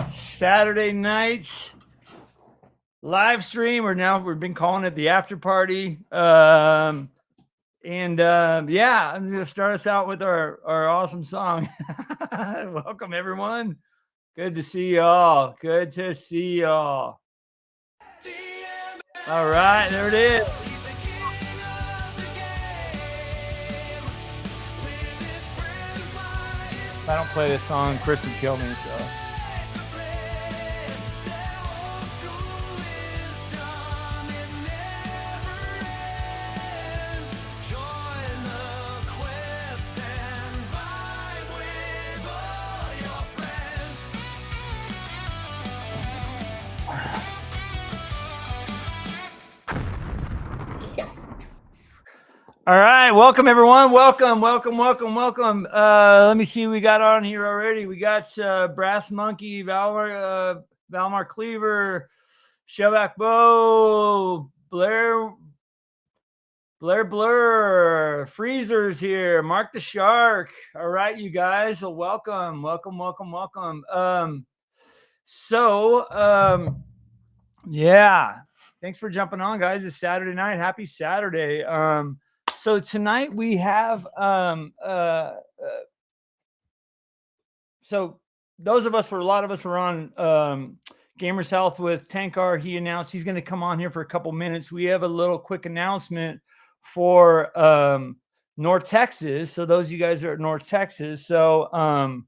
Saturday night live stream, or now we've been calling it the after party. Yeah, I'm gonna start us out with our awesome song. Welcome everyone. Good to see y'all. Good to see y'all. All right, there it is. If I don't play this song, Chris would kill me. So. All right, welcome everyone. Welcome. Let me see, we got on here already. We got Brass Monkey, Valmar Cleaver, Shellback Bow, Blair, Freezer's here, Mark the Shark. All right, you guys, well, welcome. Yeah, thanks for jumping on, guys. It's Saturday night. Happy Saturday. So tonight we have so those of us, a lot of us were on Gamers Health with Tankar. He announced he's going to come on here for a couple minutes. We have a little quick announcement for North Texas. So those of you guys are at North Texas. So and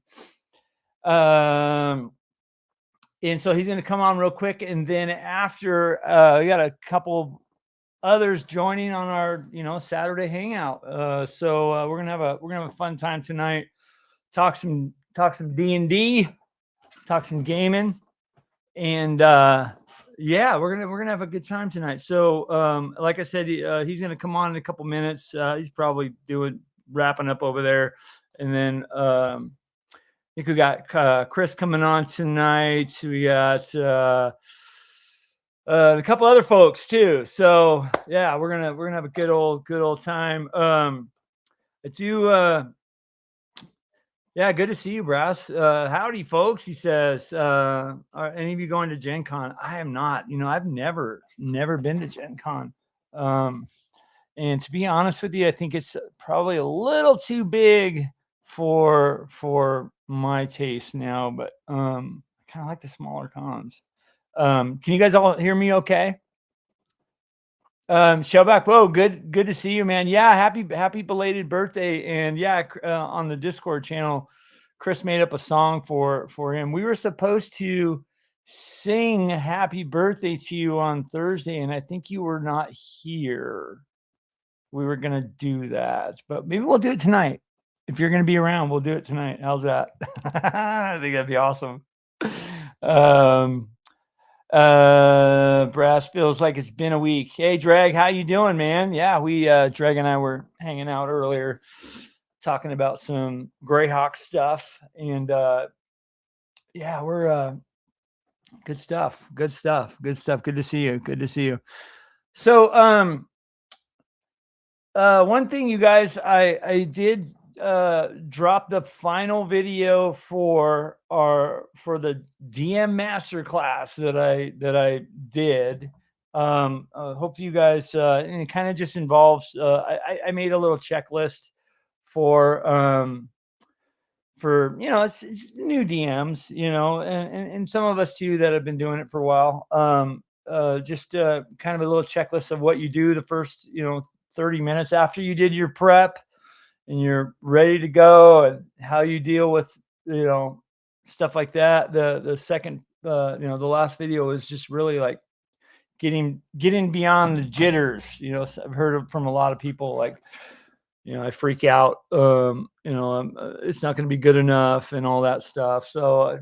so he's going to come on real quick, and then after we got a couple others joining on our Saturday hangout. So we're gonna have a fun time tonight. Talk some D&D, talk some gaming, and yeah, we're gonna have a good time tonight. So like I said, he's gonna come on in a couple minutes. He's probably wrapping up over there, and then I think we got Chris coming on tonight. We got a couple other folks too. So yeah, we're gonna have a good old time. Yeah, good to see you, Brass. Howdy, folks. He says, are any of you going to Gen Con? I am not. I've never been to Gen Con. And to be honest with you, I think it's probably a little too big for my taste now, but I kind of like the smaller cons. Can you guys all hear me okay? Shellback, whoa, good to see you, man. Yeah, happy belated birthday. And yeah, on the Discord channel, Chris made up a song for him. We were supposed to sing happy birthday to you on Thursday, and I think you were not here. We were gonna do that, but maybe we'll do it tonight. If you're gonna be around, we'll do it tonight. How's that? I think that'd be awesome. Brass feels like it's been a week. Hey, Drag, how you doing, man? Yeah, we Drag and I were hanging out earlier, talking about some Greyhawk stuff, and yeah, we're good stuff. Good to see you. So one thing, you guys, I did drop the final video for the DM masterclass that I did. Hope you guys, and it kind of just involves I made a little checklist for it's new DMs, and some of us too that have been doing it for a while. Just kind of a little checklist of what you do the first 30 minutes after you did your prep and you're ready to go, and how you deal with stuff like that. The second the last video is just really like getting beyond the jitters. I've heard from a lot of people, like, I freak out, it's not going to be good enough and all that stuff. So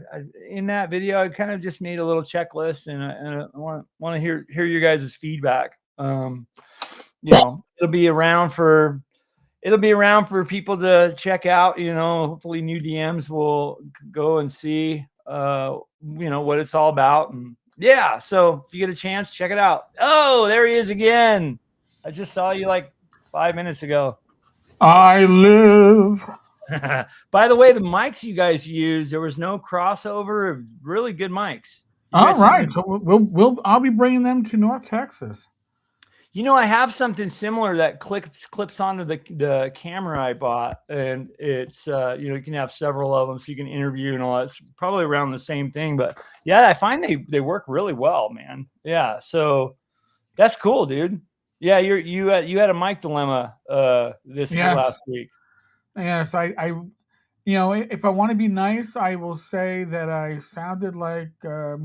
in that video, I kind of just made a little checklist, and I want to hear your guys' feedback. It'll be around for people to check out. Hopefully new DMs will go and see what it's all about. And yeah, so if you get a chance, check it out. Oh, there he is again. I just saw you like 5 minutes ago. I live By the way, the mics you guys use, there was no crossover. Really good mics. You All guys seem right, to. so I'll be bringing them to North Texas. You know, I have something similar that clips onto the camera I bought, and it's you can have several of them, so you can interview and all that. It's probably around the same thing, but yeah, I find they work really well, man. Yeah, so that's cool, dude. Yeah, you had a mic dilemma this Yes, last week. yes. If I want to be nice, I will say that I sounded like a,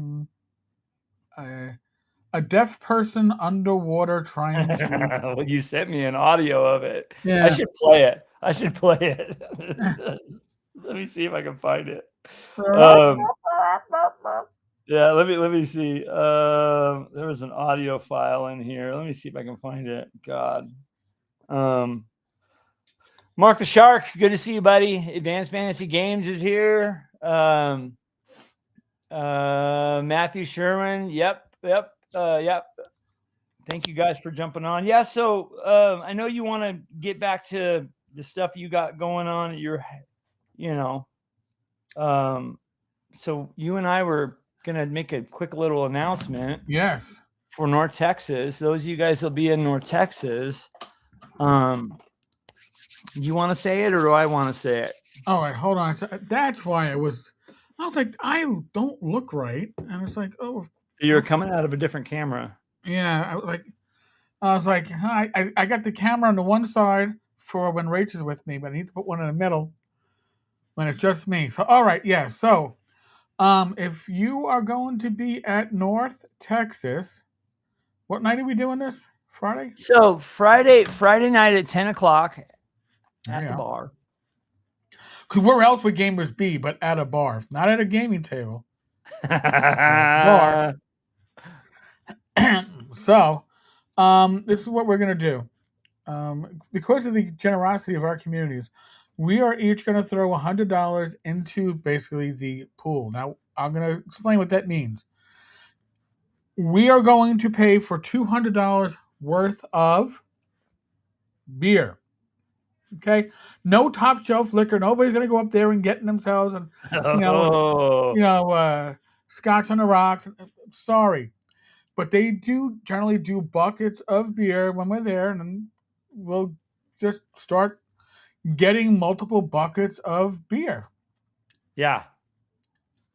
a deaf person underwater trying to. Well, you sent me an audio of it. I Yeah. should play it. I should play it. Let me see if I can find it. Um, yeah, let me see. There was an audio file in here. Let me see if I can find it. God. Mark the Shark, good to see you, buddy. Advanced Fantasy Games is here. Matthew Sherman. Yep. Thank you guys for jumping on. Yeah, so I know you want to get back to the stuff you got going on at your, you know, so you and I were gonna make a quick little announcement Yes. for North Texas. Those of you guys will be in North Texas. You want to say it or do I want to say it? All right, hold on. So that's why I was like, I don't look right, and it's like, oh, You're coming out of a different camera. yeah. I was like, I got the camera on the one side for when Rach is with me, but I need to put one in the middle when it's just me. So, all right, yeah. So, if you are going to be at North Texas, what night are we doing this? Friday? So Friday night at 10 o'clock at the Yeah. bar. Because where else would gamers be but at a bar? Not at a gaming table. Bar. So, this is what we're going to do. Because of the generosity of our communities, we are each going to throw $100 into basically the pool. Now, I'm going to explain what that means. We are going to pay for $200 worth of beer. Okay, no top shelf liquor. Nobody's going to go up there and getting themselves and you know, scotch on the rocks. Sorry, but they do generally do buckets of beer when we're there, and then we'll just start getting multiple buckets of beer. Yeah.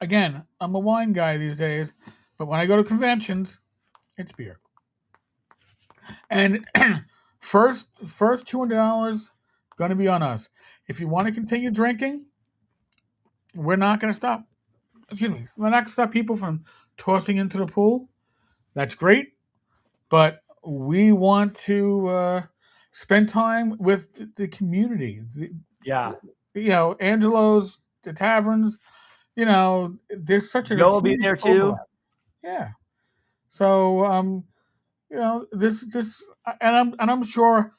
Again, I'm a wine guy these days, but when I go to conventions, it's beer. And first $200 going to be on us. If you want to continue drinking, we're not going to stop. Excuse me, we're not going to stop people from tossing into the pool. That's great, but we want to spend time with the community. Yeah. Angelo's, the taverns. There's such a Joe will be huge there too. overlap. Yeah. So this and I'm sure,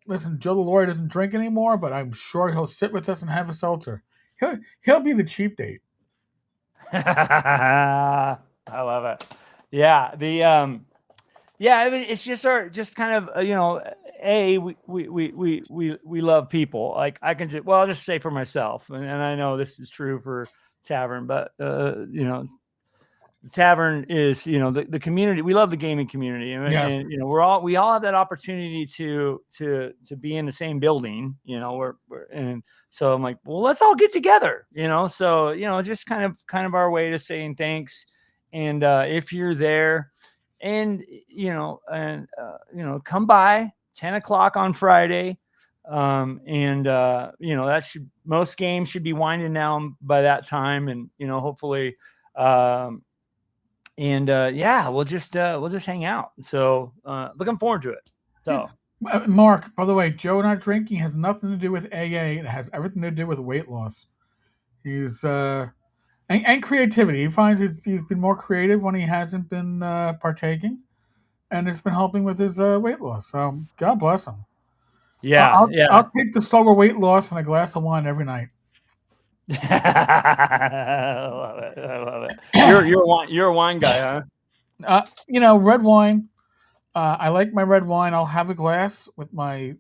listen, Joe the lawyer doesn't drink anymore, but I'm sure he'll sit with us and have a seltzer. He'll be the cheap date. I love it. Yeah. It's just kind of we love people. Like I can I'll just say for myself, and I know this is true for Tavern, but the tavern is the community. We love the gaming community, Yes. and we all have that opportunity to be in the same building. And so I'm like, well, let's all get together. So just kind of our way to saying thanks. And if you're there, and come by 10 o'clock on Friday. Most games should be winding down by that time, and hopefully. We'll just hang out. So looking forward to it. So Mark, by the way, Joe not drinking has nothing to do with AA. It has everything to do with weight loss. He's and creativity. He finds he's been more creative when he hasn't been partaking, and it's been helping with his weight loss. So God bless him. Yeah, I'll take the slower weight loss and a glass of wine every night. I love it. You're a wine guy, huh? Red wine. I like my red wine. I'll have a glass with my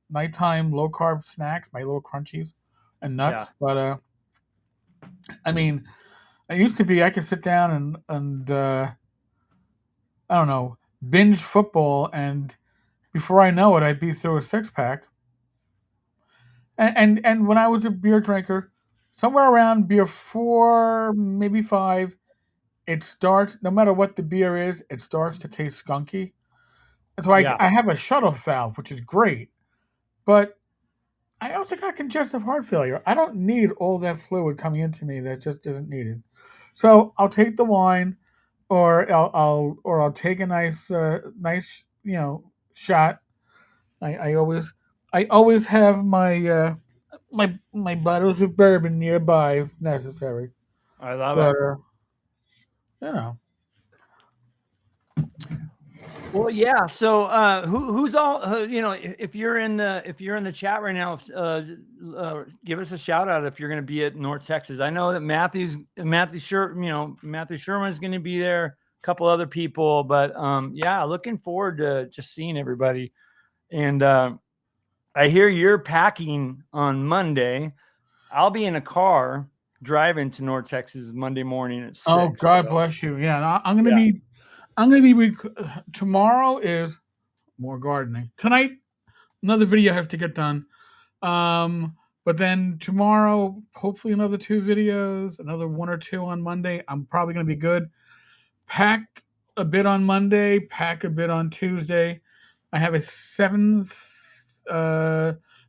nighttime low carb snacks, my little crunchies and nuts. But I mean, it used to be I could sit down and I don't know, binge football, and before I know it, I'd be through a six pack. And when I was a beer drinker, somewhere around beer 4, maybe 5, it starts. No matter what the beer is, it starts to taste skunky. That's why Yeah. I have a shut-off valve, which is great. But I also got congestive heart failure. I don't need all that fluid coming into me that just isn't needed. So I'll take the wine, or I'll take a nice shot. I always have my bottles of bourbon nearby if necessary. I love But it. you know, Well, yeah. So, who's all? If you're in the chat right now, give us a shout out if you're going to be at North Texas. I know that Matthew Sherman is going to be there. A couple other people, but yeah, looking forward to just seeing everybody. And I hear you're packing on Monday. I'll be in a car driving to North Texas Monday morning at oh 6. God So, bless you. Yeah, and I'm gonna yeah, be. I'm gonna be. Tomorrow is more gardening. Tonight, another video has to get done. But then tomorrow, hopefully another 2 videos, another 1 or 2 on Monday. I'm probably gonna be good. Pack a bit on Monday, pack a bit on Tuesday. I have a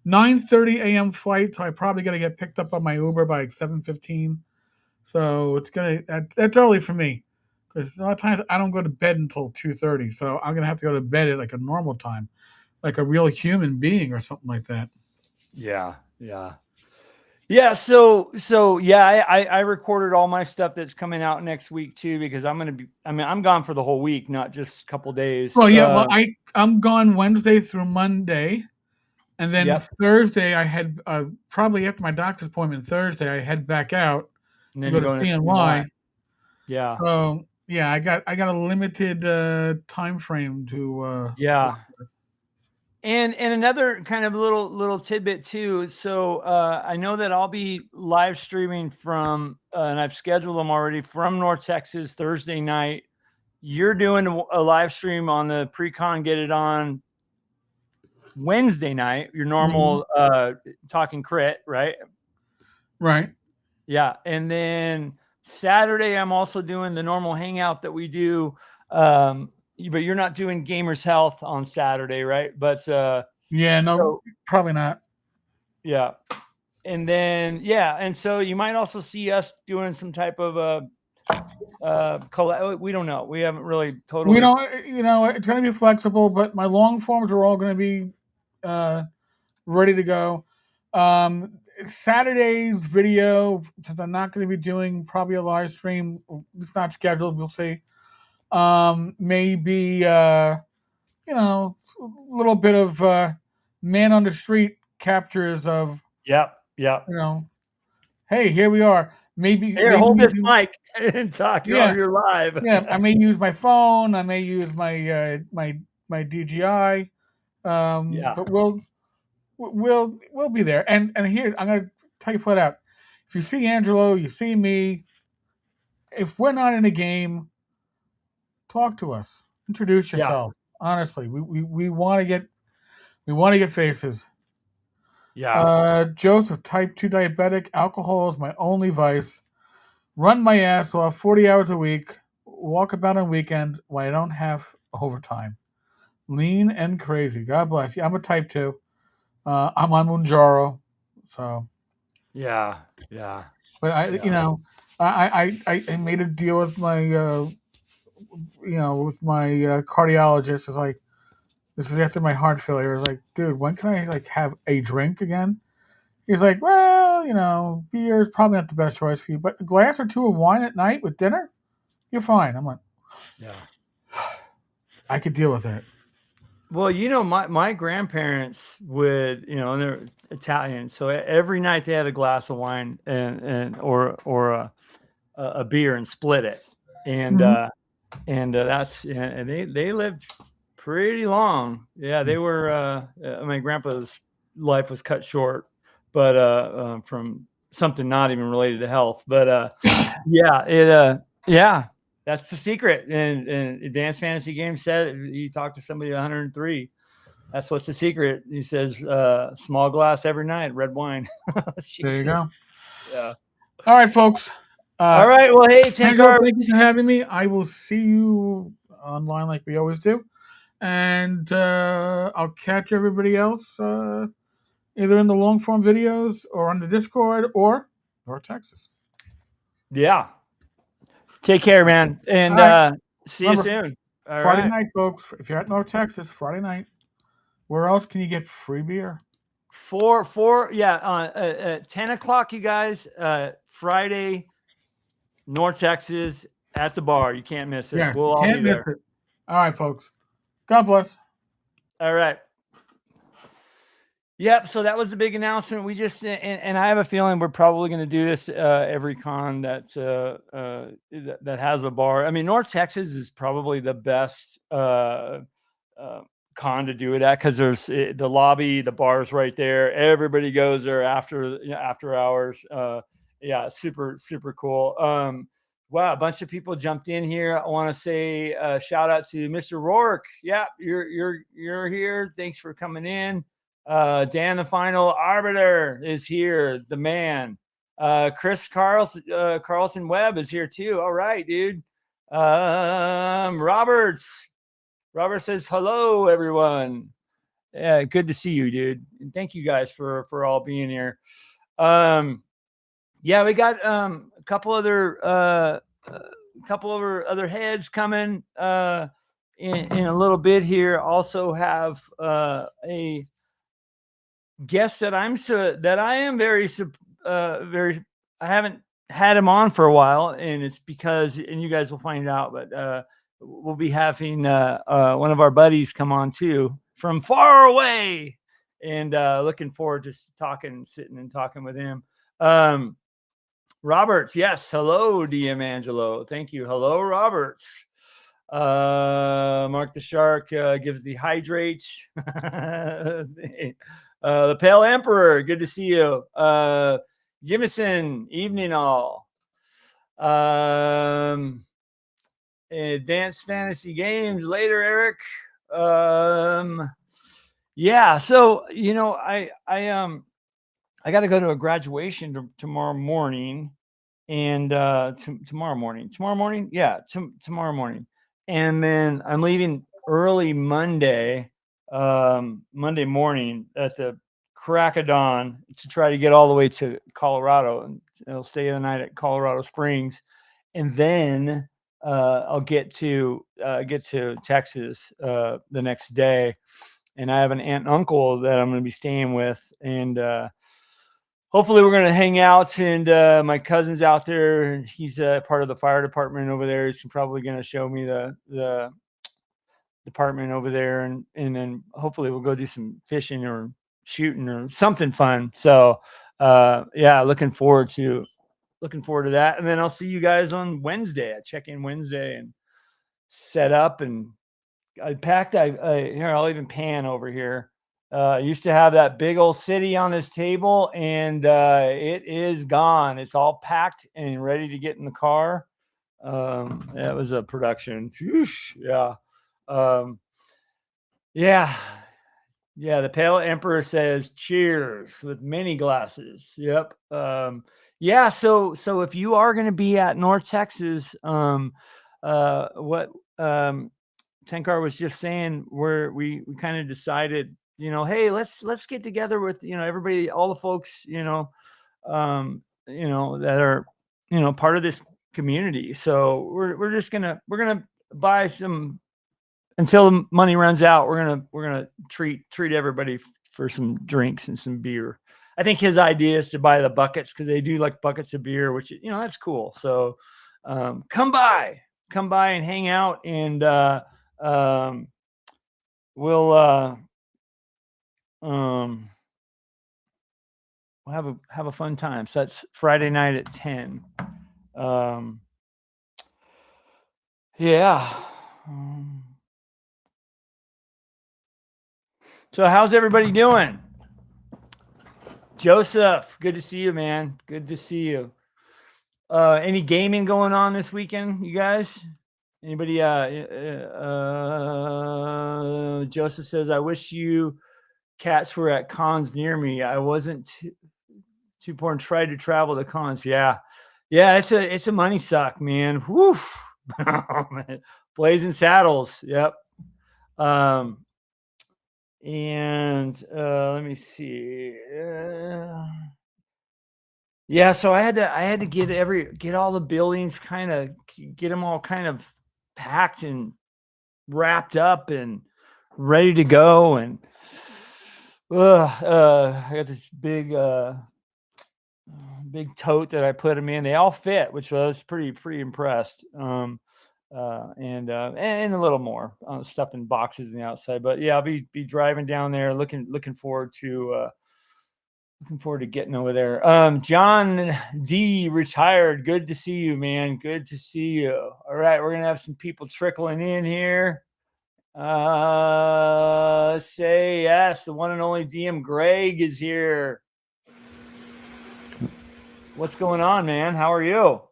9:30 a.m. flight, so I probably got to get picked up on my Uber by like 7:15. So that's early for me because a lot of times I don't go to bed until 2:30. So I'm gonna have to go to bed at like a normal time, like a real human being or something like that. yeah, yeah. Yeah, so yeah, I recorded all my stuff that's coming out next week too because I'm gone for the whole week, not just a couple days. Well, yeah, well I'm gone Wednesday through Monday. And then Yep, Thursday, I had probably after my doctor's appointment Thursday, I head back out and to then go you're to going to CNY. CNY. Yeah, So yeah, I got a limited time frame to. yeah. And another kind of little tidbit too. So I know that I'll be live streaming from, and I've scheduled them already from North Texas Thursday night. You're doing a live stream on the pre-con Get It On Wednesday night, your Mhm. normal talking crit, right? Right. Yeah. And then Saturday, I'm also doing the normal hangout that we do. But you're not doing Gamers Health on Saturday, right? But Yeah. No, so probably not. yeah. And then yeah, and so you might also see us doing some type of we don't know. We haven't really We totally. don't. It's going to be flexible, but my long forms are all going to be uh, ready to go. Saturday's video, since I'm not going to be doing probably a live stream, it's not scheduled. We'll see. Maybe a little bit of man on the street captures of Yep, yep. you know, hey, here we are. Maybe Here, maybe hold this using mic and talk. yeah You're live. yeah. I may use my phone. I may use my DJI. Yeah, But we'll be there. And here I'm gonna tell you flat out. If you see Angelo, you see me. If we're not in a game, talk to us. Introduce yeah, yourself. Honestly, we want to get faces. yeah, Joseph, type 2 diabetic. Alcohol is my only vice. Run my ass off 40 hours a week. Walk about on weekends when I don't have overtime. Lean and crazy. God bless you. I'm a type 2. I'm on Mounjaro. So, yeah, yeah, but yeah, I made a deal with my cardiologist. It's like, this is after my heart failure. It's like, dude, when can I like have a drink again? He's like, well, beer is probably not the best choice for you, but a glass or two of wine at night with dinner, you're fine. I'm like, yeah. I could deal with it. Well, my grandparents would, and they're Italian, so every night they had a glass of wine or a beer and split it, and Mhm. that's and they lived pretty long. Yeah, they were. My grandpa's life was cut short, but from something not even related to health. But yeah, yeah, that's the secret. And Advanced Fantasy Games said he talked to somebody 103. That's what's the secret. He says, small glass every night, red wine. There you go. Yeah. All right, folks. All right. Well, hey, Tango, Tankar. thank you for having me. I will see you online like we always do. And I'll catch everybody else either in the long form videos or on the Discord or North Texas. Yeah. Take care, man. And right. see Remember, you soon. All Friday right. night, folks. If you're at North Texas, Friday night, where else can you get free beer? At 10 o'clock, you guys, Friday, North Texas at the bar. You can't miss it. Yes, We'll you all be can't miss there. it. All right, folks. God bless. All right. Yep. So that was the big announcement. We just and I have a feeling we're probably going to do this every con that has a bar. I mean, North Texas is probably the best con to do it at because there's the lobby, the bar's right there. Everybody goes there after hours. Yeah, super cool. Wow, a bunch of people jumped in here. I want to say shout out to Mr. Rourke. Yeah, you're here. Thanks for coming in. Dan, the final arbiter, is here. The man. Chris Carlson Webb is here too. All right, dude. Robert says hello, everyone. Yeah, good to see you, dude. And thank you guys for all being here. Yeah, we got a couple other heads coming in a little bit here. Also have a guest that I am very I haven't had him on for a while, and it's because, and you guys will find out, but we'll be having one of our buddies come on too from far away, and looking forward to sitting and talking with him. Roberts, yes, hello, DM Angelo, thank you. Hello, Roberts. Mark the Shark gives the hydrate. The Pale Emperor, good to see you. Jimison, evening all. Advanced Fantasy Games later, Eric. Yeah, so I got to go to a graduation tomorrow morning, and tomorrow morning, yeah, tomorrow morning, and then I'm leaving early Monday morning at the crack of dawn to try to get all the way to Colorado, and I'll stay the night at Colorado Springs, and then I'll get to Texas the next day, and I have an aunt and uncle that I'm going to be staying with, and hopefully we're going to hang out, and my cousin's out there. He's part of the fire department over there. He's probably going to show me the department over there, and then hopefully we'll go do some fishing or shooting or something fun. So yeah, looking forward to that. And then I'll see you guys on Wednesday. I check in Wednesday and set up, and I packed. Here, I'll even pan over here. I used to have that big old city on this table, and it is gone. It's all packed and ready to get in the car. That was a production. Yeah. Yeah. Yeah. The Pale Emperor says cheers with many glasses. Yep. Yeah. So if you are going to be at North Texas, what Tenkar was just saying, where we kind of decided, hey, let's get together with, everybody, all the folks, that are, part of this community. So we're gonna buy some until the money runs out. We're gonna treat everybody for some drinks and some beer. I think his idea is to buy the buckets, because they do like buckets of beer, which that's cool. So come by and hang out, and we'll have a fun time. So that's Friday night at 10. Yeah. So how's everybody doing? Joseph, good to see you, man. Good to see you. Any gaming going on this weekend, you guys? Anybody? Joseph says, I wish you cats were at cons near me. I wasn't too poor and tried to travel to cons. Yeah. It's a money suck, man. Whew. Oh, man. Blazing saddles. Yep. And let me see. Yeah, so I had to get all the buildings kind of get them all kind of packed and wrapped up and ready to go. And I got this big tote that I put them in. They all fit, which I was pretty impressed. And a little more stuff in boxes on the outside. But yeah, I'll be driving down there, looking forward to getting over there. John D retired. Good to see you, man. Good to see you. All right, we're gonna have some people trickling in here. Say yes. The one and only DM Greg is here. What's going on, man? How are you?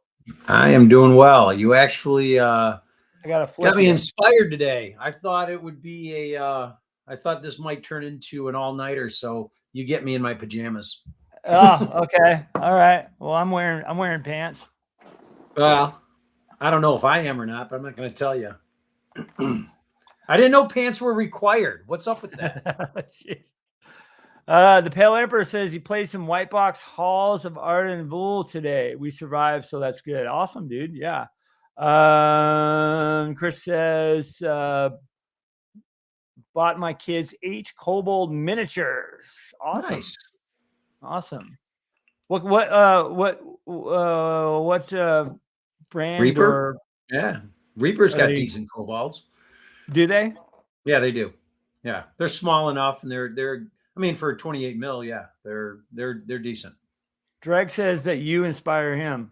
I am doing well. You actually I got me inspired today. I thought it would be I thought this might turn into an all-nighter, so you get me in my pajamas. Oh, okay. All right. Well, I'm wearing pants. Well, I don't know if I am or not, but I'm not going to tell you. I didn't know pants were required. What's up with that? The Pale Emperor says he played some white box Halls of Arden Vul today. We survived, so that's good. Awesome, dude. Yeah. Chris says bought my kids 8 kobold miniatures. Awesome. Nice. Awesome. What brand? Reaper? Yeah. Reaper's got decent kobolds. Do they? Yeah, they do. Yeah. They're small enough and they're I mean for 28 mil, yeah. They're decent. Dreg says that you inspire him.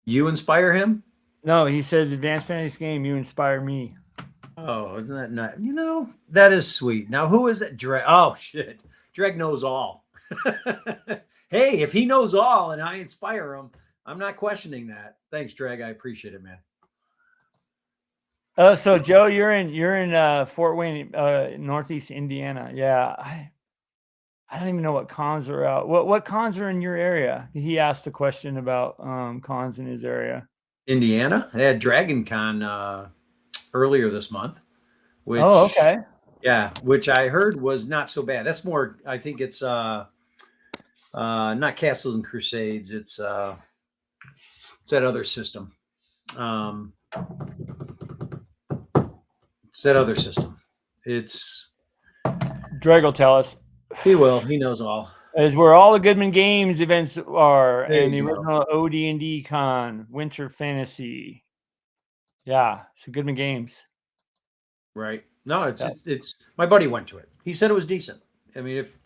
You inspire him? No, he says Advanced Fantasy Game, you inspire me. Oh, isn't that not? You know, that is sweet. Now, who is that? Dreg. Oh, shit. Dreg knows all. Hey, if he knows all and I inspire him, I'm not questioning that. Thanks, Dreg. I appreciate it, man. So Joe, you're in Fort Wayne, Northeast Indiana. Yeah. I don't even know what cons are out. What cons are in your area? He asked the question about cons in his area. Indiana? They had Dragon Con earlier this month. Which, oh, okay. Yeah, which I heard was not so bad. That's more, I think it's not Castles and Crusades. It's that other system. It's that other system. It's Dreg will tell us. He will. He knows all. Is where all the Goodman Games events are, There and the you go. original OD&D Con, Winter Fantasy. Yeah, so Goodman Games. Right. No, it's my buddy went to it. He said it was decent. I mean, if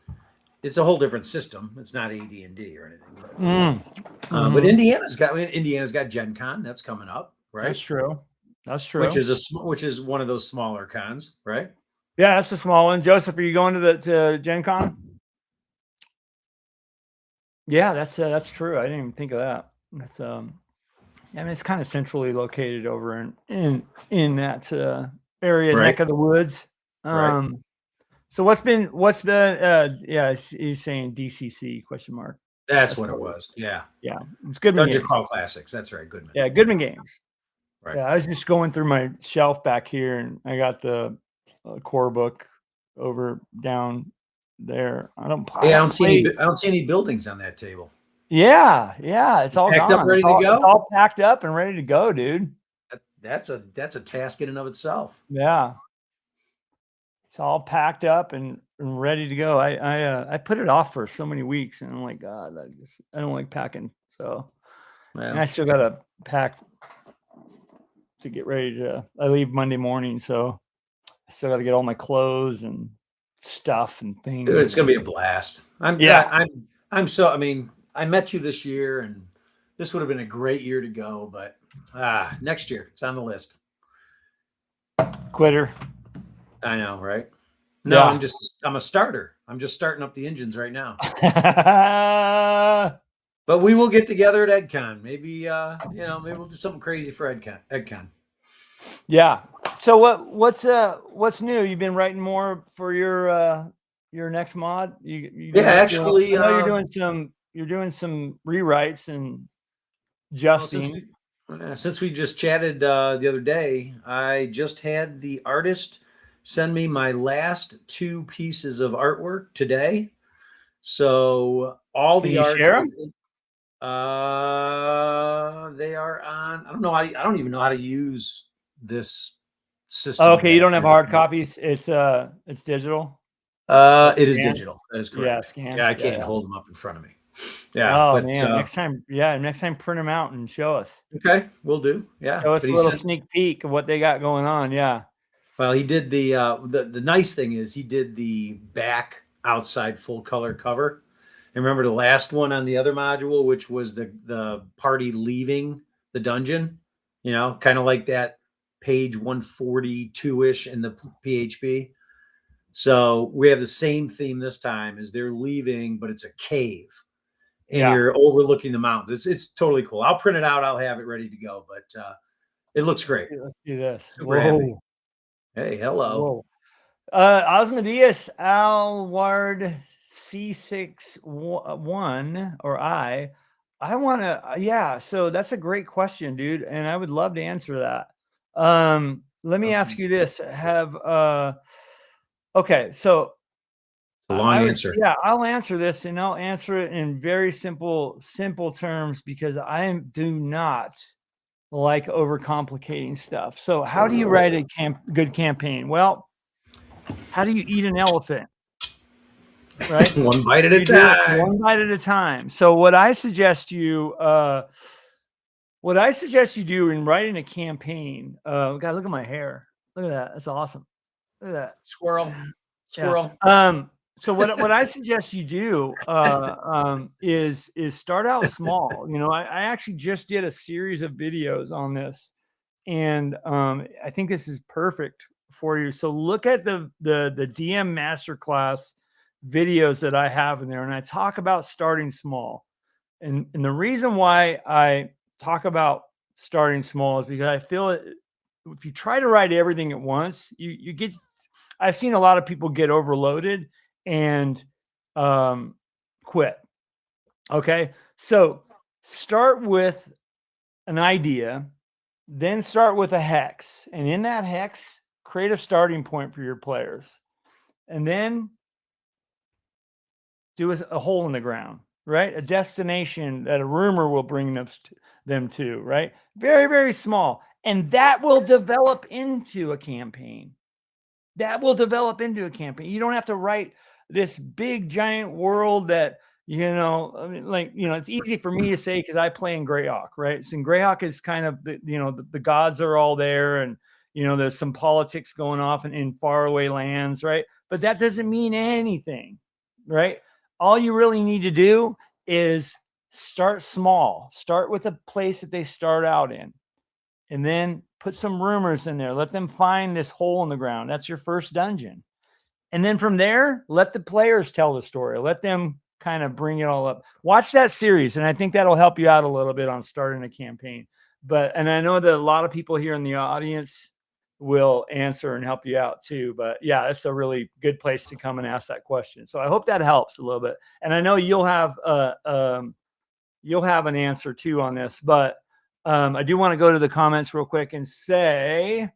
it's a whole different system, it's not AD&D or anything. But Indiana's got Gen Con. That's coming up, right? That's true. Which is one of those smaller cons, right? Yeah, that's a small one. Joseph, are you going to Gen Con? Yeah, that's true. I didn't even think of that. That's I mean, it's kind of centrally located over in that area, right. Neck of the woods. Right. So what's been yeah, he's saying DCC question mark. That's what it was. Yeah. Yeah. It's Goodman Dungeon Games. Crawl Classics. That's right. Goodman. Yeah, Goodman Games. Right. Yeah, I was just going through my shelf back here and I got the core book over down there. I don't see any buildings on that table. Yeah, it's all packed gone. Up, ready to go. It's all packed up and ready to go, dude. That's a task in and of itself. Yeah, it's all packed up and ready to go. I put it off for so many weeks, and I'm like, God, I don't like packing. So, and I still gotta pack to get ready to. I leave Monday morning, so I still got to get all my clothes and stuff and things. Dude, it's gonna be a blast. I met you this year, and this would have been a great year to go, but next year it's on the list. Quitter. I know, right? No, Yeah. I'm a starter. I'm just starting up the engines right now. Yeah. But we will get together at EdCon. Maybe maybe we'll do something crazy for EdCon. So what's new? You've been writing more for your next mod? You Yeah, doing, actually, I know you're doing some rewrites and well, adjusting. since we just chatted the other day, I just had the artist send me my last 2 pieces of artwork today. So all Can the you art share them? is they are on. I don't know. I don't even know how to use this system Okay, you back don't have here. hard copies. It's digital. It is Scan? digital. That is Yeah, correct. scan. Yeah, I Yeah, can't yeah. hold them up in front of me. Yeah, Oh but man, next time print them out and show us. okay, we'll do. Yeah, Show us but a he little sent. sneak peek of what they got going on. Yeah. Well, he did the nice thing is he did the back outside full color cover. And remember the last one on the other module, which was the party leaving the dungeon, kind of like that page 142-ish in the PHP. So we have the same theme this time as they're leaving, but it's a cave and Yeah. you're overlooking the mountains. It's totally cool. I'll print it out. I'll have it ready to go, but it looks great. Let's do this. Super happy. Whoa. Hey, hello. Whoa. Osmodeus Alward C61 or I want to, yeah. So that's a great question, dude. And I would love to answer that. Let me ask you this. Okay. So A long answer. yeah, I'll answer this and I'll answer it in very simple terms because I do not like overcomplicating stuff. So how do you write a good campaign? Well, how do you eat an elephant? Right? One bite at a You do it time. one bite at a time. So what I suggest you do in writing a campaign, God, look at my hair. Look at that. That's awesome. Look at that. Squirrel. Yeah. So what I suggest you do is start out small. I actually just did a series of videos on this, and I think this is perfect for you. So look at the DM Masterclass videos that I have in there, and I talk about starting small. And the reason why I talk about starting small is because I feel if you try to write everything at once, you get. I've seen a lot of people get overloaded and quit. Okay. So start with an idea, then start with a hex. And in that hex, create a starting point for your players. And then do a hole in the ground, right? A destination that a rumor will bring them to, right? Very, very small. And that will develop into a campaign. You don't have to write this big giant world that, it's easy for me to say because I play in Greyhawk, right? So in Greyhawk is kind of the gods are all there and, there's some politics going off in faraway lands, right? But that doesn't mean anything, right? All you really need to do is start small, start with a place that they start out in. And then put some rumors in there. Let them find this hole in the ground. That's your first dungeon. And then from there, let the players tell the story. Let them kind of bring it all up. Watch that series. And I think that'll help you out a little bit on starting a campaign. And I know that a lot of people here in the audience will answer and help you out too. But yeah, it's a really good place to come and ask that question. So I hope that helps a little bit. And I know you'll have an answer too on this, but I do want to go to the comments real quick and say,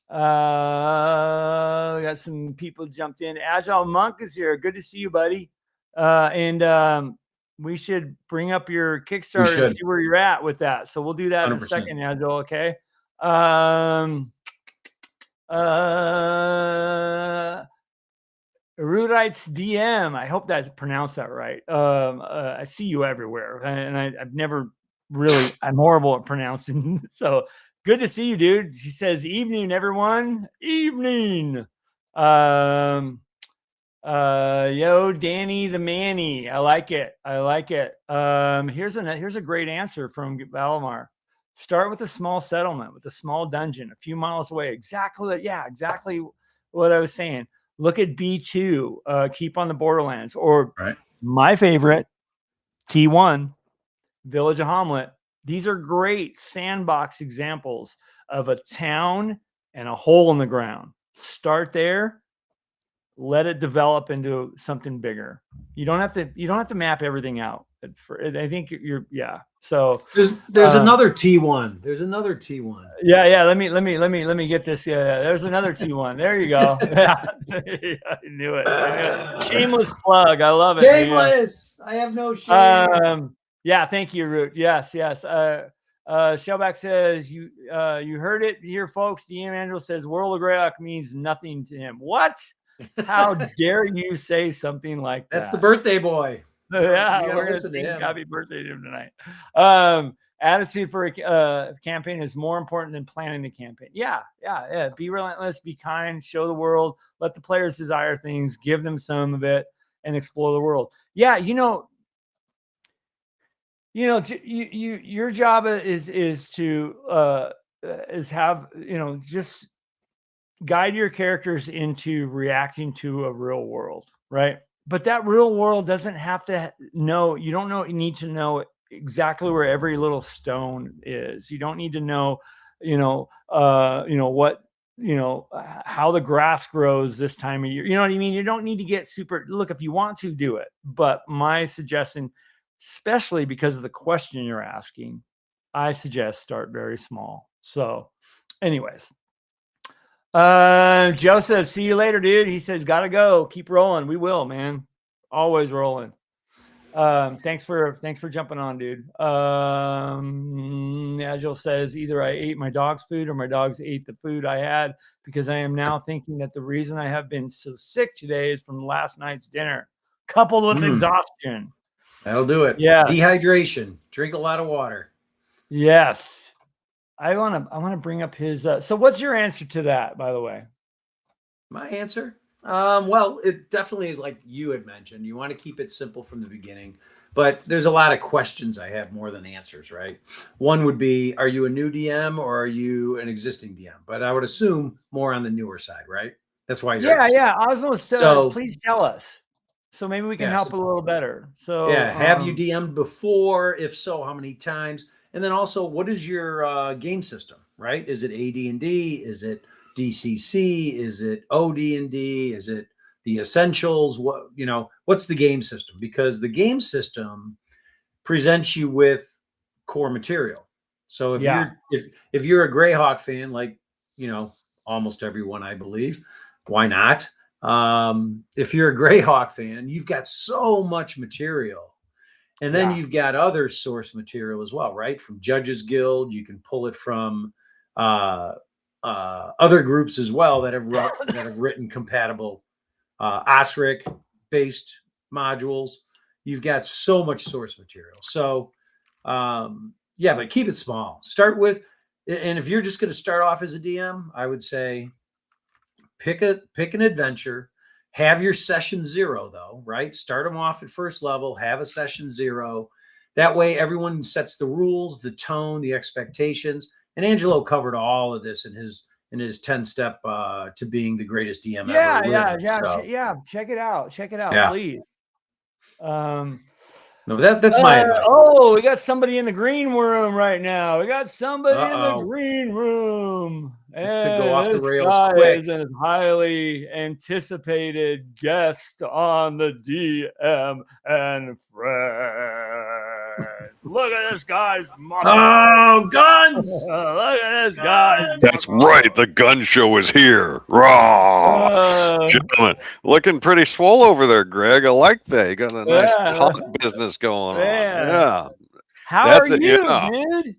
we got some people jumped in. Agile Monk is here. Good to see you, buddy. And we should bring up your Kickstarter and see where you're at with that. So we'll do that 100%. In a second, Agile. Okay. Erudites DM. I hope that I pronounced that right. I see you everywhere, and I've never really. I'm horrible at pronouncing. So good to see you, dude. She says, "Evening, everyone. Evening." Yo, Danny the Manny. I like it. Here's a great answer from Valimar. Start with a small settlement, with a small dungeon, a few miles away. Exactly what I was saying. Look at B2, Keep on the Borderlands, or Right. my favorite, T1, Village of Hamlet. These are great sandbox examples of a town and a hole in the ground. Start there, let it develop into something bigger. You don't have to map everything out. I think yeah. So there's another T1. There's another T1. Yeah. Let me get this. Yeah. There's another T1. There you go. Yeah. I knew it. Shameless plug. I love it. Shameless. Man. I have no shame. Yeah. Thank you, Root. Yes. Shellback says you heard it here, folks. DM Angel says World of Greyhawk means nothing to him. What? How dare you say something like that? That's the birthday boy. Yeah, we're gonna sing happy birthday to him tonight. Attitude for a campaign is more important than planning the campaign. Yeah. Be relentless, be kind, show the world, let the players desire things, give them some of it, and explore the world. Yeah, your job is to have just guide your characters into reacting to a real world, right? But that real world doesn't have to know. You don't need to know exactly where every little stone is. You don't need to know, what, how the grass grows this time of year. You know what I mean? You don't need to get super. Look, if you want to, do it. But my suggestion, especially because of the question you're asking, I suggest start very small. So, anyways. Joseph, see you later, dude. He says, gotta go. Keep rolling. We will, man. Always rolling. Thanks for jumping on, dude. Agile says, either I ate my dog's food or my dogs ate the food I had, because I am now thinking that the reason I have been so sick today is from last night's dinner, coupled with exhaustion. That'll do it. Yes. Dehydration. Drink a lot of water. Yes. I want to bring up his. So, what's your answer to that, by the way? My answer? Well, it definitely is like you had mentioned. You want to keep it simple from the beginning, but there's a lot of questions I have more than answers, right? One would be, are you a new DM or are you an existing DM? But I would assume more on the newer side, right? That's why you're asking. Osmo, so please tell us. So maybe we can help a little better. So have you DM'd before? If so, how many times? And then also, what is your game system, right? Is it AD&D? Is it DCC? Is it OD&D? Is it the essentials? What's the game system? Because the game system presents you with core material. So if you're a Greyhawk fan, like, almost everyone, I believe, why not? If you're a Greyhawk fan, you've got so much material. And then you've got other source material as well, right? From Judges Guild, you can pull it from other groups as well that have written compatible OSRIC-based modules. You've got so much source material. So, but keep it small. Start with, and if you're just going to start off as a DM, I would say pick an adventure. Have your session 0, though, right? Start them off at first level. Have a session 0. That way, everyone sets the rules, the tone, the expectations. And Angelo covered all of this in his 10-step to being the greatest DM ever. Yeah. Check it out, please. No, that's my advice. Oh, we got somebody in the green room right now. We got somebody in the green room. This could go off the rails quick. Is a highly anticipated guest on the DM and Friends. Look at this guy's muscle. Oh, guns! Look at this guy. That's right. The gun show is here. Raw. Gentlemen, looking pretty swole over there, Greg. I like that. You got a nice talk business going on. Yeah. How are you, dude?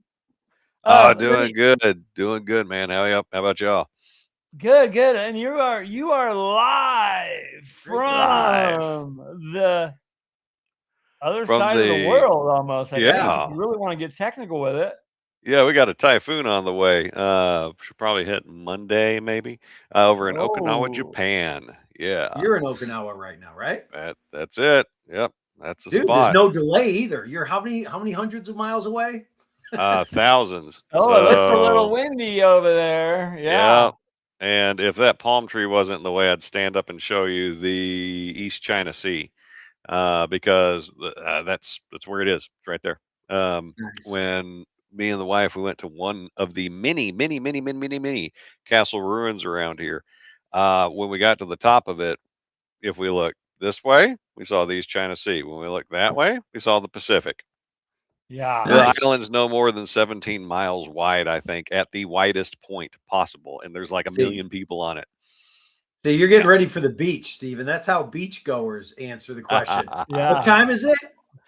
Doing good, man. How about y'all? Good. And you are live from the other side of the world, almost. I think, if you really want to get technical with it. Yeah, we got a typhoon on the way. Should probably hit Monday, maybe, over in Okinawa, Japan. Yeah. You're in Okinawa right now, right? That's it. Yep. That's the spot. There's no delay either. You're how many hundreds of miles away? Thousands. Oh, it looks a little windy over there. Yeah. And if that palm tree wasn't in the way, I'd stand up and show you the East China Sea, because that's where it is. It's right there. Nice. When me and the wife we went to one of the many castle ruins around here. When we got to the top of it, if we look this way, we saw the East China Sea. When we looked that way, we saw the Pacific. Yeah. The Nice. island's no more than 17 miles wide, I think, at the widest point possible, and there's like a See, million people on it. see, you're getting ready for the beach, Steven. That's how beach goers answer the question. Yeah. What time is it?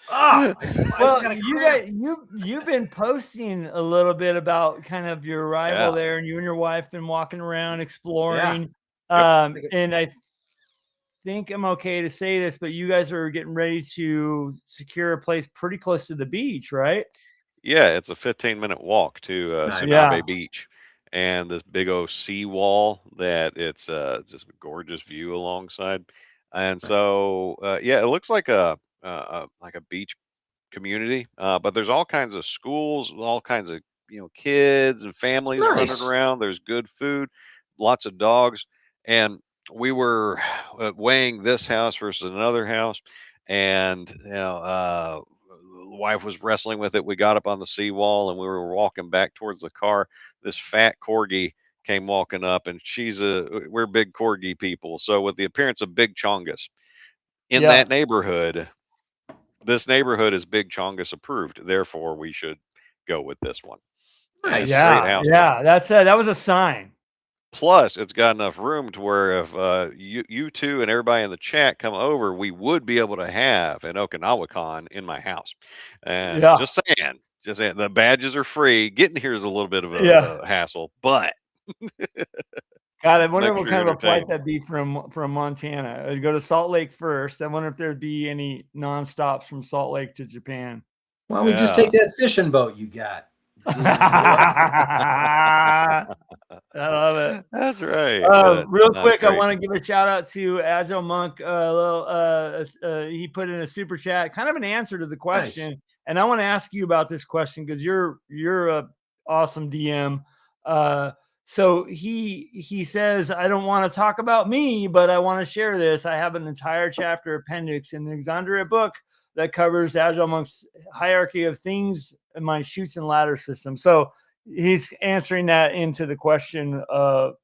Ah, I just Well, got a you cramp. you've been posting a little bit about kind of your arrival Yeah. there, and you and your wife been walking around exploring. Yep. And I think I'm okay to say this, but you guys are getting ready to secure a place pretty close to the beach, right? Yeah, it's a 15-minute walk to Nice. Yeah. Tsunabe Beach, and this big old seawall that it's just a gorgeous view alongside. And so, yeah, it looks like a beach community, but there's all kinds of schools, all kinds of kids and families running Nice. around. There's good food, lots of dogs, and we were weighing this house versus another house, and the wife was wrestling with it. We got up on the seawall and we were walking back towards the car. This fat corgi came walking up, and we're big corgi people, so with the appearance of Big Chongus in Yeah. that neighborhood. This neighborhood is Big Chongus approved, therefore we should go with this one. And it's a Nice. great Yeah. house. Yeah. That was a sign. Plus, it's got enough room to where if you two and everybody in the chat come over, we would be able to have an Okinawa con in my house. And Yeah. just saying, the badges are free. Getting here is a little bit of Yeah. a hassle, but God, I wonder make what sure you're kind of a flight entertained. that'd be from Montana. I'd go to Salt Lake first. I wonder if there'd be any nonstops from Salt Lake to Japan. Why don't we just take that fishing boat you got? I love it. That's right. Real No, it's quick, I great. want to give a shout out to Agile Monk. He put in a super chat, kind of an answer to the question, and I want to ask you about this question because you're a awesome DM. So he says, I don't want to talk about me, but I want to share this. I have an entire chapter appendix in the Exandria book that covers Agile Monk's hierarchy of things in my shoots and ladder system. So he's answering that into the question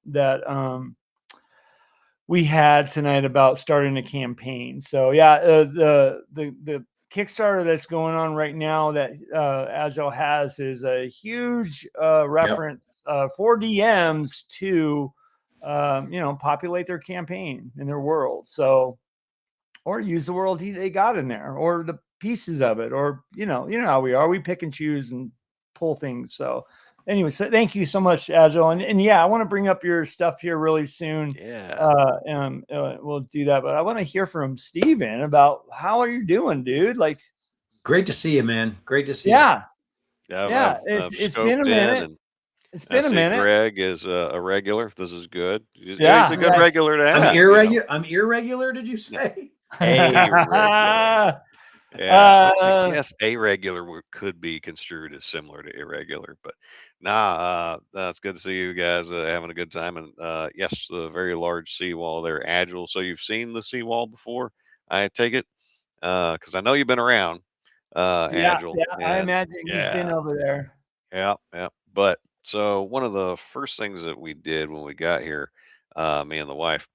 that we had tonight about starting a campaign. So yeah, the Kickstarter that's going on right now that Agile has is a huge reference for DMs to populate their campaign in their world. So, or use the world they got in there, or the pieces of it, or you know how we are. We pick and choose and pull things. So anyway, so thank you so much, Agile. And yeah, I want to bring up your stuff here really soon. Yeah. We'll do that. But I want to hear from Steven about how are you doing, dude? Like, great to see you, man. Great to see you. I've It's been a scoped minute. in, and It's been I a see minute. Greg is a regular. This is good. Yeah, He's a good regular to have. I'm irregular. I'm irregular. Did you say? A regular. Yeah, yes, a regular could be construed as similar to irregular, but it's good to see you guys having a good time. And yes, the very large seawall there, Agile. So you've seen the seawall before, I take it, because I know you've been around, Agile. I imagine he's been over there. Yeah. But so one of the first things that we did when we got here, me and the wife,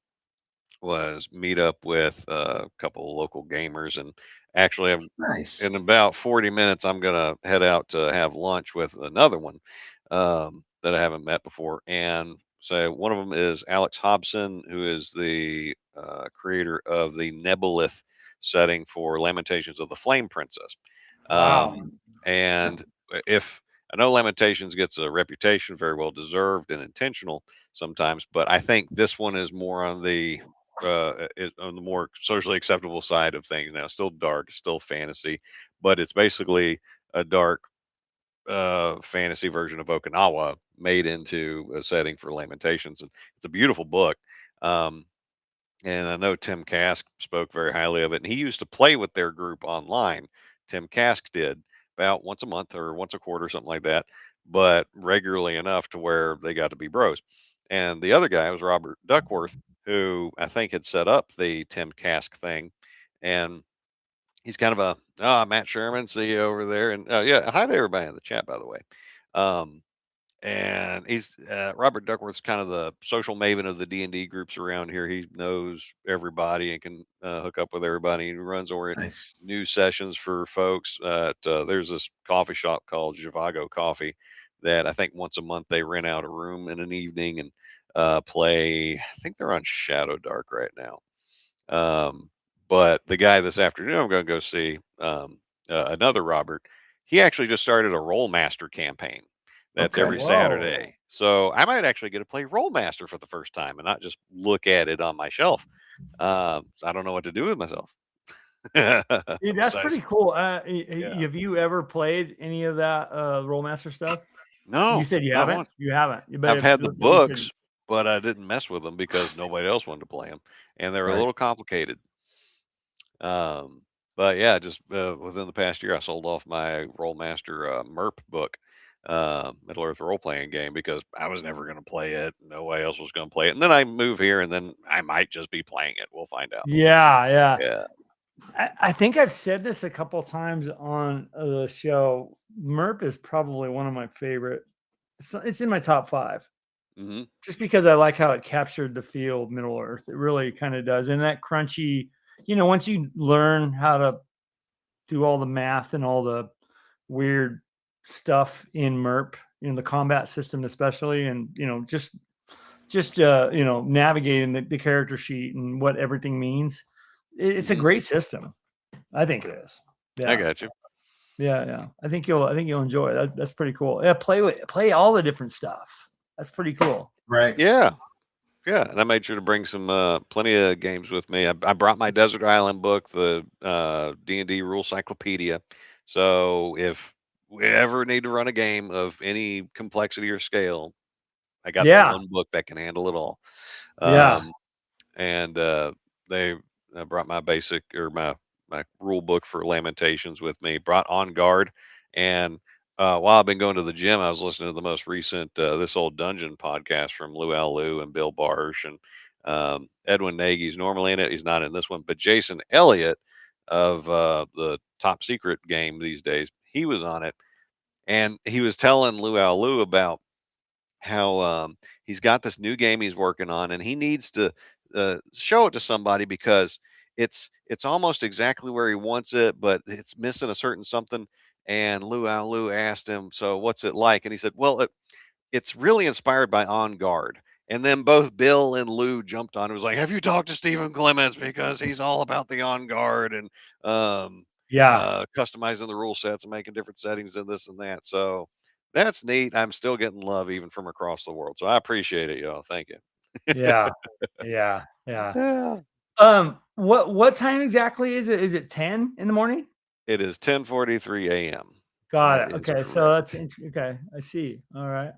was meet up with a couple of local gamers, and actually Nice. in about 40 minutes I'm gonna head out to have lunch with another one that I haven't met before. And so one of them is Alex Hobson, who is the creator of the Nebulith setting for Lamentations of the Flame Princess. Wow. And if I know Lamentations gets a reputation, very well deserved and intentional sometimes, but I think this one is more on the more socially acceptable side of things. Now, still dark, still fantasy, but it's basically a dark fantasy version of Okinawa made into a setting for Lamentations, and it's a beautiful book. And I know Tim Kask spoke very highly of it, and he used to play with their group online. Tim Kask did about once a month or once a quarter, something like that, but regularly enough to where they got to be bros. And the other guy was Robert Duckworth, who I think had set up the Tim Kask thing. And he's kind of Matt Sherman, see you over there. And yeah, hi to everybody in the chat, by the way. And he's Robert Duckworth's kind of the social maven of the D&D groups around here. He knows everybody and can hook up with everybody. He runs Nice. new sessions for folks. There's this coffee shop called Zhivago Coffee that I think once a month they rent out a room in an evening and play. I think they're on Shadow Dark right now. But the guy this afternoon I'm going to go see, another Robert. He actually just started a Rollmaster campaign. That's Okay. every Whoa. Saturday. So I might actually get to play Rollmaster for the first time and not just look at it on my shelf. I don't know what to do with myself. Dude, that's Besides- pretty cool. Yeah. Have you ever played any of that Rollmaster stuff? No, You said you not haven't. once. You haven't. But I've had the you said- books, but I didn't mess with them because nobody else wanted to play them, and they were a Right. little complicated. But yeah, just within the past year, I sold off my Rollmaster MERP book, Middle Earth role playing game, because I was never going to play it. Nobody else was going to play it, and then I move here, and then I might just be playing it. We'll find out. Yeah. Yeah. I think I've said this a couple times on the show. MERP is probably one of my favorite. It's in my top 5. Hmm. Just because I like how it captured the feel of Middle Earth. It really kind of does. And that crunchy, once you learn how to do all the math and all the weird stuff in MERP, the combat system especially, and just navigating the character sheet and what everything means. It's a great system. I think it is. Yeah. I got you. Yeah. I think you'll enjoy it. That's pretty cool. Yeah, play all the different stuff. That's pretty cool. Right. Yeah. Yeah, and I made sure to bring some plenty of games with me. I brought my Desert Island book, the D&D Rule Cyclopedia. So if we ever need to run a game of any complexity or scale, I got the one book that can handle it all. Yeah. And they brought my basic or my rule book for Lamentations with me. Brought On Guard, and while I've been going to the gym, I was listening to the most recent This Old Dungeon podcast from Luau Lu and Bill Barsh, and Edwin Nagy's normally in it. He's not in this one, but Jason Elliott of the Top Secret game these days, he was on it, and he was telling Luau Lu about how he's got this new game he's working on, and he needs to show it to somebody because it's almost exactly where he wants it, but it's missing a certain something. And Luau Lu asked him, "So what's it like?" And he said, "Well, it's really inspired by On Guard." And then both Bill and Lou jumped on. It was like, "Have you talked to Stephen Clements, because he's all about the On Guard and customizing the rule sets and making different settings and this and that." So that's neat. I'm still getting love even from across the world. So I appreciate it, y'all. Thank you. Yeah. Yeah. What time exactly is it? Is it 10 in the morning? It is 10:43 a.m. Got That it. is Okay, so correct. that's okay. I see. All right.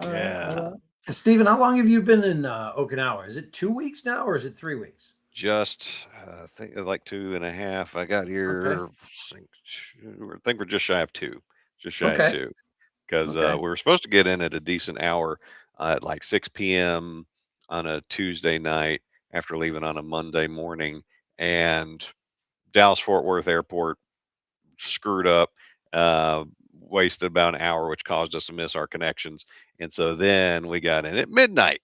Yeah. Stephen, how long have you been in Okinawa? Is it 2 weeks now, or is it 3 weeks? Just I think like 2.5. I got here. I think we're just shy of 2. Just shy of 2. Because we were supposed to get in at a decent hour at like 6 p.m. on a Tuesday night after leaving on a Monday morning, and Dallas Fort Worth Airport screwed up, wasted about an hour, which caused us to miss our connections. And so then we got in at midnight.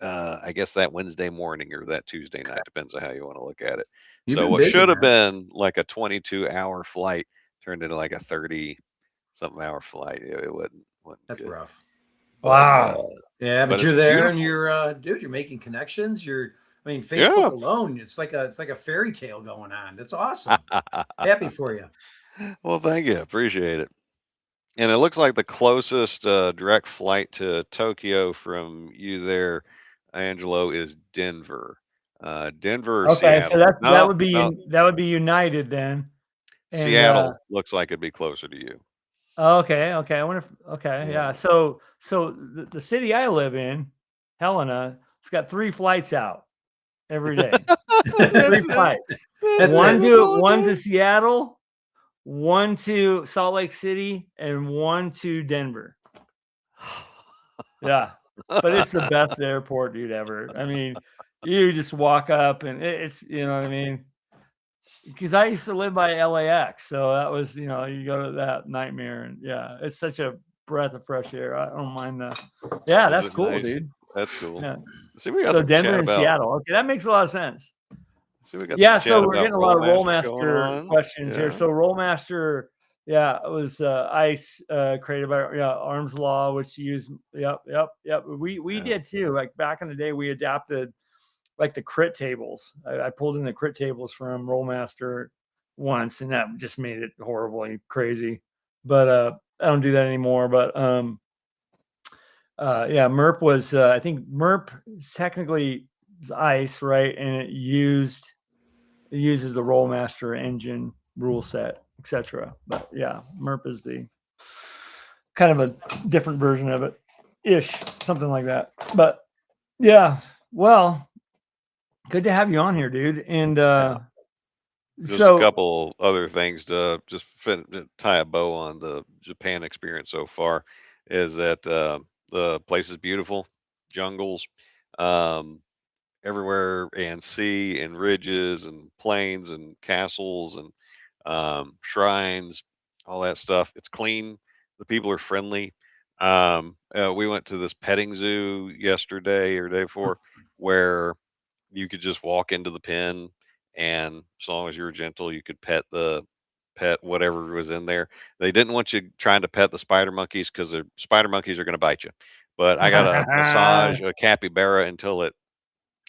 I guess that Wednesday morning or that Tuesday night, depends on how you want to look at it. You've So been what busy, should have man. been like a 22-hour flight turned into like a 30-something hour flight. It wasn't That's good. rough. Wow. Yeah, but But you're it's there and beautiful. you're dude, you're making connections. Facebook alone, it's like a fairy tale going on. That's awesome. Happy for you. Well, thank you. Appreciate it. And it looks like the closest direct flight to Tokyo from you there, Angelo, is Denver. Denver or Okay, so Seattle. that would be No, that would be United then. And Seattle looks like it'd be closer to you. okay. I wonder if yeah. So the city I live in, Helena, it's got 3 flights out every day. 3 flights. One to Seattle, one to Salt Lake City, and one to Denver. Yeah. but it's the best airport, dude, ever. I mean, you just walk up and it's, you know what I mean? Because I used to live by LAX, so that was, you know, you go to that nightmare, and yeah, it's such a breath of fresh air. I don't mind that. Yeah, Is that's it cool, nice? dude. That's cool. Yeah. See, we got So some Denver chat and about. Seattle. Okay, that makes a lot of sense. See, we got some Yeah, so chat we're about getting a lot of Rollmaster going Rollmaster on. questions here. Yeah. So Rollmaster, yeah, it was ICE created by Arms Law, which used. Yep. We did too. Like back in the day, we adapted like the crit tables. I pulled in the crit tables from Rollmaster once, and that just made it horribly crazy. But I don't do that anymore. But yeah, MERP was I think MERP technically is ICE, right? And it uses the Rollmaster engine rule set, etc. But yeah, MERP is the kind of a different version of it, ish, something like that. But yeah, well, good to have you on here, dude. And Just a so couple other things to just tie a bow on the Japan experience so far is that the place is beautiful, jungles, um, everywhere, and sea and ridges and plains and castles and shrines, all that stuff. It's clean. The people are friendly. We went to this petting zoo yesterday or day before where you could just walk into the pen, and as long as you were gentle, you could pet whatever was in there. They didn't want you trying to pet the spider monkeys because the spider monkeys are going to bite you. But I got a massage a capybara until it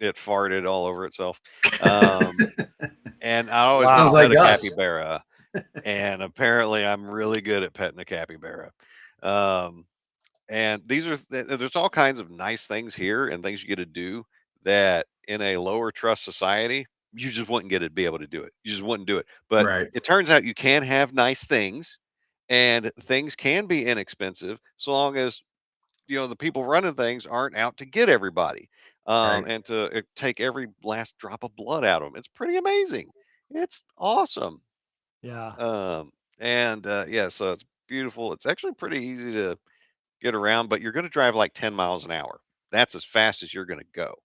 farted all over itself. And I always want Wow. Sounds to pet like a us. capybara, and apparently I'm really good at petting a capybara. Um, and there's all kinds of nice things here and things you get to do that in a lower trust society you just wouldn't get to be able to do it. You just wouldn't do it. But Right. it turns out you can have nice things, and things can be inexpensive so long as the people running things aren't out to get everybody, Right. and to take every last drop of blood out of them. It's pretty amazing. It's awesome. Yeah. Um, and yeah, so it's beautiful. It's actually pretty easy to get around, but you're going to drive like 10 miles an hour. That's as fast as you're going to go.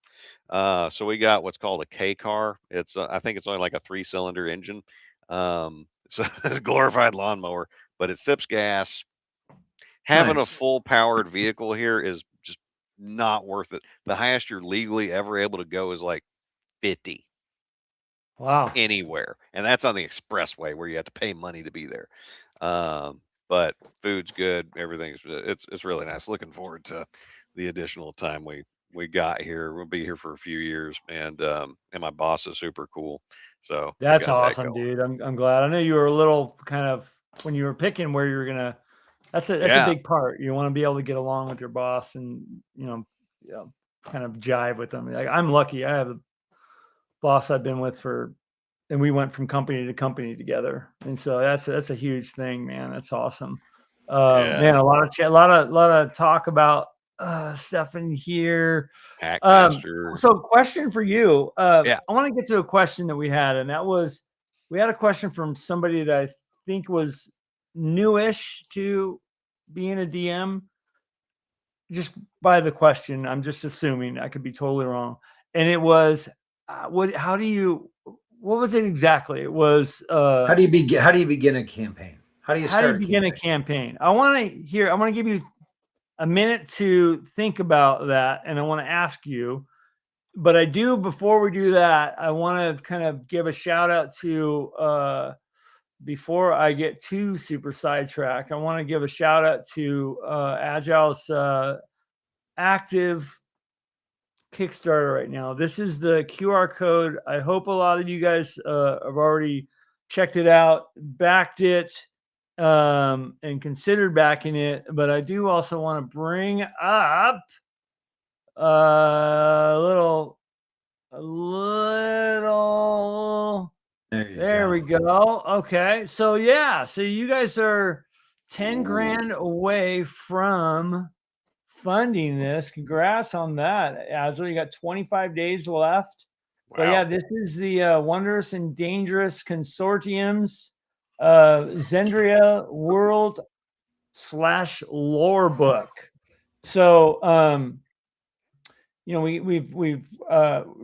So we got what's called a K car. I think it's only like a 3-cylinder engine. So it's a glorified lawnmower, but it sips gas. Having a Nice. full powered vehicle here is just not worth it. The highest you're legally ever able to go is like 50 Wow. anywhere, and that's on the expressway where you have to pay money to be there. But food's good, everything's it's really nice. Looking forward to the additional time we got here. We'll be here for a few years, and my boss is super cool, so we That's got that awesome, going. dude. I'm glad. I know you were a little kind of when you were picking where you were gonna. That's a Yeah, big part. You want to be able to get along with your boss and yeah, kind of jive with them. Like, I'm lucky. I have a boss I've been with and we went from company to company together, and so that's a huge thing, man. That's awesome. yeah. Man, a lot of chat, a lot of talk about stuff in here. Hackmaster. So question for you. Yeah. I want to get to a question that we had, and that was we had a question from somebody that I think was newish to being a DM. Just by the question, I'm just assuming. I could be totally wrong. And it was, how do you? What was it exactly? It was How do you begin a campaign? How do you how do you start a begin a campaign? campaign? I want to give you a minute to think about that, and I want to ask you. But I do, before we do that, I want to kind of give a shout out to before I get too super sidetracked. I want to give a shout out to Agile's active Kickstarter right now. This is the QR code. I hope a lot of you guys have already checked it out, backed it, and considered backing it. But I do also want to bring up a little. There we go. Okay. So yeah. So you guys are 10 grand away from funding this. Congrats on that, Agile. You got 25 days left. Wow. But yeah, this is the Wondrous and Dangerous Consortium's Zendria World / lore book. So we've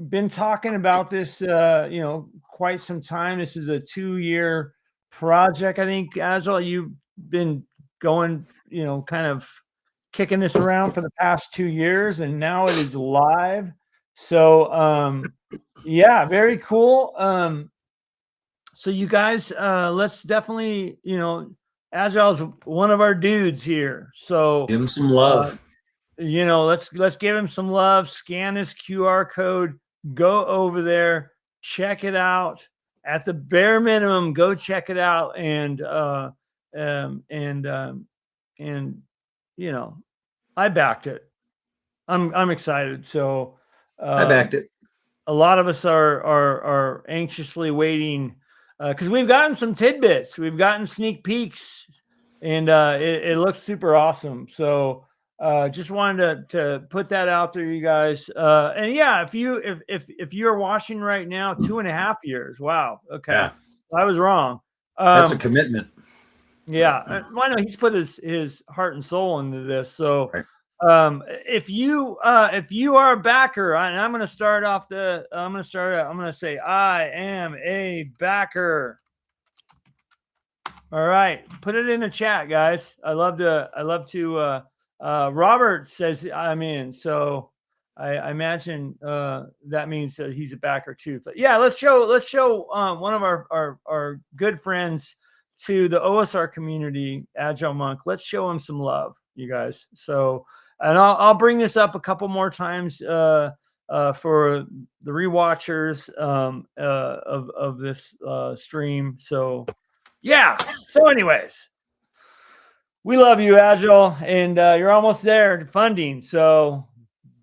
been talking about this, quite some time. This is a 2-year project. I think, Agile, you've been going, kind of kicking this around for the past 2 years, and now it is live. So, yeah, very cool. So you guys, let's definitely, Agile's one of our dudes here. So Give him some love. let's give him some love. Scan this QR code, go over there, check it out. At the bare minimum, go check it out. And I backed it. I'm excited. So I backed it. a lot of us are anxiously waiting, because we've gotten some tidbits, we've gotten sneak peeks, and it looks super awesome. So just wanted to put that out there, you guys. And yeah, if you're watching right now, 2.5 years. Wow. Okay. Yeah. I was wrong. That's a commitment. Yeah. Why not? He's put his heart and soul into this. So Right. if you are a backer, and I'm going to start off I'm going to say, I am a backer. All right. Put it in the chat, guys. I love to, Robert says I'm in. So I imagine that means that he's a backer too. But yeah, let's show one of our good friends to the OSR community, Agile Monk. Let's show him some love, you guys. So, and I'll bring this up a couple more times for the rewatchers of this stream. So yeah. So anyways, we love you, Agile, and you're almost there to funding. So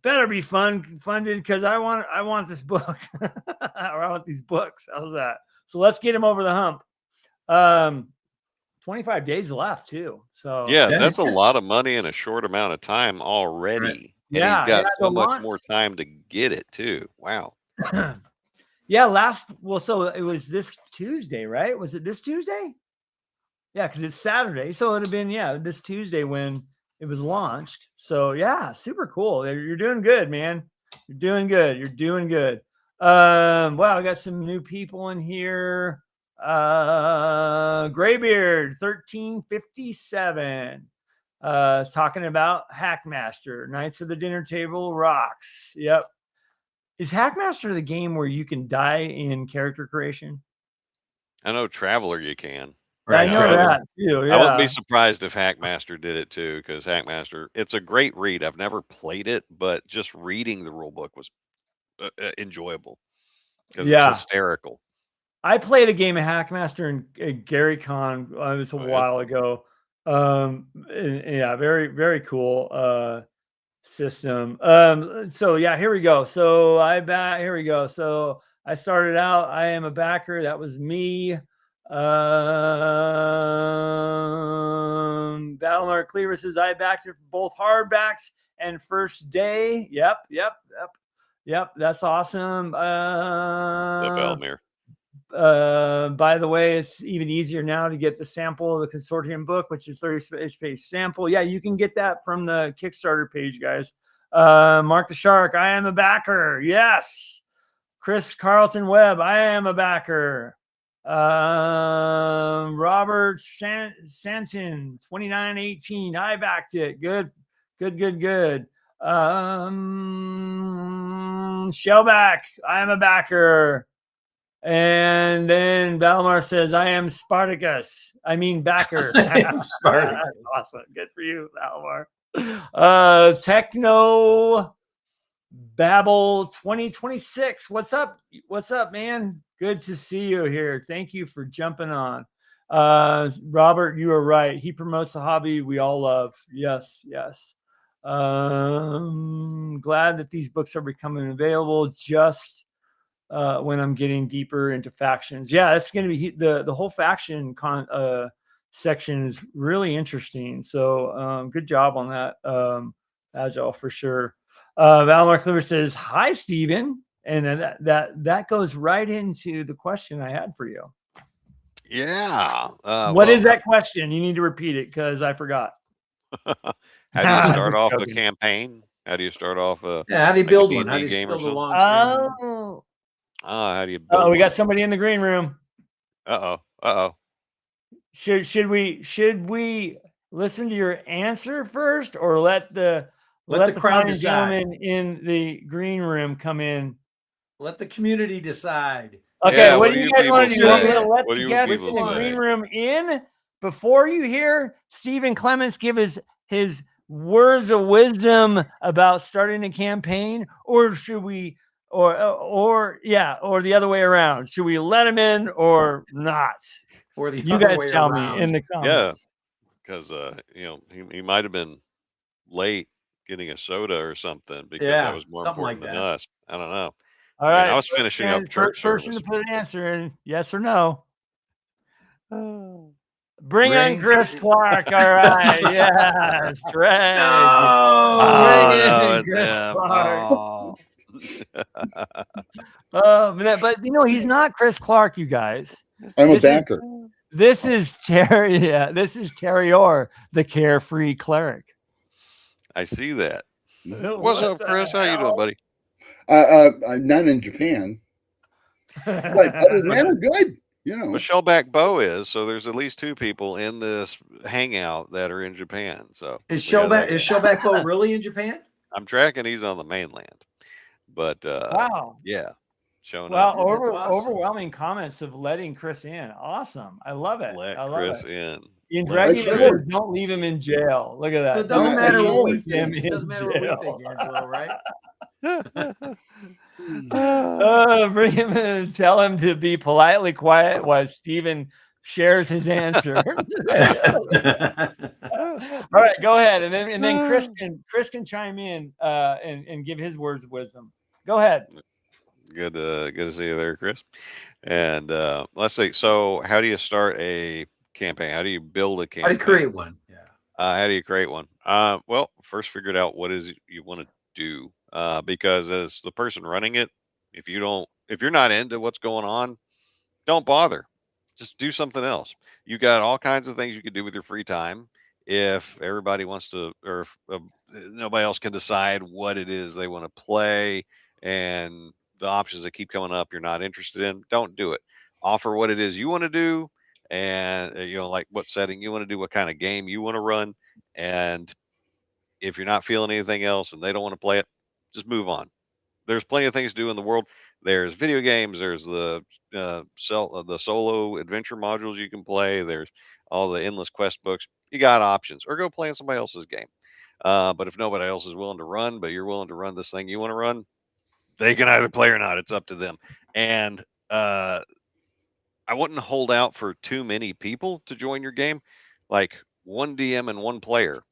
better be funded, because I want this book. Or I want these books. How's that? So let's get him over the hump. 25 days left too. So yeah, that's a lot of money in a short amount of time already. Right. And Yeah, he's got yeah, so the much launch. more time to get it too. Wow. Yeah, so it was this Tuesday, right? Was it this Tuesday? Yeah, because it's Saturday. So it'd have been, this Tuesday when it was launched. So yeah, super cool. You're doing good, man. You're doing good. You're doing good. Wow, I got some new people in here. Graybeard 1357 is talking about Hackmaster. Knights of the Dinner Table rocks. Yep. Is Hackmaster the game where you can die in character creation? I know Traveler you can. Right, I know that too. Yeah. I wouldn't be surprised if Hackmaster did it too, because Hackmaster, it's a great read. I've never played it, but just reading the rule book was enjoyable because it's hysterical. I played a game of Hackmaster in Gary Con. It was a while ago. Yeah, very, very cool system. So yeah, here we go. So here we go. So I started out, I am a backer. That was me. Battlemark Cleaver says I backed it for both hardbacks and first day. Yep. That's awesome. By the way, it's even easier now to get the sample of the consortium book, which is 30-page sample. Yeah, you can get that from the Kickstarter page, guys. Mark the Shark, I am a backer. Yes. Chris Carlton Webb, I am a backer. Robert Santon 2918, I backed it. Good. Shellback, I am a backer. And then Valmar says, I am Spartacus. I mean backer. Spartacus. Awesome. Good for you, Valmar. Techno Babel 2026. What's up, man? Good to see you here. Thank you for jumping on. Robert, you are right. He promotes the hobby we all love. Yes. Glad that these books are becoming available just when I'm getting deeper into factions. Yeah, it's going to be the whole faction section is really interesting. So good job on that, Agile, for sure. Valmar Cleaver says, hi, Steven. And then that goes right into the question I had for you. Yeah. What is that question? You need to repeat it because I forgot. How do you start off the campaign? How do you start off Yeah, how do you like a build one? How D&D do you game or build a something? launch screen? Oh, How do you build we one? got somebody in the green room. Uh-oh. Should we listen to your answer first, or let the crowd fine decide. gentleman in the green room come in? Let the community decide. Okay, Yeah, what what do do you you guys want to people do? You want me say? to let What the do you guests people in the green say? room in before you hear Stephen Clements give his words of wisdom about starting a campaign, or should we, or the other way around? Should we let him in or not? Or the You other guys way tell around. me in the Yeah, comments. because he might have been late getting a soda or something because that Yeah, was more something like important than that. us. I don't know. All I mean, I right, was finishing up church first person to service. put an answer in, yes or no. Oh. Bring on Ring. Chris Clark. All right, yes, Greg. Bring No. no, in it's Chris him. Clark. Oh. But he's not Chris Clark, you guys. I'm a This is backer. this is Terry. Yeah, this is Terry Orr, the carefree cleric. I see that. Mm. What's What up, the Chris? How you doing, hell? buddy? I'm not in Japan, but other than that, I'm good. You know, Well, Shellback Bo is, so there's at least 2 people in this hangout that are in Japan. So Is we got that Shellback going. Bo really in Japan? I'm tracking he's on the mainland. But Wow. yeah, showing Well, up. Dude, that's awesome. overwhelming comments of letting Chris in. Awesome. I love it. Let I love Chris it. in. Ian Let Dragina Chris says, in. "Don't leave him in jail." Look at So that. it doesn't Don't matter what we leave him think. It doesn't in matter what we think, jail. Angelo, right? Bring him in and tell him to be politely quiet while Steven shares his answer. All right, go ahead, and then Chris can chime in and give his words of wisdom. Go ahead. Good to see you there, Chris. And let's see. So, how do you start a campaign? How do you build a How do you campaign? create one? Yeah. How do you create one? Well, first figure out what is it you want to do. Because as the person running it, if you're not into what's going on, don't bother. Just do something else. You got all kinds of things you could do with your free time. If everybody wants to, or if nobody else can decide what it is they want to play, and the options that keep coming up you're not interested in, don't do it. Offer what it is you want to do, and like what setting you want to do, what kind of game you want to run, and if you're not feeling anything else and they don't want to play it, just move on. There's plenty of things to do in the world. There's video games. There's the solo adventure modules you can play. There's all the endless quest books. You got options, or go play in somebody else's game. But if nobody else is willing to run, but you're willing to run this thing you want to run, they can either play or not. It's up to them. And I wouldn't hold out for too many people to join your game. Like one DM and one player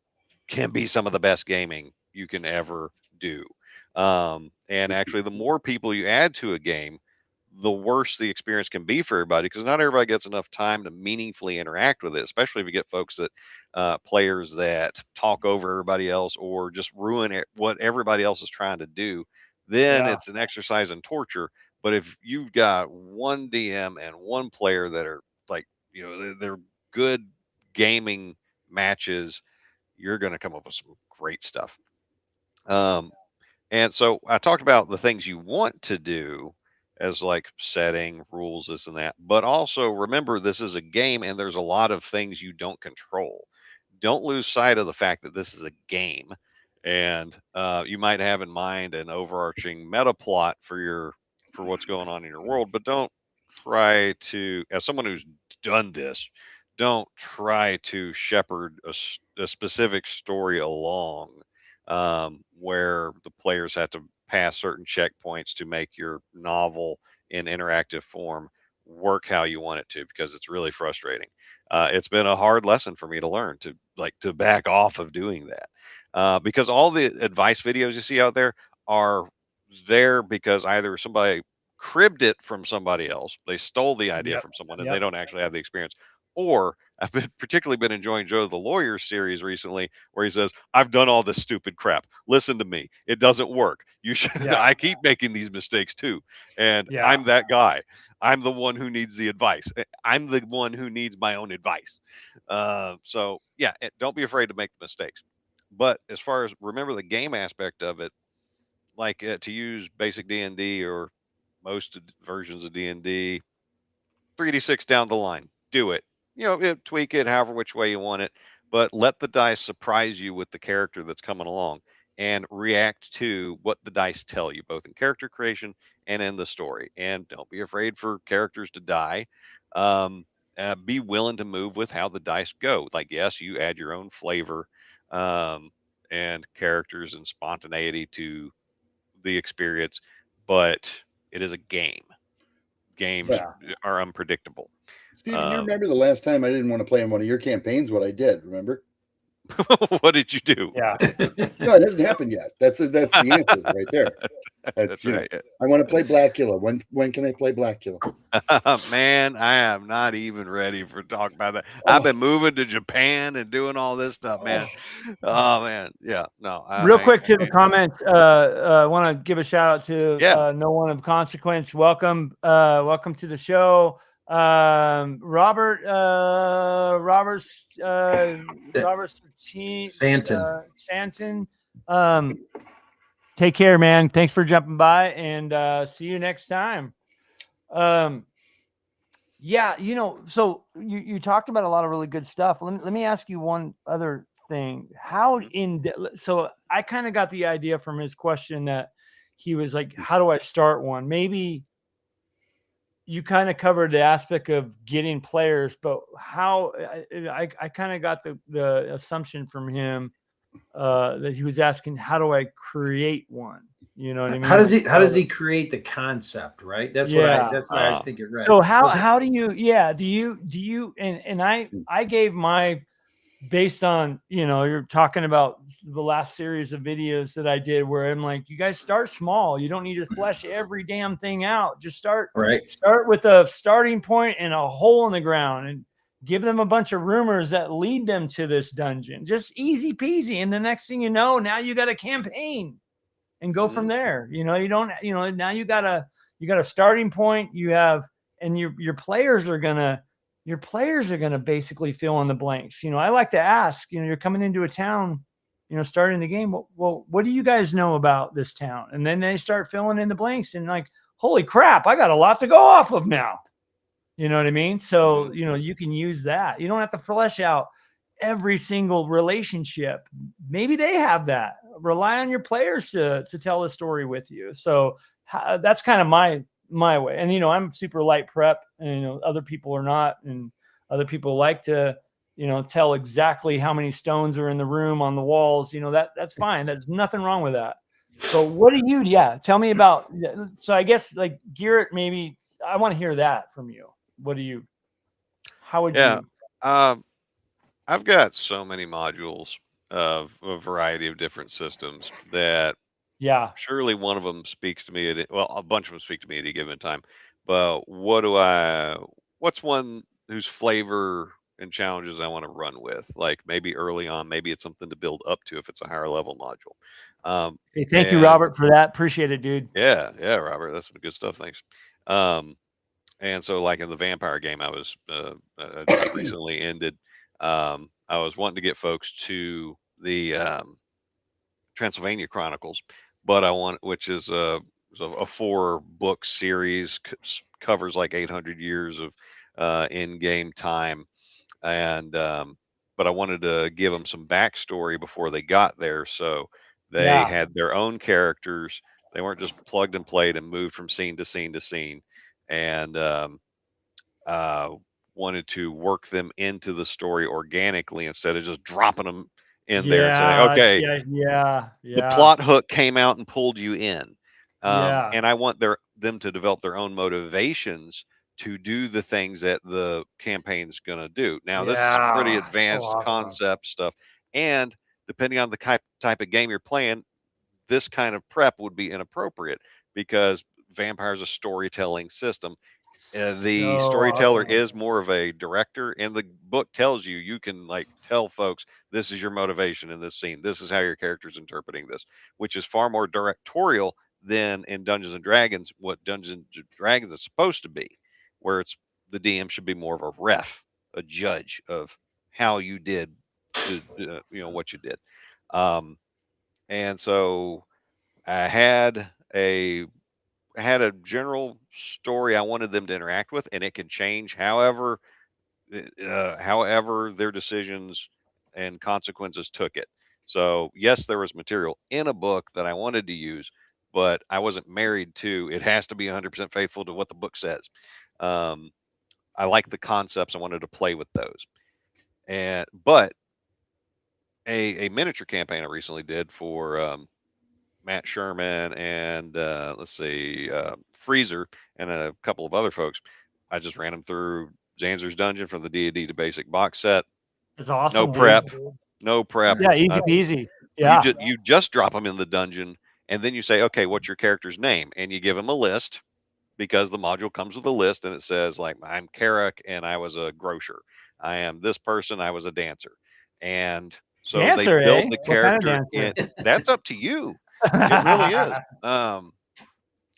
can be some of the best gaming you can ever do. And actually, the more people you add to a game, the worse the experience can be for everybody because not everybody gets enough time to meaningfully interact with it, especially if you get folks that players that talk over everybody else or just ruin what everybody else is trying to do. Then Yeah. it's an exercise in torture. But if you've got one DM and one player that are like, they're good gaming matches, you're going to come up with some great stuff. And so I talked about the things you want to do as like setting rules, this and that. But also remember, this is a game and there's a lot of things you don't control. Don't lose sight of the fact that this is a game. And you might have in mind an overarching meta plot for what's going on in your world, but don't try to, as someone who's done this, don't try to shepherd a specific story along where the players have to pass certain checkpoints to make your novel in interactive form work how you want it to, because it's really frustrating. It's been a hard lesson for me to learn to back off of doing that, because all the advice videos you see out there are there because either somebody cribbed it from somebody else, they stole the idea Yep. from someone, and they Yep. don't actually have the experience, or I've particularly been enjoying Joe the Lawyer series recently, where he says, "I've done all this stupid crap. Listen to me. It doesn't work. You should. Yeah. I keep making these mistakes too, and Yeah. I'm that guy. I'm the one who needs the advice. I'm the one who needs my own advice. So yeah, don't be afraid to make the mistakes. But as far as remember the game aspect of it, like to use basic D&D or most versions of D&D, 3d6 down the line. Do it. Tweak it however which way you want it, but let the dice surprise you with the character that's coming along and react to what the dice tell you, both in character creation and in the story. And don't be afraid for characters to die. Um, be willing to move with how the dice go. Like, yes, you add your own flavor um, and characters and spontaneity to the experience, but it is a game. Games Yeah. are unpredictable. Steven, you remember the last time I didn't want to play in one of your campaigns? What I did, remember? What did you do? Yeah. No, it hasn't happened yet. That's the answer right there. That's right. I want to play Blackula. When can I play Blackula? Man, I am not even ready for talk about that. Oh. I've been moving to Japan and doing all this stuff, man. Oh man, yeah, no. Real quick to the comments, I want to give a shout out to No One of Consequence. Welcome to the show. Robert Santon. Take care, man. Thanks for jumping by, and see you next time. Yeah, so you talked about a lot of really good stuff. Let me ask you one other thing. So I kind of got the idea from his question that he was like, how do I start one? Maybe you kind of covered the aspect of getting players, but how I kind of got the assumption from him that he was asking, how do I create one? You know what I mean? How does he create the concept, right? That's what I think it read. So how do you and I gave my, based on, you're talking about the last series of videos that I did where I'm like, you guys start small. You don't need to flesh every damn thing out. Just start with a starting point and a hole in the ground, and give them a bunch of rumors that lead them to this dungeon. Just easy peasy. And the next thing you know, now you got a campaign and go from there. Now you got a starting point. You have, and your players are gonna basically fill in the blanks. I like to ask, you're coming into a town, starting the game. Well, what do you guys know about this town? And then they start filling in the blanks, and like, holy crap, I got a lot to go off of now. You know what I mean? So, you can use that. You don't have to flesh out every single relationship. Maybe they have that. Rely on your players to tell a story with you. So that's kind of my way. And, I'm super light prep, and, other people are not. And other people like to, tell exactly how many stones are in the room on the walls. That's fine. There's nothing wrong with that. So what do you, tell me about, so I guess like Garrett, maybe I want to hear that from you. How would you? I've got so many modules of a variety of different systems that surely one of them speaks to me a bunch of them speak to me at a given time, but what's one whose flavor and challenges I want to run with? Like maybe early on, maybe it's something to build up to if it's a higher level module. Hey, thank you, Robert, for that. Appreciate it, dude. Yeah, Robert, that's some good stuff. Thanks. And so, like in the vampire game, I was just recently ended. I was wanting to get folks to the Transylvania Chronicles, but which is a 4-book series, covers like 800 years of in-game time, and but I wanted to give them some backstory before they got there, so they had their own characters. They weren't just plugged and played and moved from scene to scene to scene, and wanted to work them into the story organically instead of just dropping them in there and saying, okay, the plot hook came out and pulled you in. And I want them to develop their own motivations to do the things that the campaign's going to do. Now, this is pretty advanced concept stuff. And depending on the type of game you're playing, this kind of prep would be inappropriate because vampire is a storytelling system. The storyteller is more of a director, and the book tells you can like tell folks, this is your motivation in this scene, this is how your character's interpreting this, which is far more directorial than in Dungeons and Dragons, what Dungeons and Dragons is supposed to be, where it's the DM should be more of a ref, a judge of how you did what you did. And so I had a general story I wanted them to interact with, and it can change however their decisions and consequences took it. So yes, there was material in a book that I wanted to use, but I wasn't married to it. Has to be 100% faithful to what the book says. Um, I like the concepts. I wanted to play with those, but a miniature campaign I recently did for Matt Sherman and let's see, Freezer and a couple of other folks. I just ran them through Zanzer's Dungeon from the D&D to Basic box set. It's awesome. No prep, no prep. Yeah, easy peasy. Yeah. You just drop them in the dungeon, and then you say, okay, what's your character's name? And you give them a list, because the module comes with a list, and it says, like, I'm Carrick and I was a grocer. I am this person, I was a dancer. And so Dancer, they build eh? the What kind of character dancer? that's up to you. It really is.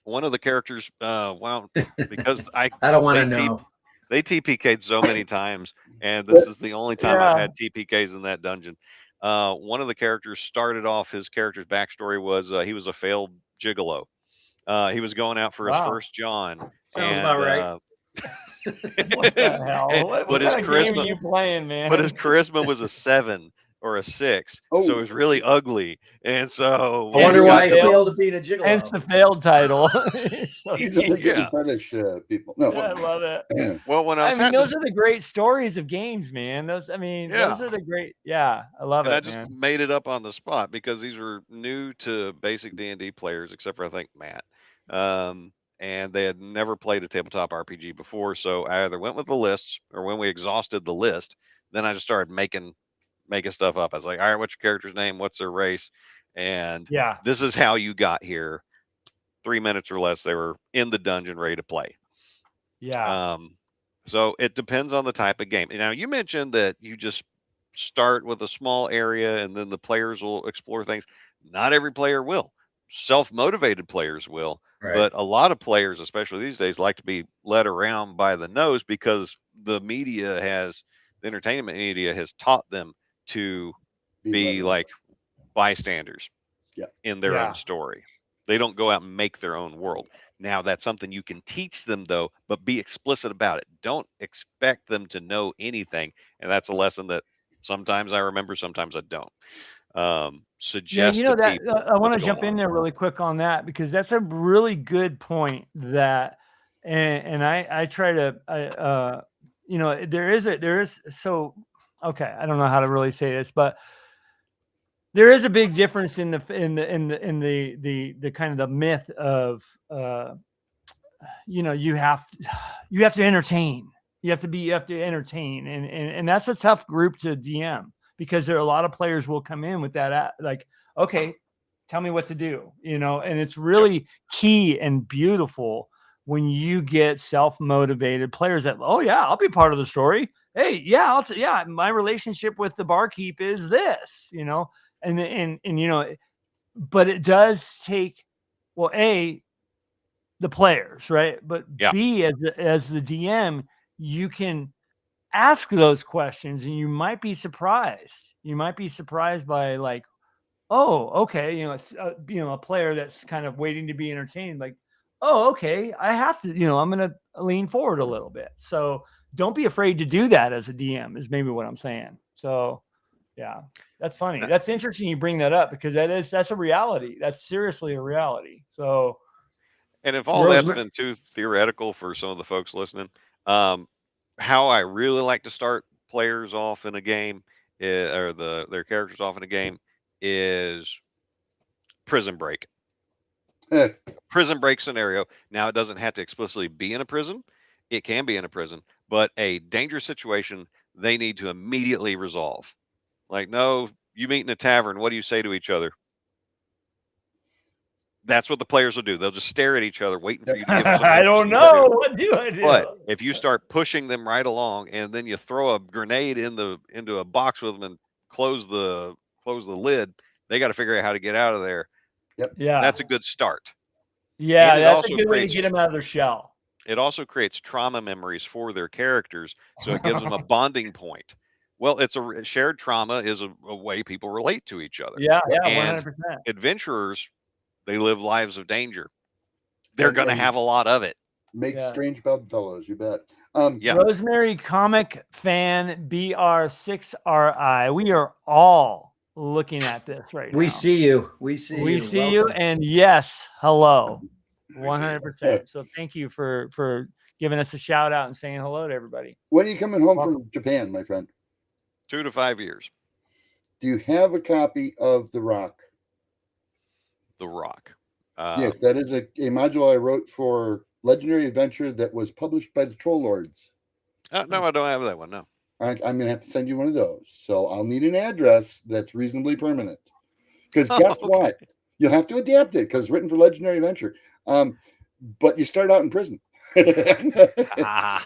One of the characters, well, because I don't want to know. They TPK'd so many times, and this is the only time I've Yeah. had TPKs in that dungeon. One of the characters started off, his character's backstory was he was a failed gigolo. He was going out for his Wow. first John. Sounds about right. What the hell? What But his kind of game charisma- are you playing, man? But his charisma was a 7 or a 6, so it was really ugly. And so I wonder Hence why the he failed- failed at being a gigolo. Hence the failed title. So, He's only getting Yeah. fetish people. No. yeah, I love it. well, when I was having those are the great stories of games, man. Those are the great. Yeah, I love and it, I just man. made it up on the spot because these were new to basic D&D players, except for I think Matt. And they had never played a tabletop RPG before, so I either went with the lists, or when we exhausted the list, then I just started making stuff up. I was like, all right, what's your character's name? What's their race? And Yeah, this is how you got here. 3 minutes or less, they were in the dungeon ready to play. yeah, So it depends on the type of game. Now, you mentioned that you just start with a small area and then the players will explore things. Not every player will. Self-motivated players will, Right. but a lot of players, especially these days, like to be led around by the nose because the entertainment media has taught them to be like bystanders in their own story. They don't go out and make their own world. Now, that's something you can teach them, though, but be explicit about it. Don't expect them to know anything. And that's a lesson that sometimes I remember, sometimes I don't. Suggest to that people I want what's to jump going in on. there really quick on that, because that's a really good point. That, and I try to, there is so, okay, I don't know how to really say this, but there is a big difference in the kind of the myth of, you have to entertain. You have to entertain, and that's a tough group to DM, because there are a lot of players will come in with that, like, okay, tell me what to do, and it's really key and beautiful when you get self-motivated players that, oh yeah, I'll be part of the story. Hey, yeah, my relationship with the barkeep is this, and but it does take, well, A, the players, right? But B, as the DM, you can ask those questions, and you might be surprised. You might be surprised by, like, oh, okay, a player that's kind of waiting to be entertained, like, oh, okay, I have to, I'm going to lean forward a little bit. So don't be afraid to do that as a DM, is maybe what I'm saying. So yeah, that's funny. That's interesting you bring that up, because that's a reality. That's seriously a reality. So, and if all that's been too theoretical for some of the folks listening, how I really like to start players off in a game, or their characters off in a game, is prison break. Prison break scenario. Now, it doesn't have to explicitly be in a prison. It can be in a prison, but a dangerous situation they need to immediately resolve. Like, no, you meet in a tavern. What do you say to each other? That's what the players will do. They'll just stare at each other, waiting for you to give them some I don't know. What do I do? But if you start pushing them right along, and then you throw a grenade into a box with them and close the lid, they got to figure out how to get out of there. Yep. Yeah. That's a good start. Yeah, And that's a good way to get them out of their shell. It also creates trauma memories for their characters, so it gives them a bonding point. Well, it's shared trauma is a way people relate to each other. Yeah, yeah, And 100%. adventurers, they live lives of danger. They're going to And have a lot of it. make Yeah. strange bedfellows, you bet. Yeah. Rosemary Comic Fan BR6RI. We are all looking at this right now. We see you. We see We you. see you, Welcome. and yes, hello. you. 100%. So thank you for giving us a shout out and saying hello to everybody. When are you coming home Welcome. from Japan, my friend? 2 to 5 years. Do you have a copy of The Rock? The Rock. Yes, that is a module I wrote for Legendary Adventure that was published by the Troll Lords. No, I don't have that one. No. I'm going to have to send you one of those. So I'll need an address that's reasonably permanent. Because guess what? You'll have to adapt it because it's written for Legendary Adventure. But you start out in prison. Yeah,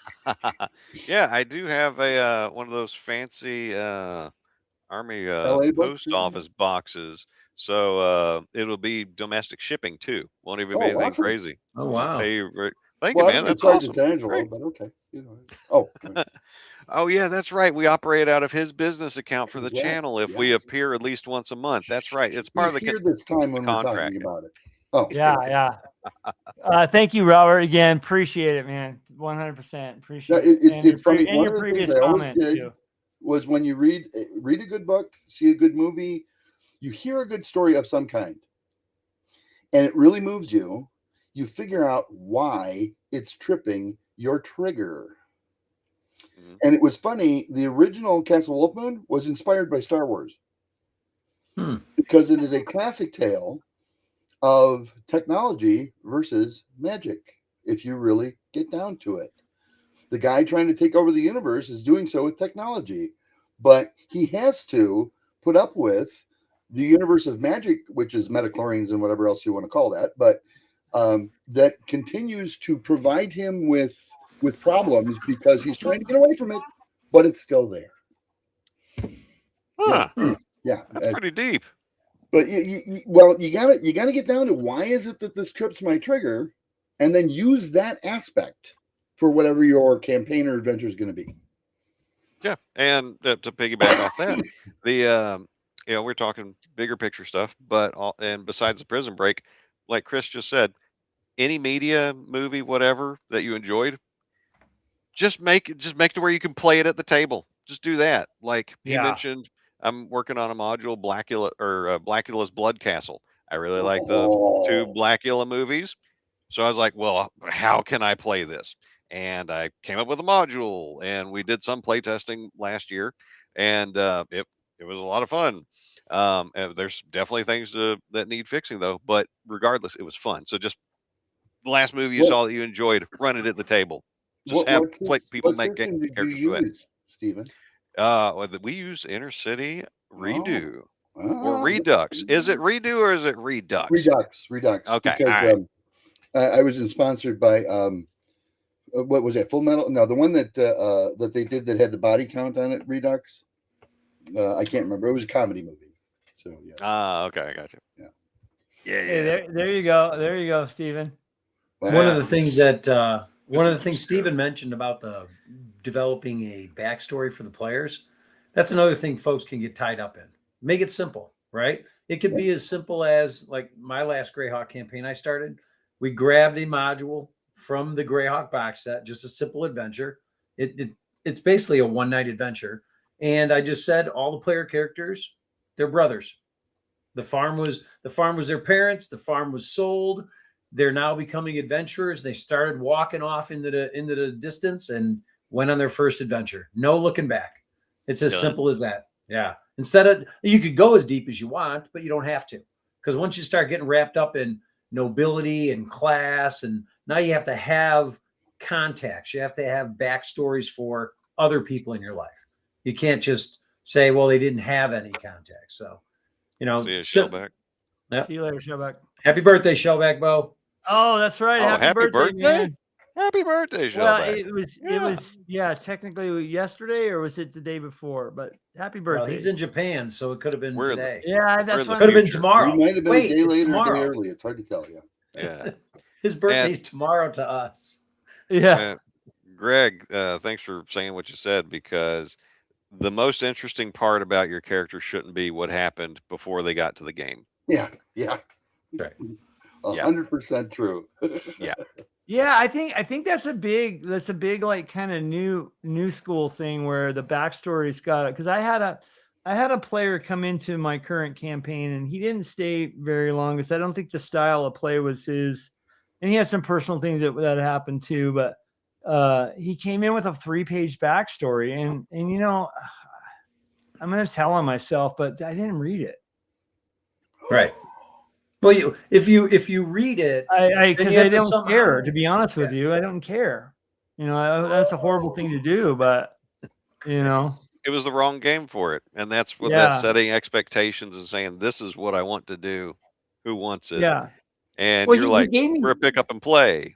I do have a one of those fancy Army LA books, post isn't it? office boxes. So it'll be domestic shipping too. Won't even be Oh, anything awesome. crazy. Oh, wow. Thank Well, you, I man. don't That's charge awesome. it to Angelo, Great. but okay. You know. Oh, Oh yeah, that's right. We operate out of his business account for the Correct, channel if we yes. appear at least once a month. That's right. It's part of he's the here this time when we're contract. talking about it. Oh, Yeah. Thank you, Robert. Again, appreciate it, man. 100% appreciate it. And it's funny. and One your of the things previous I always comment did too. was when you read a good book, see a good movie, you hear a good story of some kind, and it really moves you. You figure out why it's tripping your trigger. Mhm. And it was funny. The original Castle Wolfmoon was inspired by Star Wars because it is a classic tale of technology versus magic. If you really get down to it, the guy trying to take over the universe is doing so with technology, but he has to put up with the universe of magic, which is metachlorians and whatever else you want to call that, but that continues to provide him with problems because he's trying to get away from it, but it's still there. Huh. Yeah, That's pretty deep. but you gotta get down to why is it that this trips my trigger, and then use that aspect for whatever your campaign or adventure is going to be. Yeah, and to piggyback off that, the we're talking bigger picture stuff, but and besides the Prison Break, like Chris just said, any media, movie, whatever that you enjoyed, just make it to where you can play it at the table. Just do that. Like he mentioned, I'm working on a module Blackula's Blood Castle. I really like the 2 Blackula movies. So I was like, well, how can I play this? And I came up with a module, and we did some play testing last year, and it was a lot of fun. And there's definitely things that need fixing though, but regardless, it was fun. So just the last movie you saw that you enjoyed, run it at the table. Just have people make system did you characters for that. use, Stephen? We use Intercity Redo Oh. or Redux. Is it Redo or is it Redux? Redux. Okay, Because all right. I was sponsored by what was that? Full Metal? No, the one that that they did that had the body count on it. Redux. I can't remember. It was a comedy movie. So yeah. Okay, I got you. Yeah. Hey, there you go. There you go, Stephen. One of the things that Stephen mentioned about the developing a backstory for the players, that's another thing folks can get tied up in. Make it simple, right? It could be as simple as like my last Greyhawk campaign I started. We grabbed a module from the Greyhawk box set, just a simple adventure. It's basically a one-night adventure. And I just said all the player characters, they're brothers. The farm was their parents. The farm was sold. They're now becoming adventurers. They started walking off into the distance and went on their first adventure. No looking back. It's as simple as that. Yeah. Instead of, you could go as deep as you want, but you don't have to. Because once you start getting wrapped up in nobility and class, and now you have to have contacts. You have to have backstories for other people in your life. You can't just say, well, they didn't have any contacts. So, See you, Shellback. Yeah. See you later, Shellback. Happy birthday, Shellback Bo. Oh, that's right. Oh, happy birthday, man. Happy birthday, Well, Shellback. it was technically yesterday, or was it the day before? But happy birthday. Well, he's in Japan, so it could have been today. That's could have been tomorrow. He might have been Wait, a day later, tomorrow. a day early. It's hard to tell. Yeah. His birthday's tomorrow to us. Yeah. Greg, thanks for saying what you said, because the most interesting part about your character shouldn't be what happened before they got to the game. Yeah. Right. 100% true. Yeah, I think that's a big like kind of new school thing where the backstory's got it. Because I had a player come into my current campaign and he didn't stay very long because I don't think the style of play was his, and he had some personal things that happened too. But he came in with a 3-page backstory, and you know, I'm gonna tell on myself, but I didn't read it. Right. Well, if you read it, because I don't care. To be honest with you, I don't care. You know, that's a horrible thing to do, but you know, it was the wrong game for it, and that's what that setting expectations and saying this is what I want to do. Who wants it? Yeah. And Well, you're like, we're a pick up and play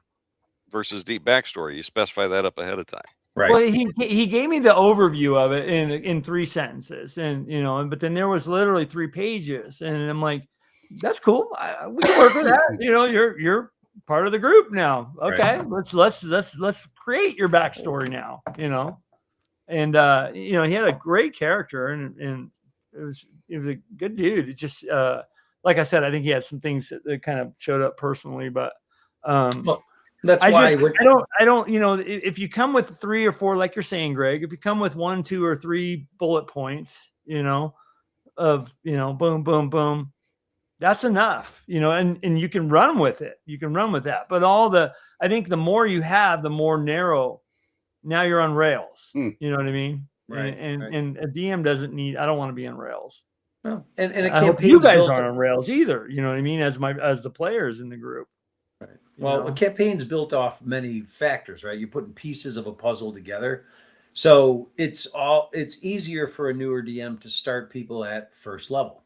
versus deep backstory. You specify that up ahead of time. Right. Well, he gave me the overview of it in 3 sentences, and you know, but then there was literally 3 pages, and I'm like, that's cool. We can work with that. You know, you're part of the group now. Okay, right. let's create your backstory now. You know, and you know, he had a great character, and it was a good dude. It just like I said, I think he had some things that kind of showed up personally, but well, that's why I don't, you know, if you come with 3 or 4, like you're saying, Greg, if you come with 1, 2, or 3 bullet points, you know, of, you know, boom, boom, boom, that's enough, you know, and you can run with it. You can run with that. But I think the more you have, the more narrow. Now you're on rails. You know what I mean? Right. And a DM doesn't need. I don't want to be on rails. Well, and a I hope you guys aren't on rails either. You know what I mean? As the players in the group. Right. Well, a campaign's built off many factors, right? You're putting pieces of a puzzle together. So it's easier for a newer DM to start people at first level,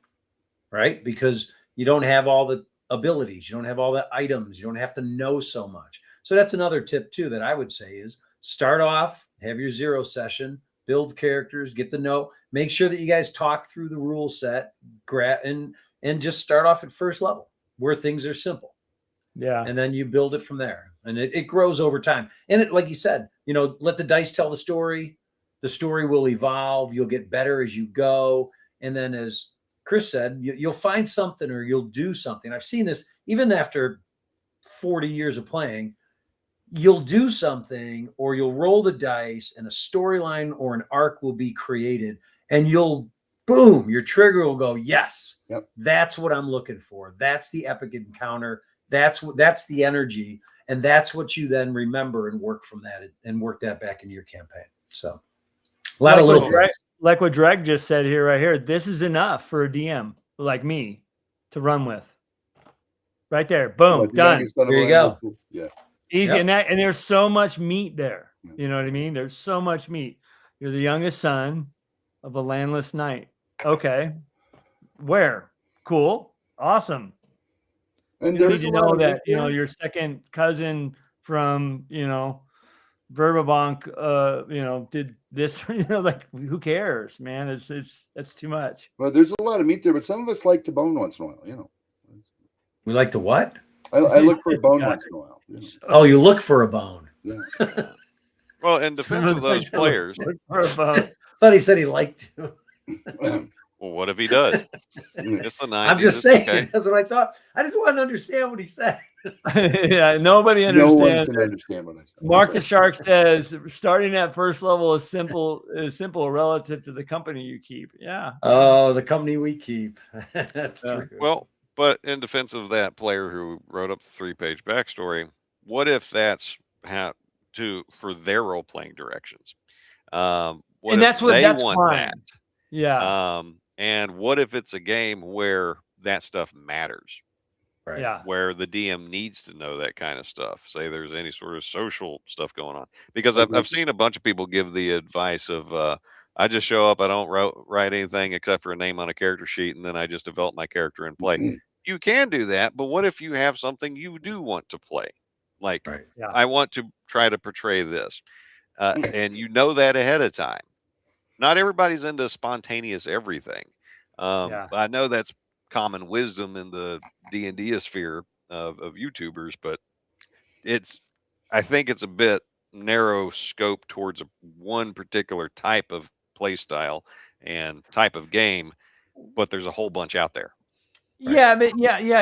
right? Because you don't have all the abilities, you don't have all the items, you don't have to know so much. So that's another tip too that I would say is start off, have your 0 session, build characters, get to know, make sure that you guys talk through the rule set, and just start off at first level where things are simple. Yeah. And then you build it from there. And it grows over time. And it, like you said, you know, let the dice tell the story. The story will evolve. You'll get better as you go. And then as Chris said, you'll find something or you'll do something. I've seen this even after 40 years of playing. You'll do something or you'll roll the dice and a storyline or an arc will be created and boom, your trigger will go, yes, that's what I'm looking for. That's the epic encounter. That's the energy. And that's what you then remember and work from that and work that back into your campaign. So a lot of little things. Like what Dreg just said here, right here. This is enough for a DM like me to run with. Right there. Boom. Done. There you go. Yeah. Easy. And there's so much meat there. You know what I mean? There's so much meat. You're the youngest son of a landless knight. Okay. Where? Cool. Awesome. And you need to know that, you know, your second cousin from, you know, Verbabank, you know, did this, you know, like, who cares, man? That's too much. Well, there's a lot of meat there, but some of us like to bone once in a while, you know. We like to what? I look for a bone once in a while. You know? Oh, you look for a bone. Yeah. Well, in defense of those players. Thought he said he liked to. Well, what if he does? It's the 90s. I'm just saying. Okay. That's what I thought. I just want to understand what he said. Yeah, nobody understands. No one can understand what I said. Mark the Shark says starting at first level is simple relative to the company you keep. Yeah. Oh, the company we keep. That's true. Well, but in defense of that player who wrote up the 3-page backstory, what if that's for their role playing directions? And that's fine. That? Yeah. And what if it's a game where that stuff matters? Right. Yeah. Where the DM needs to know that kind of stuff. Say there's any sort of social stuff going on. Because I've seen a bunch of people give the advice of I just show up, I don't write anything except for a name on a character sheet, and then I just develop my character and play. Mm-hmm. You can do that, but what if you have something you do want to play? Like, I want to try to portray this. And you know that ahead of time. Not everybody's into spontaneous everything. I know that's common wisdom in the D&D sphere of YouTubers, but I think it's a bit narrow scope towards one particular type of play style and type of game, but there's a whole bunch out there. Right? Yeah, but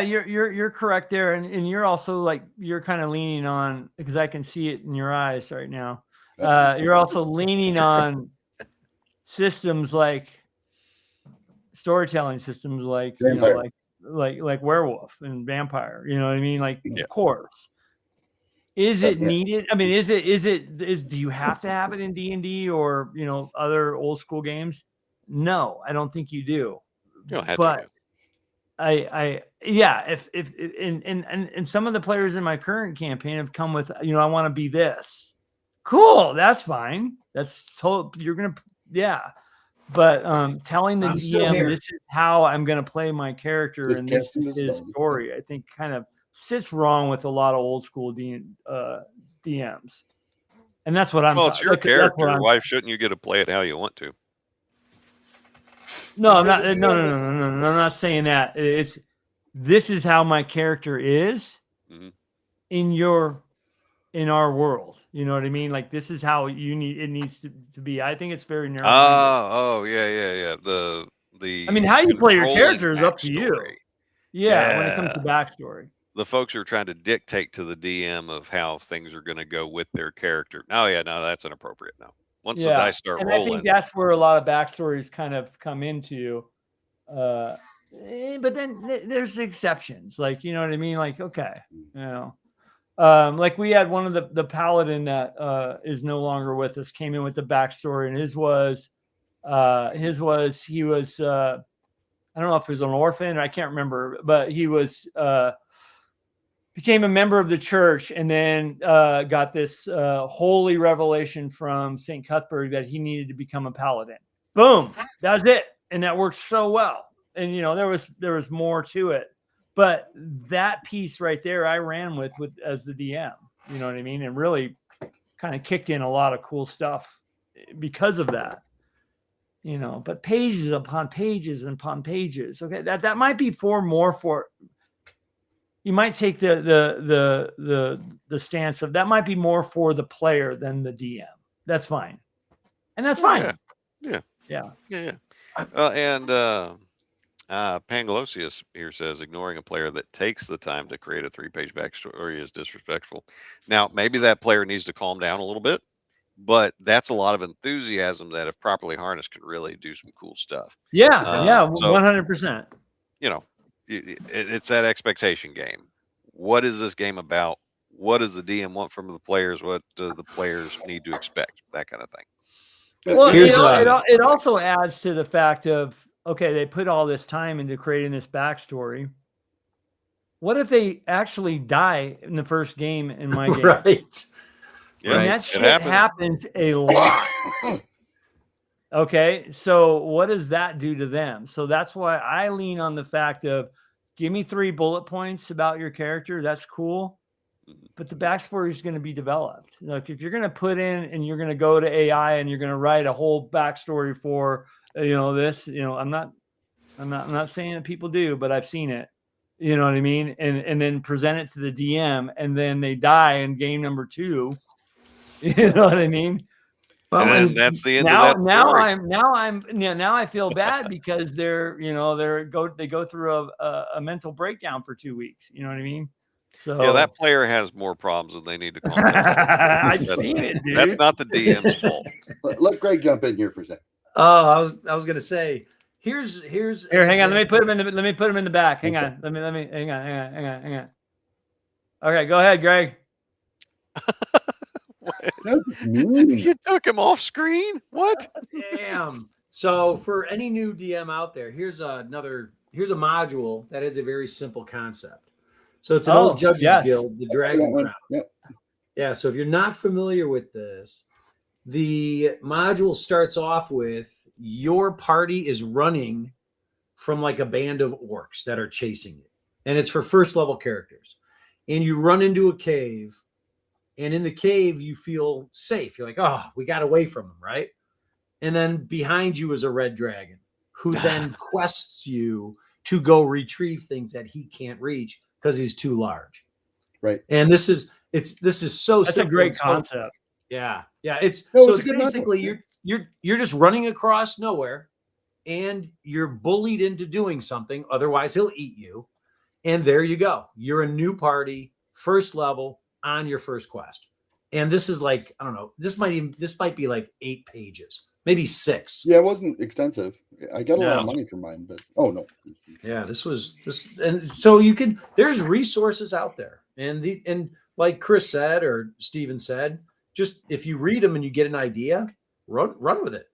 you're correct there, and you're also like you're kind of leaning on, because I can see it in your eyes right now. You're also leaning on systems like storytelling systems, like Vampire. like werewolf and vampire. You know what I mean? Like, of course. Is it needed? I mean, do you have to have it in D&D or other old school games? No, I don't think you do. You don't have but to. If some of the players in my current campaign have come with, I want to be this. Cool, that's fine. That's you're gonna, But telling the DM this is how I'm gonna play my character and this is his story, I think kind of sits wrong with a lot of old school DMs. And that's what I'm. Well, it's your character. Why shouldn't you get to play it how you want to? No, I'm not. No. I'm not saying that. This is how my character is in our world. You know what I mean? Like, this is how it needs to be. I think it's very narrow. Oh, yeah. The I mean, how you play your character is up to you. Yeah, when it comes to backstory. The folks who are trying to dictate to the DM of how things are going to go with their character. No, that's inappropriate. No. Once the dice start rolling. I think that's where a lot of backstories kind of come into. But then there's exceptions. Like, you know what I mean? Like, okay, like we had one of the paladin that is no longer with us came in with the backstory, and his was he was I don't know if he was an orphan, or I can't remember, but he was became a member of the church, and then got this holy revelation from St. Cuthbert that he needed to become a paladin. Boom, that's it, and that worked so well. And there was more to it, but that piece right there, I ran with as the DM. You know what I mean, and really kind of kicked in a lot of cool stuff because of that. But pages upon pages and upon pages. Okay, that might be more for. You might take the stance of that might be more for the player than the DM. That's fine, and that's fine. Yeah. And Panglosius here says ignoring a player that takes the time to create a 3-page backstory is disrespectful. Now, maybe that player needs to calm down a little bit, but that's a lot of enthusiasm that, if properly harnessed, can really do some cool stuff. 100%. It's that expectation game. What is this game about? What does the DM want from the players? What do the players need to expect? That kind of thing. Well, it also adds to the fact of, okay, they put all this time into creating this backstory. What if they actually die in the first game in my game? Right. Yeah, and that shit happens a lot. Okay, so what does that do to them? So that's why I lean on the fact of, give me 3 bullet points about your character. That's cool. But the backstory is going to be developed. Like, if you're going to put in and you're going to go to AI and you're going to write a whole backstory for, this, I'm not saying that people do, but I've seen it, you know what I mean? And then present it to the DM, and then they die in game number 2. You know what I mean? Well, and that's the end of that story. Now I feel bad because they go through a mental breakdown for 2 weeks. You know what I mean? So that player has more problems than they need to calm down. I've seen it, dude. That's not the DM's fault. Let Greg jump in here for a second. Oh, I was gonna say, here's here. Hang on, let me put him in the back. Hang on, hang on. Okay, go ahead, Greg. You took him off screen? What? Damn. So for any new DM out there, here's a module that is a very simple concept. So it's an old Judges Guild, the Dragon Crown. Yep. Yeah. So if you're not familiar with this, the module starts off with your party is running from like a band of orcs that are chasing you, and it's for first level characters. And you run into a cave. And in the cave, you feel safe. You're like, oh, we got away from him, right? And then behind you is a red dragon who then quests you to go retrieve things that he can't reach because he's too large. Right. And this is so That's simple. a great concept. Yeah. It's Basically you're just running across nowhere, and you're bullied into doing something. Otherwise, he'll eat you. And there you go. You're a new party, first level on your first quest. And this is like, I don't know, this might be like 8 pages, maybe 6. Yeah, it wasn't extensive. I got a lot No. of money for mine, but oh no. Yeah, and so there's resources out there. And like Chris said, or Steven said, just if you read them and you get an idea, run with it.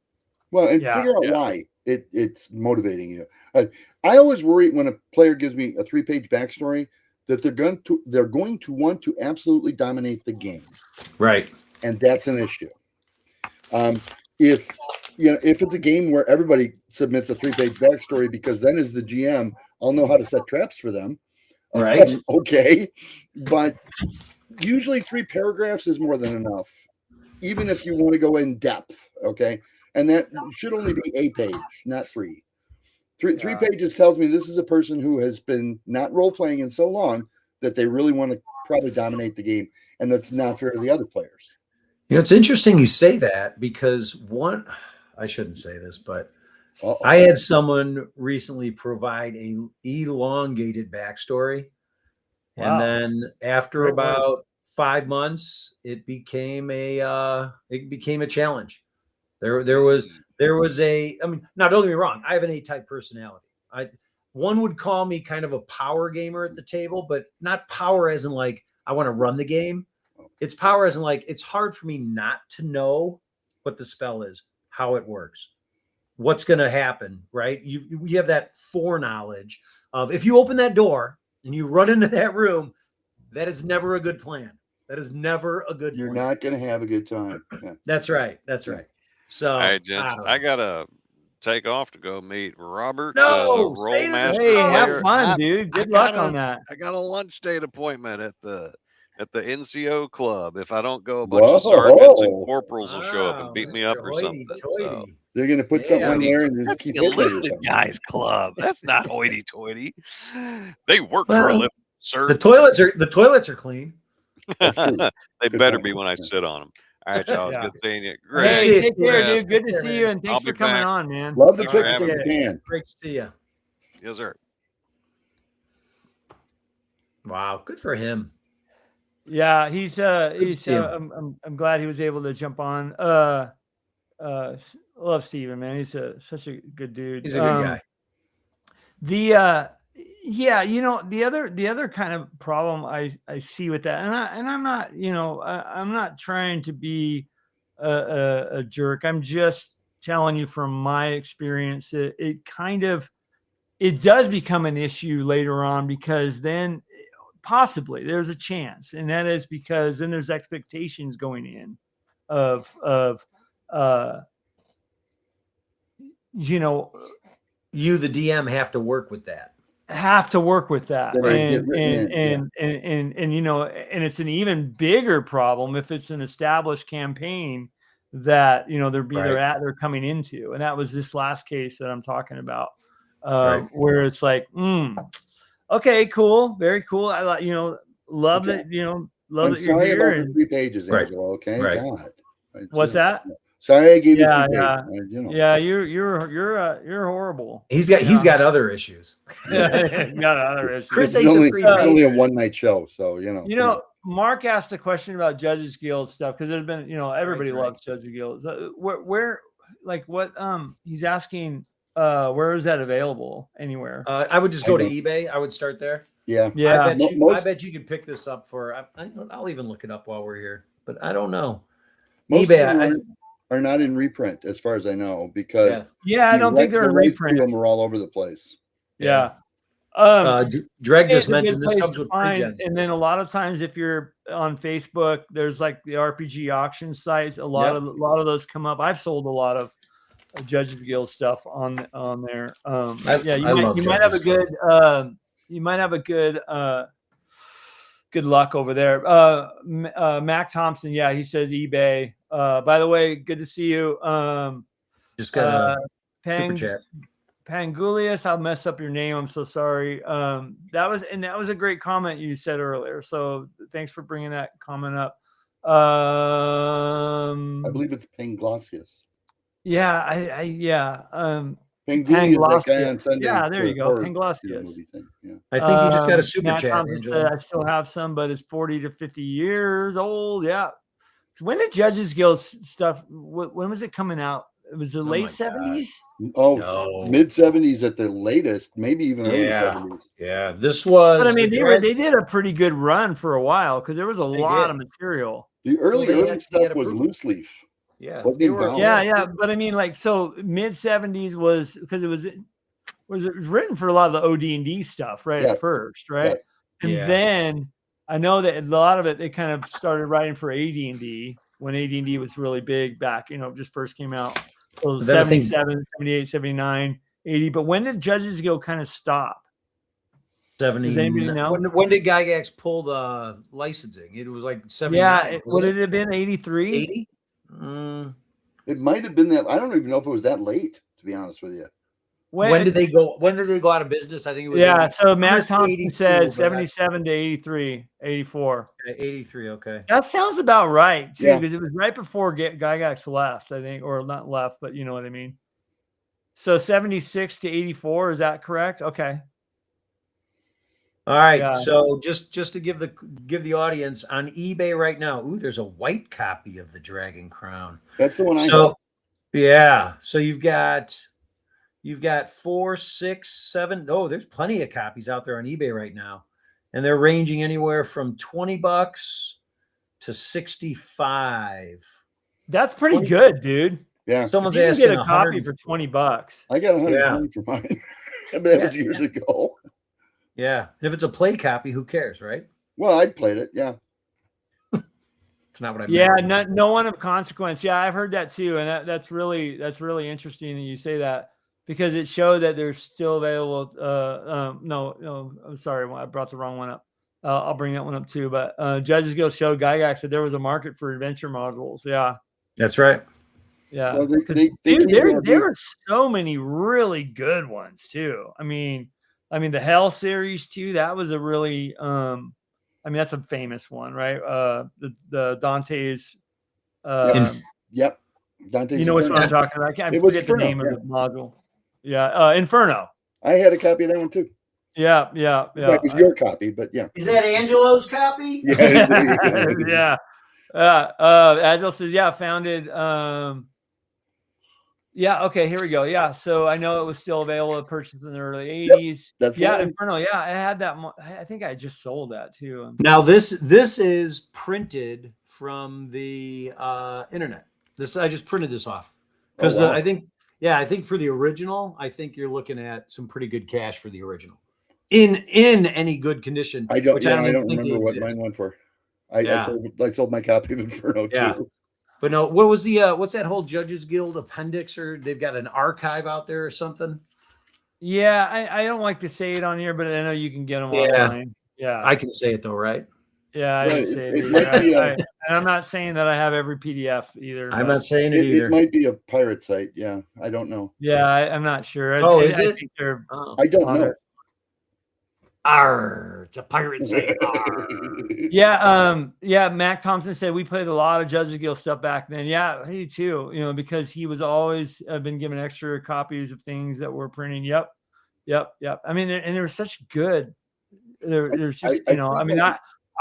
Well, and Yeah. figure out why it's motivating you. I always worry when a player gives me a 3-page backstory that they're going to want to absolutely dominate the game, Right. and that's an issue. If it's a game where everybody submits a 3-page backstory, because then as the GM, I'll know how to set traps for them. Right. Okay, but usually 3 paragraphs is more than enough, even if you want to go in depth. Okay, and that should only be a page, not 3. Three pages tells me this is a person who has been not role playing in so long that they really want to probably dominate the game, and that's not fair to the other players. It's interesting you say that, because I shouldn't say this, but Uh-oh. I had someone recently provide a elongated backstory. Wow. And then after Great about 5 months, it became a challenge. There was I mean, now don't get me wrong, I have an A-type personality. One would call me kind of a power gamer at the table, but not power as in like I want to run the game. It's power as in like it's hard for me not to know what the spell is, how it works, what's going to happen, right? You have that foreknowledge of if you open that door and you run into that room, that is never a good plan. That is never a good You're plan. not going to have a good time. Yeah. That's right. So, All right, gents, I don't I know. gotta take off to go meet Robert, No, the stay roll to master Hey, have player. fun, dude. Good luck on that. I got a lunch date appointment at the NCO club. If I don't go, a bunch of sergeants and Whoa. corporals will show up and Wow, beat me Mr. up or something. So hoity-toity. They're going to put something Yeah. in there and that's just keep the hitting it or enlisted something. guys club. That's not hoity-toity. They work for a Well, living, sir. The toilets are clean. That's true. They Good better point. be when I Yeah. sit on them. All right, y'all. It's Yeah. good seeing you. Hey, Greg, see you, take care, Steven. dude. Good to Take care, see you, man. and thanks I'll for be coming back. on, man. Love the Thanks for pick having from me. Japan. Great to see you. Yes, sir. Wow, good for him. Yeah, he's see him. I'm glad he was able to jump on. Love Steven, man. He's such a good dude. He's a good guy. Yeah, the other kind of problem I see with that, and I'm not, I'm not trying to be a jerk. I'm just telling you from my experience, it does become an issue later on, because then possibly there's a chance, and that is because then there's expectations going in of You, the DM, have to work with that. Right. and Get written and it's an even bigger problem if it's an established campaign that they're coming into, and that was this last case that I'm talking about, where it's like, okay, cool, very cool. I like, love Okay. that, love I'm that you're sorry here. about the 3 pages, Right. Angela. Okay, Right. God. What's that? Sorry, I gave you 3 Yeah, pages. Yeah, you're horrible. He's got other issues. He's got other issues. Chris It's ate only, the 3 it's only a pages. one-night show, so Mark asked a question about Judges Guild stuff, because there's been, everybody Right. loves Judges Guild. Where he's asking, where is that available? Anywhere? I would just go to eBay. I would start there. Yeah. Yeah. I bet you could pick this up for. I'll even look it up while we're here, but I don't know. Most eBay. of them are not in reprint, as far as I know, because Yeah, I don't think they're in the rights reprint. to them are all over the place. Yeah. Dreg just It's a good mentioned this place comes to with find, pre-gens. and then a lot of times if you're on Facebook, there's like the RPG auction sites. A lot of those come up. I've sold a lot of Judges Guild stuff on there. You might have a good good luck over there. Mac Thompson, he says eBay. By the way, good to see you. Just got a super chat. Pangulius, I'll mess up your name. I'm so sorry. That was a great comment you said earlier. So thanks for bringing that comment up. I believe it's Panglosius. Yeah, Panguni is that guy on Panglossius. Sunday. Yeah, there you go. or Panglossius. movie thing. Yeah. I think you just got a super Matt chat, Thompson Angela. said, I still have some, but it's 40 to 50 years old. Yeah. When did Judges Guild stuff? When was it coming out? It was the my late God. 70s. Oh, No. mid 70s at the latest, maybe even early Yeah. 70s. Yeah. This was. But I mean, the they did a pretty good run for a while because there was a lot of material. The early they actually stuff had was approval. loose leaf. Yeah. Wasn't They even were. bound. Yeah. But I mean, like, so mid 70s was because it was written for a lot of the OD&D stuff right at first, right? Yeah. And then I know that a lot of it they kind of started writing for AD&D when AD&D was really big back, just first came out. So 77, 78, 79, 80. But when did Judges Guild kind of stop? 70. Does anybody know? When did Gygax pull the licensing? It was like 79. Yeah, would it have been 83? 80? It might have been that. I don't even know if it was that late, to be honest with you. When did they go? When did they go out of business? I think it was. Yeah, 80. so Matt Thompson 82, says but 77 to 83, 84. 83. Okay. That sounds about right too, Yeah. because it was right before Gygax left, I think, or not left, but you know what I mean. So 76 to 84, is that correct? Okay. All right. Yeah. So just to give the audience on eBay right now. Ooh, there's a white copy of the Dragon Crown. That's the one I have. So yeah. So you've got 4, 6, 7. Oh, there's plenty of copies out there on eBay right now. And they're ranging anywhere from $20 to 65. That's pretty good, dude. Yeah. Someone's You can asking get a copy 100 for $20. I got 120 for mine. That was years ago. Yeah. If it's a play copy, who cares, right? Well, I played it. Yeah. It's not what I Yeah, meant. no one of consequence. Yeah, I've heard that too, and that's really interesting that you say that because it showed that there's still available. No, I'm sorry, I brought the wrong one up. I'll bring that one up too. But Judges Guild showed Gygax that there was a market for adventure modules. Yeah, That's right. yeah. Well, Dude, there are so many really good ones too. I mean, the Hell series too. That was a really, that's a famous one, right? The Dante's. Yep. Dante's You know which one I'm Inferno. talking about? I It was forget the Inferno, name of yeah. the module. Yeah, Inferno. I had a copy of that one too. Yeah. That was your copy, but yeah. Is that Angelo's copy? Yeah. there you go. Yeah. Agile says, yeah, founded. Yeah. Okay. Here we go. Yeah. So I know it was still available to purchase in the early 80s. That's yeah. right. Inferno. Yeah. I had that. I think I just sold that too. Now this is printed from the internet. I just printed this off because wow. I think for the original, I think you're looking at some pretty good cash for the original in any good condition. I don't. which Yeah, I even don't think remember they what exist. mine went for. I sold my copy of Inferno Yeah. too. But no, what was the what's that whole Judges Guild appendix, or they've got an archive out there or something? Yeah. I don't like to say it on here, but I know you can get them Yeah. online. Yeah. I can say it though, right? Yeah, I Right, didn't say it it either. might be and I'm not saying that I have every PDF either. I'm but- not saying it either. It might be a pirate site. Yeah, I don't know. Yeah, I'm not sure. Oh, I is it? think they're Oh. I don't on know. it. Arr, it's a pirate site. Arr. Yeah. Mac Thompson said we played a lot of Judges Guild stuff back then. Yeah, he too. Because he was always been given extra copies of things that we're printing. Yep. I mean, and there was such good. There's just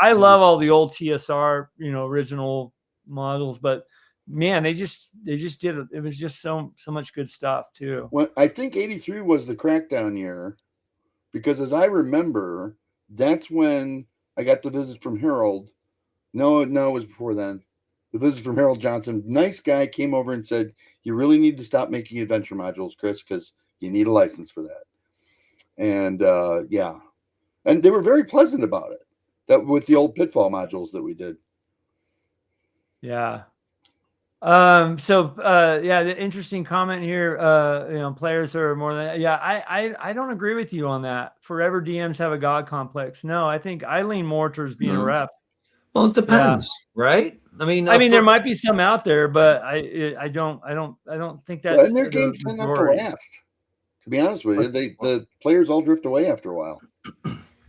I love all the old TSR original models, but man, they just did it. It was just so much good stuff too. Well, I think 83 was the crackdown year, because as I remember, that's when I got the visit from Harold. No, it was before then. The visit from Harold Johnson, nice guy, came over and said, "You really need to stop making adventure modules, Chris, because you need a license for that." And and they were very pleasant about it. That with the old Pitfall modules that we did. Yeah. The interesting comment here, players are more than, I don't agree with you on that. Forever DMs have a God complex. No, I think I lean more towards being a ref. Well, it depends, right? I mean, there might be some out there, but I don't think that's and their games tend not to last. To be honest with you, the players all drift away after a while.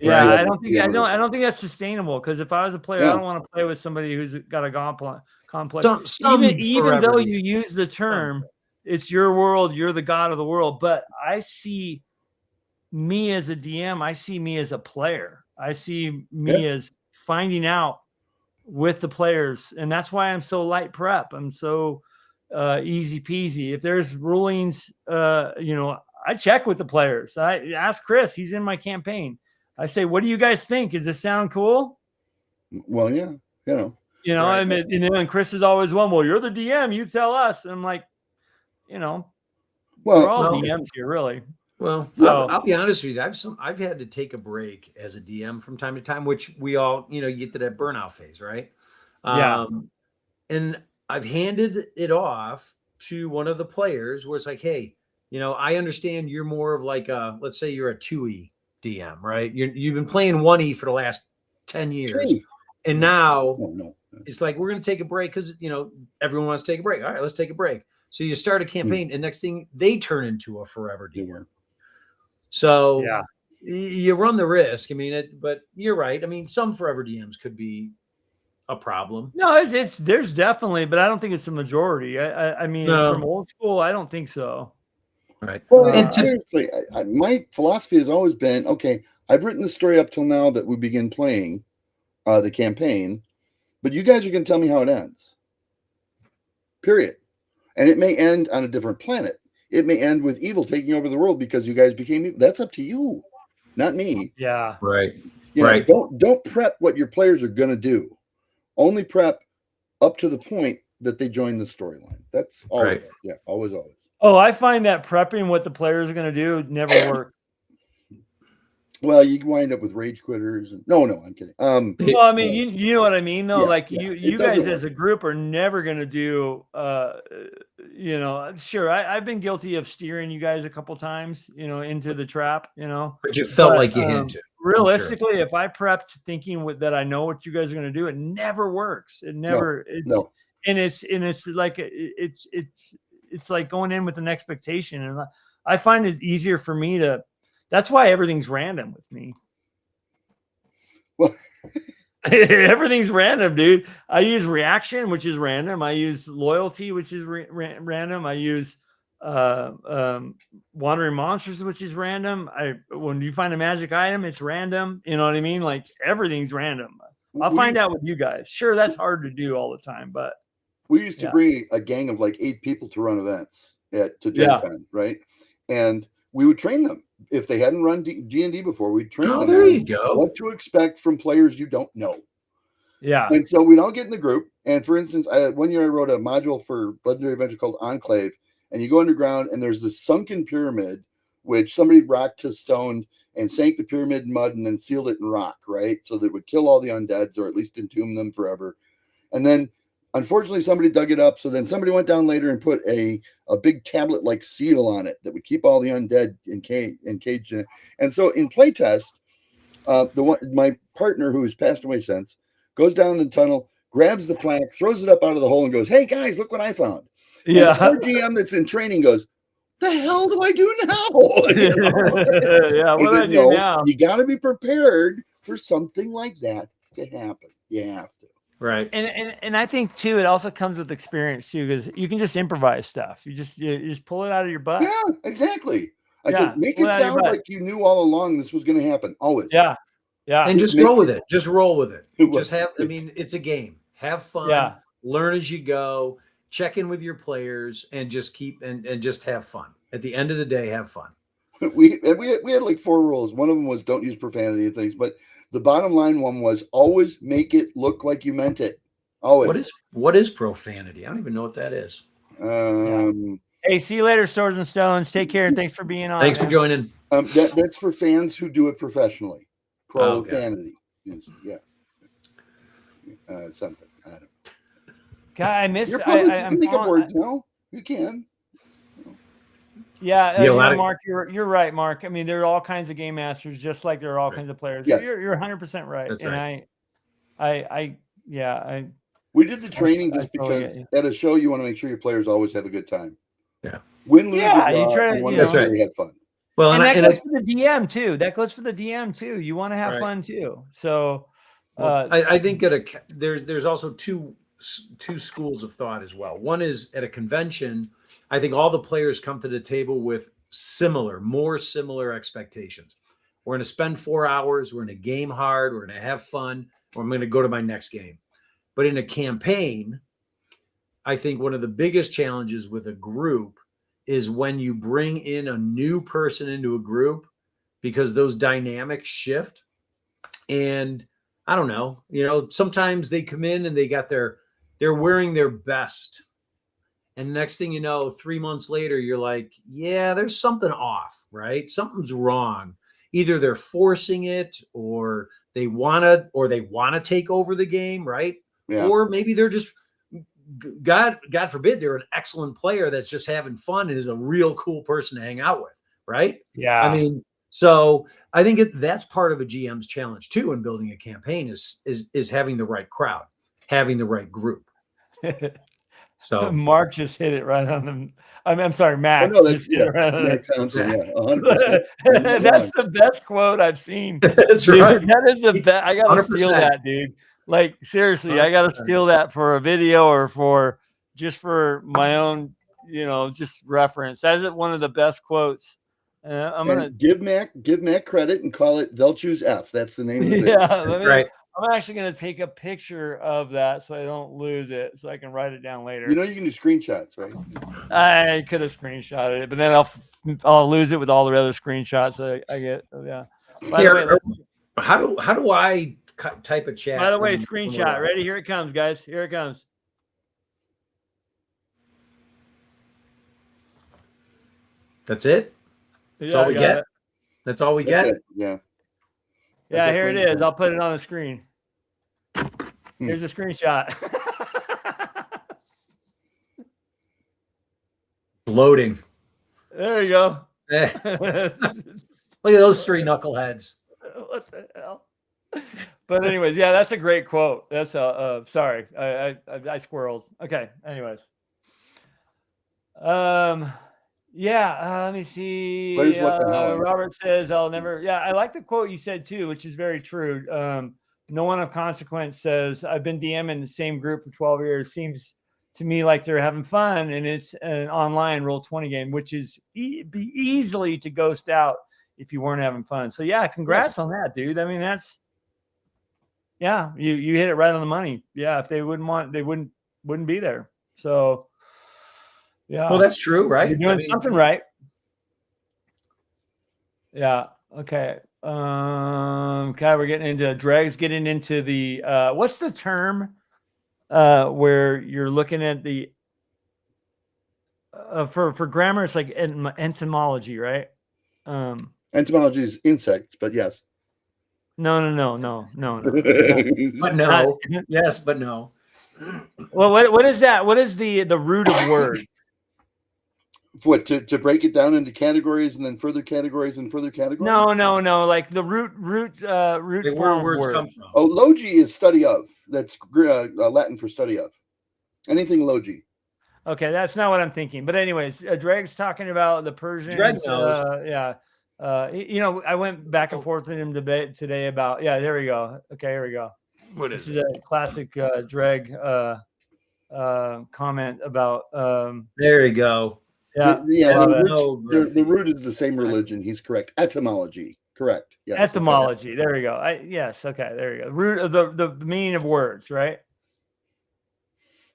Yeah, Right. I don't think that's sustainable, because if I was a player, I don't want to play with somebody who's got a God complex. Even though you use the term it's your world. You're the god of the world. But I see me as a DM. I see me as a player. I see me as finding out with the players. And that's why I'm so light prep. I'm so easy peasy. If there's rulings, I check with the players. I ask Chris, he's in my campaign. I say, what do you guys think? Does this sound cool? Well, yeah, right. Right. I mean, and Chris is always one. Well, you're the DM. You tell us. And I'm like, we're all DMs here, really. Well, so I'll be honest with you. I've had to take a break as a DM from time to time, which we all, you get to that burnout phase, right? Yeah. And I've handed it off to one of the players where it's like, hey, I understand you're more of like let's say you're a 2E DM, right? You've been playing 1E for the last 10 years. And now it's like, we're going to take a break because, everyone wants to take a break. All right, let's take a break. So you start a campaign and next thing they turn into a forever DM. So you run the risk. I mean, but you're right. I mean, some forever DMs could be a problem. No, there's definitely, but I don't think it's a majority. I mean, from old school, I don't think so. Right. Well, and seriously, my philosophy has always been, okay, I've written the story up till now that we begin playing the campaign, but you guys are going to tell me how it ends. Period. And it may end on a different planet. It may end with evil taking over the world because you guys became evil. That's up to you, not me. Yeah. Right. Right. Don't prep what your players are going to do. Only prep up to the point that they join the storyline. That's always, right. Yeah, always. Oh, I find that prepping what the players are going to do never works. Well, you wind up with rage quitters. No, I'm kidding. Well, I mean, you know what I mean, though. You guys as a group are never going to do. Sure, I've been guilty of steering you guys a couple times, into the trap, But you felt like you had to. Realistically, if I prepped thinking that I know what you guys are going to do, it never works. It never. And it's like it's like going in with an expectation, and I find it easier for me to. That's why everything's random with me. Well, everything's random, dude. I use reaction, which is random. I use loyalty, which is random. I use wandering monsters, which is random. When you find a magic item, it's random. You know what I mean? Like everything's random. I'll find out with you guys. Sure, that's hard to do all the time, but we used to bring a gang of like 8 people to run events to Gen Con, right? And we would train them. If they hadn't run G&D before, we'd train them. There you go. What to expect from players you don't know. Yeah. And so we'd all get in the group. And for instance, one year I wrote a module for Legendary Adventure called Enclave. And you go underground and there's this sunken pyramid, which somebody rocked to stone and sank the pyramid in mud and then sealed it in rock, right? So that it would kill all the undeads or at least entomb them forever. And then unfortunately, somebody dug it up. So then somebody went down later and put a big tablet-like seal on it that would keep all the undead encaged in it. And so in playtest, my partner, who has passed away since, goes down the tunnel, grabs the plaque, throws it up out of the hole, and goes, "Hey guys, look what I found!" Yeah. And our GM that's in training goes, "The hell do I do now?" Yeah. What do I do now? You got to be prepared for something like that to happen. You have to. Right. And I think too, it also comes with experience too, because you can just improvise stuff. You just pull it out of your butt. Yeah, exactly. I said, make it sound like you knew all along this was going to happen. Always. Yeah. Yeah. And just roll with it. Just roll with it. It's a game. Have fun. Yeah. Learn as you go. Check in with your players and just keep and just have fun. At the end of the day, have fun. We had like 4 rules. One of them was don't use profanity and things, but the bottom line one was always make it look like you meant it. Always. What is profanity? I don't even know what that is. Hey, see you later, Swords and Stones. Take care. Thanks for being on. Thanks for joining. That's for fans who do it professionally. Profanity. Yeah. Something. I don't know. God, I miss. You can make up words now. You can. Yeah, Mark, you're right, Mark. I mean, there are all kinds of game masters, just like there are all kinds of players. Yes. You're 100% right. That's and right. We did the training just because at a show you want to make sure your players always have a good time. Yeah. Win, lose, you try to make sure they had fun. Well, and that goes for the DM too. That goes for the DM too. You want to have fun too. So, I think there's also two schools of thought as well. One is at a convention, I think all the players come to the table with more similar expectations. We're going to spend 4 hours. We're going to game hard. We're going to have fun. Or I'm going to go to my next game. But in a campaign, I think one of the biggest challenges with a group is when you bring in a new person into a group, because those dynamics shift. And I don't know, sometimes they come in and they're wearing their best. And next thing you know, 3 months later, you're like, yeah, there's something off, right? Something's wrong. Either they're forcing it or they want to take over the game, right? Yeah. Or maybe they're just, God forbid, they're an excellent player that's just having fun and is a real cool person to hang out with, right? Yeah. I mean, so I think that's part of a GM's challenge too in building a campaign is having the right crowd, having the right group. So Mark just hit it right on the. I'm sorry, Mac. Oh, no, just hit it right on Mac the. Thompson, yeah, 100%. That's the best quote I've seen. that's Dude, right. that is the best. I gotta 100%. steal that, dude. Like seriously, I gotta 100%. steal that for a video or for my own, just reference. That is one of the best quotes. I'm gonna give Mac credit and call it "They'll Choose F." That's the name of the video. That's right. I'm actually gonna take a picture of that so I don't lose it, so I can write it down later. You can do screenshots, right? I could have screenshotted it, but then I'll lose it with all the other screenshots I get. Yeah. By the way, how do I type a chat? By the way, screenshot. Ready? Here it comes, guys. Here it comes. That's it? That's all we get? That's all we get? Yeah. Yeah, here it is. I'll put it on the screen. Here's a screenshot. Loading. There you go. Look at those three knuckleheads. What the hell? But anyways, yeah, that's a great quote. That's sorry, I squirreled. Okay. Anyways, let me see. Robert says, "I'll never." Yeah, I like the quote you said too, which is very true. No one of consequence says, "I've been DMing the same group for 12 years." Seems to me like they're having fun, and it's an online Roll20 game, which is be easily to ghost out if you weren't having fun. So yeah, congrats on that, dude. I mean, that's you hit it right on the money. Yeah, if they wouldn't they wouldn't be there. So yeah, well, that's true, right? You're doing something right. Yeah. Okay. We're getting into Dreg's getting into the what's the term where you're looking at the for grammar, it's like entomology, right? Entomology is insects, but yes. No. But no. Yes, but no. Well, what is that? What is the root of word? What, to break it down into categories and then further categories and further categories? No. Like the root Where words come from. Oh, logi is study of. That's Latin for study of. Anything logi. Okay, that's not what I'm thinking. But anyways, Dreg's talking about the Persians. Dreg knows. I went back and forth with him debate today about. Yeah, there we go. Okay, here we go. This is a classic Dreg comment about. There you go. Yeah, the root is the same religion. He's correct. Etymology, correct. Yes. Etymology. There we go. Yes. Okay. There you go. Root of the meaning of words, right?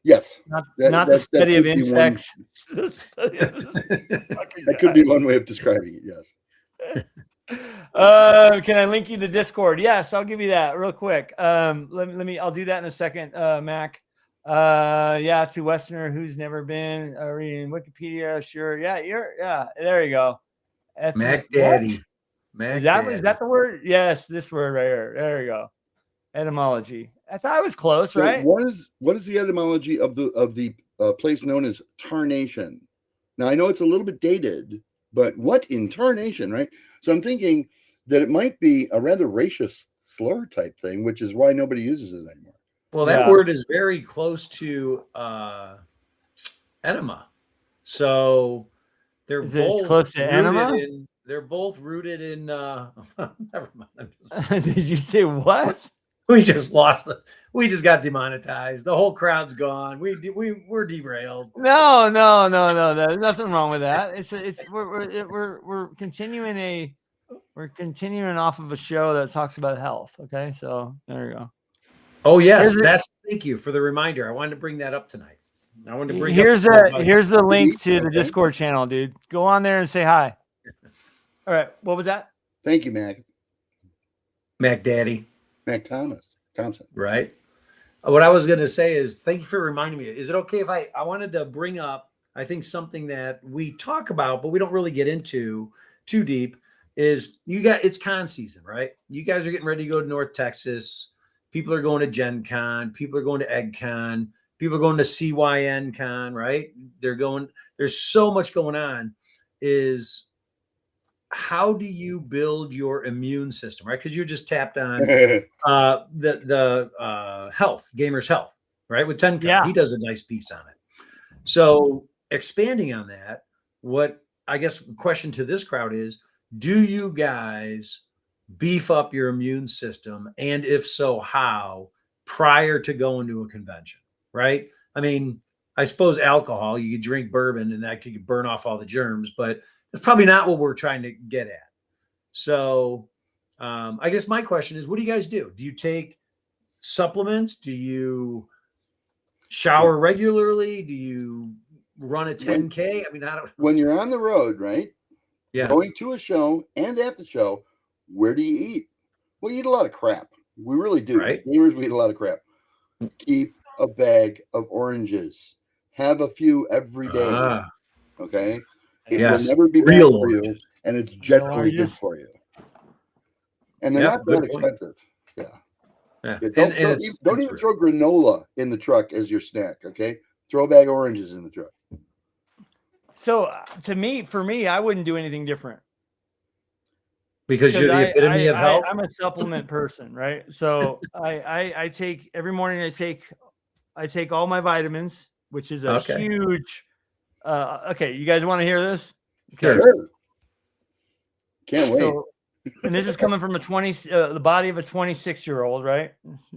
Yes. Not the study of insects. That could be one way of describing it. Yes. Can I link you to Discord? Yes, I'll give you that real quick. I'll do that in a second, Mac. To Westerner who's never been reading Wikipedia. Sure. There you go. Mac Daddy. Is that the word? Yes, this word right here. There you go. Etymology. I thought I was close, right? What is the etymology of the place known as tarnation? Now I know it's a little bit dated, but what in tarnation, right? So I'm thinking that it might be a rather racist slur type thing, which is why nobody uses it anymore. Well, that word is very close to enema. So they're both close to enema. They're both rooted in. Never mind. Did you say what? We just lost. We just got demonetized. The whole crowd's gone. We're derailed. No. There's nothing wrong with that. We're continuing off of a show that talks about health. Okay, so there you go. Oh yes, thank you for the reminder. I wanted to bring that up tonight. I wanted to bring here's the link to the Discord channel, dude. Go on there and say hi. All right, what was that? Thank you, Mac. Mac Daddy. Mac Thompson. Right. What I was going to say is thank you for reminding me. Is it okay if I wanted to bring up, I think something that we talk about, but we don't really get into too deep is it's con season, right? You guys are getting ready to go to North Texas. People are going to Gen Con. People are going to Egg Con. People are going to CYN Con, right? There's so much going on. How do you build your immune system, right? Because you just tapped on the health, Gamer's Health, right? With 10K, Yeah. He does a nice piece on it. So expanding on that, what I guess question to this crowd is, do you guys beef up your immune system? And if so, how, prior to going to a convention, right? I mean, I suppose alcohol, you could drink bourbon and that could burn off all the germs, but that's probably not what we're trying to get at. So I guess my question is, what do you guys do? Do you take supplements? Do you shower regularly? Do you run a 10K? I mean, I don't. When you're on the road, right? Yes. Going to a show and at the show, where do you eat? Well, you eat a lot of crap. We really do. Right. Gamers, we eat a lot of crap. Keep a bag of oranges. Have a few every day. Okay? It will never be bad for you, and it's generally good for you. And they're not that expensive. Yeah. Don't even throw granola in the truck as your snack, okay? Throw a bag of oranges in the truck. So for me, I wouldn't do anything different. Because you're the epitome of health. I'm a supplement person, right? So I take every morning. I take all my vitamins, which is a huge. Okay, you guys want to hear this? Okay. Sure. Can't wait. So, and this is coming from the body of a 26-year-old, right?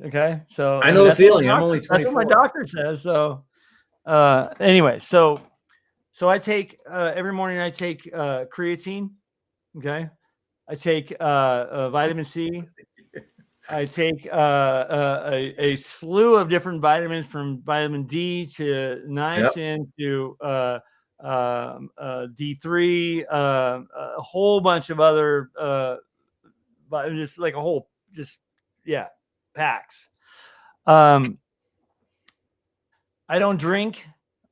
Okay, so I know the feeling. I'm only 24. That's what my doctor says. So, anyway, so I take every morning. I take creatine. Okay, I take vitamin C. I take a slew of different vitamins, from vitamin D to niacin to D3, a whole bunch of other, just like packs. I don't drink.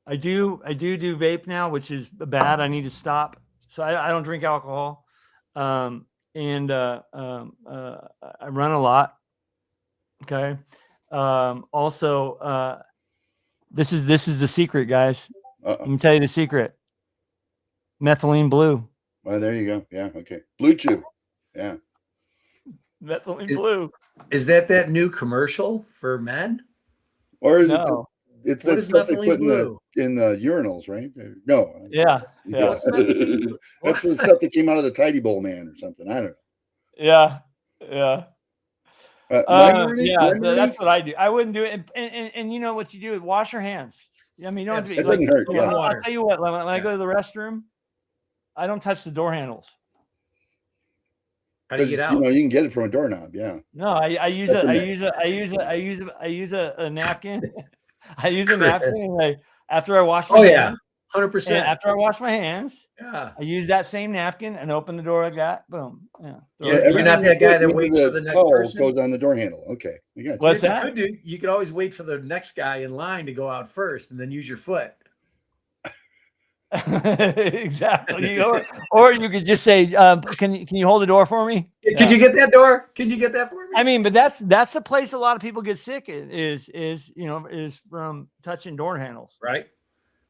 I do vape now, which is bad. I need to stop. So I don't drink alcohol. And I run a lot. Okay. Also, this is the secret, guys. Let me tell you the secret. Methylene blue. Well, there you go. Yeah. Okay. Blue Chew. Yeah. Methylene blue. Is that new commercial for men? Or is no? It's that stuff they put in the urinals, right? No. Yeah. That's the stuff that came out of the Tidy Bowl man or something. I don't know. Yeah. That's what I do. I wouldn't do it. And you know what you do? Wash your hands. I mean, you don't have to. It doesn't hurt. Yeah. I'll tell you what. When I go to the restroom, I don't touch the door handles. How do you get out? You can get it from a doorknob. Yeah. No, I use a napkin. I use a napkin after I wash my hands. 100%. After I wash my hands, I use that same napkin and open the door like that. Boom. Yeah. You're not that guy that waits for the next person. Goes on the door handle. Okay. What's that? You could always wait for the next guy in line to go out first and then use your foot. Exactly. Or you could just say, can you hold the door for me? Could you get that door? Can you get that for me? I mean, but that's the place a lot of people get sick is from touching door handles. Right.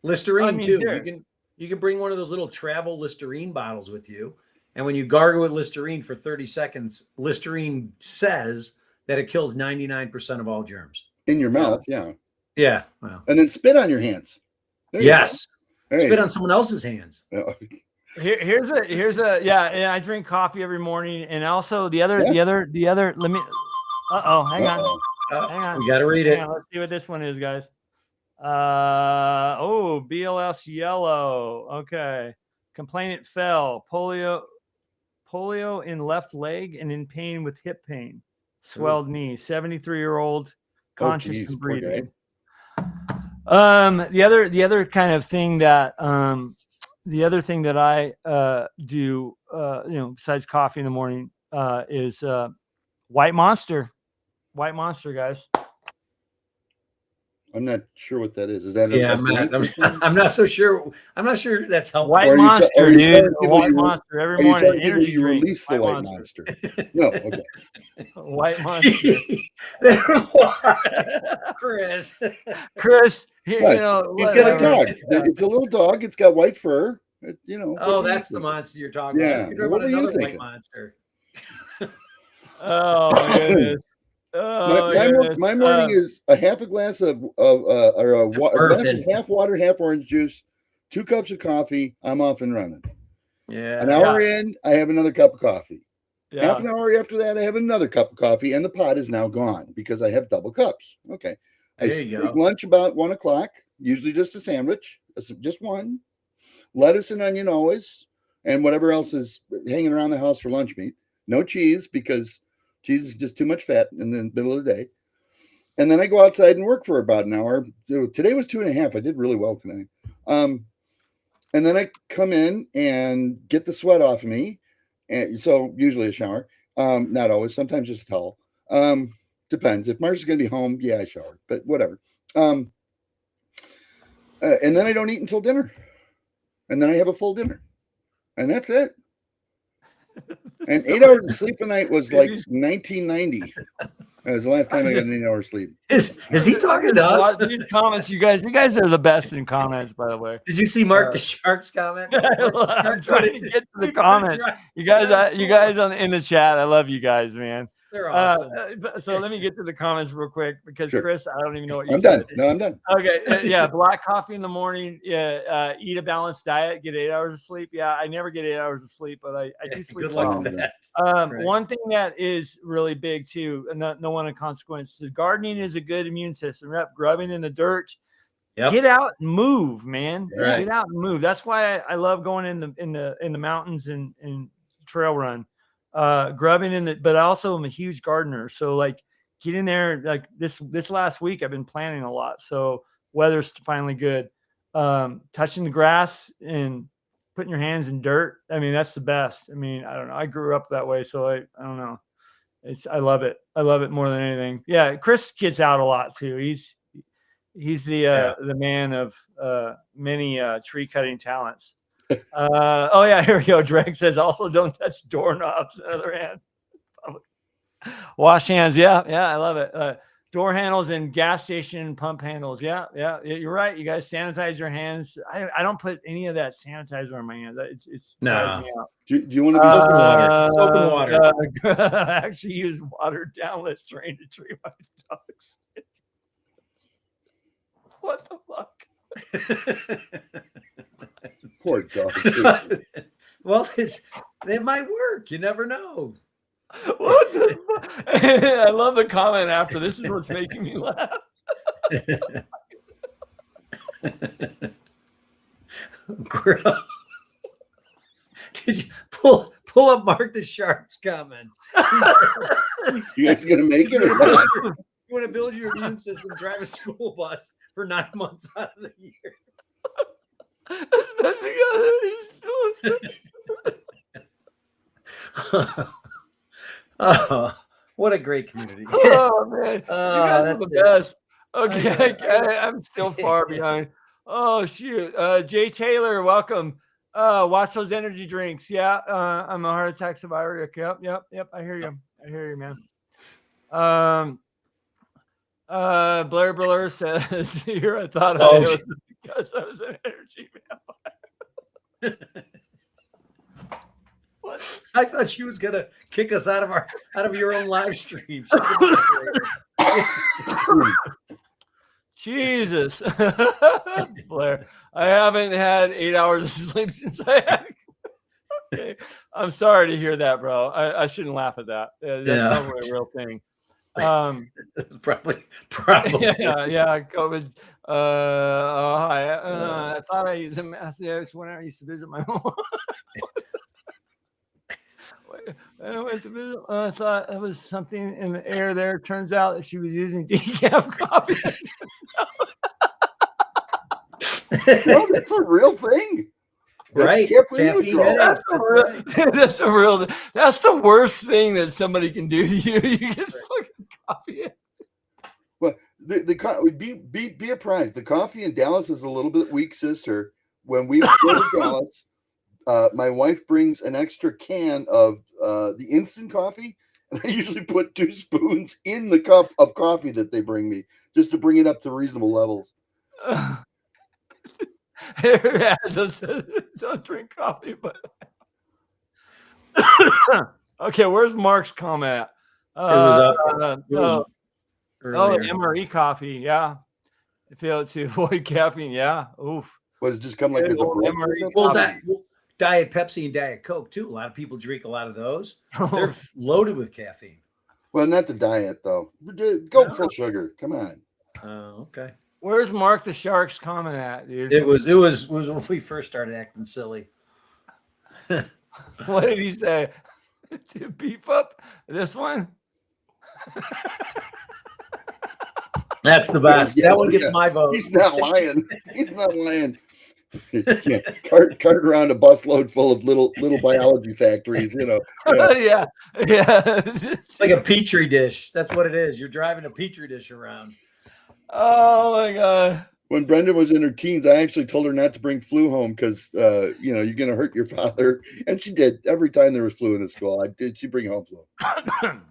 Listerine too. You can bring one of those little travel Listerine bottles with you, and when you gargle with Listerine for 30 seconds, Listerine says that it kills 99% of all germs in your mouth. Yeah. Yeah. Wow. And then spit on your hands. Yes. Spit on someone else's hands. Here's a and I drink coffee every morning, and also the other let me Hang on. Uh-oh. Hang on. We got to read it. Hang on, let's see what this one is, guys. BLS yellow. Okay. Complainant fell. Polio in left leg and in pain with hip pain. Swelled knee. 73-year-old, conscious geez, and poor guy. breathing. The other kind of thing that I do, besides coffee in the morning, is White Monster. White Monster, guys. I'm not sure what that is. Is that Yeah, a Matt, drink or something? I'm not so sure. I'm not sure that's helpful. White Or are you Monster, are you dude. telling people White you- Monster every Are you morning. telling people Energy you drink. release the White Monster? No, okay. White Monster. Chris. Chris, He's got a whatever. dog. It's a little dog. It's got white fur. Oh, what do you that's the think? monster you're talking Yeah, about. You're what talking were about you another white thinking? monster. Oh my goodness. Oh my goodness. My morning is a half a glass of a glass of half water, half orange juice, 2 cups of coffee. I'm off and running. Yeah. An hour in, I have another cup of coffee. Yeah. Half an hour after that, I have another cup of coffee, and the pot is now gone because I have double cups. Okay. I There you take go. lunch about 1 o'clock, usually just a sandwich, just one, lettuce and onion always, and whatever else is hanging around the house for lunch meat. No cheese because cheese is just too much fat in the middle of the day. And then I go outside and work for about an hour. Today was 2.5. I did really well today. And then I come in and get the sweat off of me. And so usually a shower. Not always, sometimes just a towel. Depends. If Marcia's going to be home, yeah, I shower, but whatever. And then I don't eat until dinner. And then I have a full dinner. And that's it. And 8 hours of sleep a night was like 1990. That was the last time I got an 8 hour sleep. Is he talking to us? These comments, you guys are the best in comments, by the way. Did you see Mark the Shark's comment? I'm trying to get to the comments. You guys in the chat. I love you guys, man. They're awesome. So let me get to the comments real quick because Sure. Chris, I don't even know what you I'm said. done. No, I'm done. Okay. Yeah. Black coffee in the morning. Yeah. Eat a balanced diet. Get 8 hours of sleep. Yeah. I never get 8 hours of sleep, but I do sleep. Good luck well. with that. Right. One thing that is really big too, and no one of consequence, is gardening is a good immune system. Yep. Grubbing in the dirt. Yep. Get out and move, man. Right. Get out and move. That's why I love going in the mountains and trail run. Grubbing in but I also am a huge gardener. So like get in there. Like this last week I've been planting a lot. So weather's finally good. Touching the grass and putting your hands in dirt. I mean, that's the best. I mean, I don't know. I grew up that way. So I don't know. I love it. I love it more than anything. Yeah. Chris gets out a lot too. He's the man of many tree cutting talents. Oh yeah, here we go. Drake says also don't touch doorknobs. On the other hand, wash hands. Yeah, I love it. Door handles and gas station pump handles. Yeah, you're right. You guys sanitize your hands. I don't put any of that sanitizer on my hands. It's No. me out. Do you want to be Soap and water. I actually use watered down Listerine to treat my dogs. What the fuck? poor dog? Well, it might work. You never know. What the I love the comment after. This is what's making me laugh. Gross. Did you pull up Mark the Shark's comment? You guys gonna make it or not? You want to build your immune system, drive a school bus for 9 months out of the year. Oh, what a great community. Oh man, you guys are the best. Okay, I I'm still far behind. Oh shoot, Jay Taylor, welcome. Watch those energy drinks. Yeah, I'm a heart attack survivor. Yep. I hear you, man. Blair says here. I thought I was because I was an energy vampire. What? I thought she was gonna kick us out of your own live stream. Jesus, Blair, I haven't had 8 hours of sleep since I had. Okay. I'm sorry to hear that, bro. I shouldn't laugh at that. That's probably a real thing. That's probably. Yeah. COVID. Hi. I thought I used a mask. Yeah, when I used to visit my mom. I went to visit. I thought it was something in the air there. Turns out that she was using decaf coffee. No, that's a real thing. That's Right. caffeine Caffeine withdrawal. headaches. That's a real. That's the worst thing that somebody can do to you. You get fucking coffee. Well, be apprised. The coffee in Dallas is a little bit weak, sister. When we go to Dallas, my wife brings an extra can of the instant coffee, and I usually put 2 spoons in the cup of coffee that they bring me, just to bring it up to reasonable levels. Yeah, just don't drink coffee, but okay. Where's Mark's comment? It was earlier. MRE coffee. Yeah, I feel it to avoid caffeine. Yeah, oof. Was it just come like as a MRE Well, coffee. Diet Pepsi and Diet Coke too. A lot of people drink a lot of those. They're loaded with caffeine. Well, not the diet though. Go full sugar. Come on. Oh, okay. Where's Mark the Shark's comment at, dude? It was when we first started acting silly. What did he say? To beef up this one? That's the best. Yeah, that one gets my vote. He's not lying. He's not lying. Yeah, cart around a busload full of little biology factories, you know. Yeah. It's like a petri dish. That's what it is. You're driving a petri dish around. Oh my god. When Brenda was in her teens, I actually told her not to bring flu home because you're gonna hurt your father. And she did. Every time there was flu in the school, she bring home flu.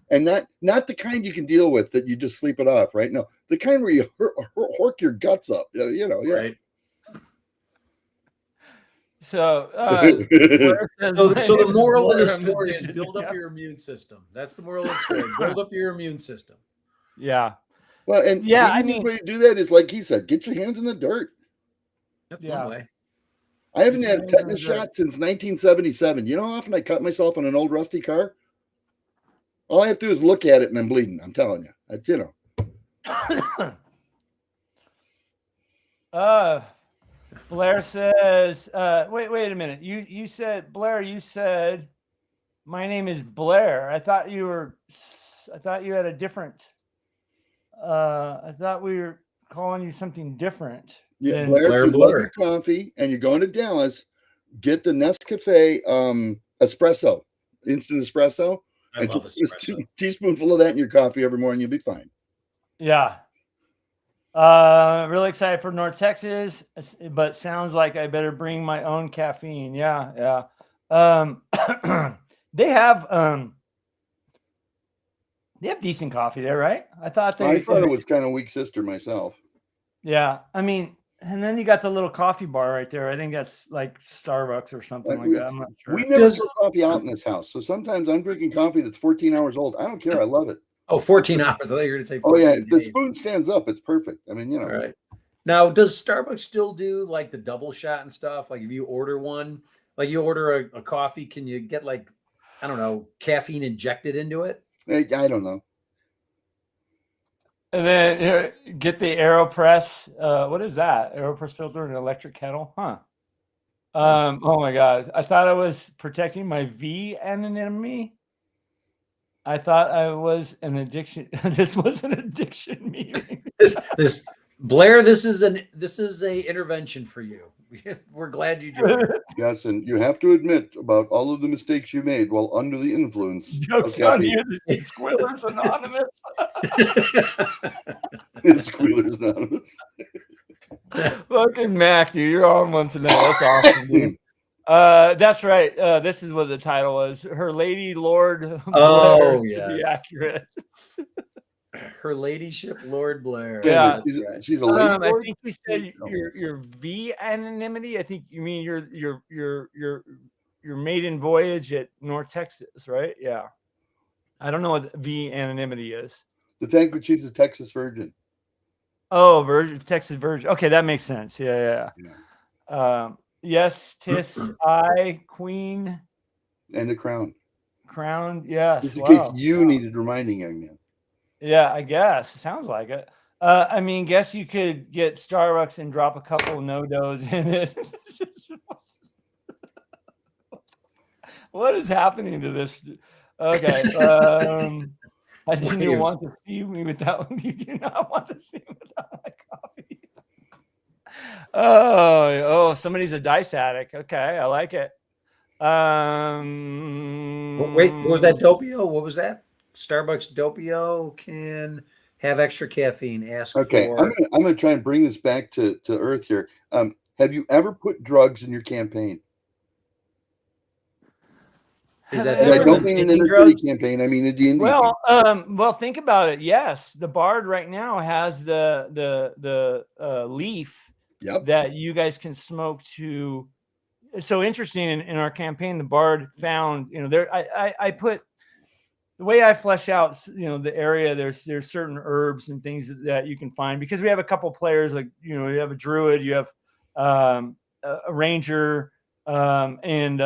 And not the kind you can deal with that you just sleep it off, right? No, the kind where you hork your guts up, yeah. Right. So, so the moral of the story is build up your immune system. That's the moral of the story. Build up your immune system. Yeah. Well, and yeah, the easiest way to do that is like he said, get your hands in the dirt. That's one way. I haven't had a tetanus shot since 1977. You know how often I cut myself on an old rusty car? All I have to do is look at it and I'm bleeding. I'm telling you. That's, Blair says, wait a minute. You said, Blair, you said, my name is Blair. I thought you had a different, I thought we were calling you something different. Yeah, Blair, if you love your coffee and you're going to Dallas, get the Nescafe espresso, instant espresso. I love espresso. A teaspoonful of that in your coffee every morning, you'll be fine. Yeah. Really excited for North Texas, but sounds like I better bring my own caffeine. Yeah. They have decent coffee there, right? I thought it was kind of weak, sister, myself. Yeah, I mean, and then you got the little coffee bar right there. I think that's like Starbucks or something like that. I'm not sure. We never put coffee out in this house, so sometimes I'm drinking coffee that's 14 hours old. I don't care. I love it. Oh, 14 hours. I thought you were going to say 14 Oh, yeah. days. The spoon stands up. It's perfect. I mean, All right. Now, does Starbucks still do like the double shot and stuff? Like if you order one, like you order a coffee, can you get like, I don't know, caffeine injected into it? I don't know. And then get the AeroPress. What is that? AeroPress filter and electric kettle? Huh. Oh my God. I thought I was protecting my V anonymity. I thought I was an addiction. This was an addiction meeting. This Blair, this is a intervention for you. We're glad you joined. Yes, and you have to admit about all of the mistakes you made while under the influence. Jokes on you, the Squealers Anonymous. Squealers Anonymous. Fucking Mac, dude, you're on one tonight. That's awesome, dude. That's right. This is what the title was. Her Lady Lord Blair, to be accurate. Her Ladyship Lord Blair. Yeah, she's a lady Lord? I think you said your V anonymity. I think you mean your maiden voyage at North Texas, right? Yeah. I don't know what V anonymity is. The fact that she's a Texas virgin. Oh, Texas virgin. Okay, that makes sense. Yeah. Yes, tis I, Queen. And the crown. Crown, yes. Just in case you needed reminding, young man. Yeah, I guess. Sounds like it. I mean, guess you could get Starbucks and drop a couple of no-dos in it. What is happening to this? Okay. I didn't even want to see me without you. Do not want to see me without my coffee. Oh, somebody's a dice addict. Okay, I like it. Wait, what was that, Doppio? What was that? Starbucks Doppio can have extra caffeine. Ask Okay, for. I'm gonna try and bring this back to earth here. Have you ever put drugs in your campaign? Is that And I different don't than mean an taking inner city drugs? campaign. I mean a D&D. Well, think about it. Yes, the Bard right now has the leaf Yep. that you guys can smoke to. It's so interesting in our campaign, the Bard found, there I put the way I flesh out, the area, there's certain herbs and things that you can find, because we have a couple players, like, you have a druid, you have a ranger, and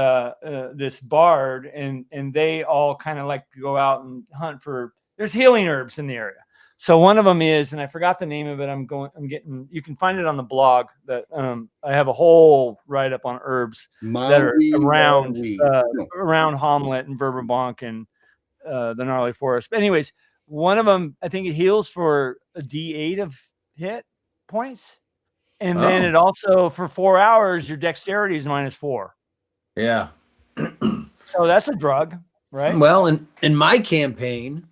this bard, and they all kind of like to go out and hunt for, there's healing herbs in the area. So one of them is, and I forgot the name of it. You can find it on the blog that I have a whole write up on herbs that are around Hamlet and Verberbonk and the gnarly forest. But anyways, one of them, I think it heals for a D8 of hit points. And then it also, for 4 hours, your dexterity is -4. Yeah. So that's a drug, right? Well, in my campaign,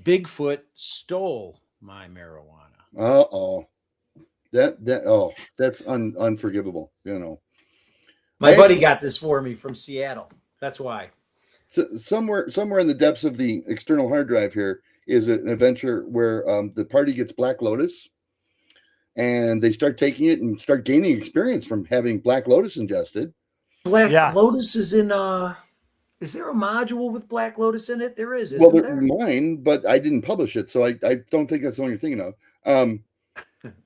Bigfoot stole my marijuana. That's unforgivable. My buddy got this for me from Seattle. That's why. So somewhere in the depths of the external hard drive here is an adventure where the party gets Black Lotus, and they start taking it and start gaining experience from having Black Lotus ingested. Black Lotus is in is there a module with Black Lotus in it? There is, Well, isn't there? Mine, but I didn't publish it, so I don't think that's the one you're thinking of.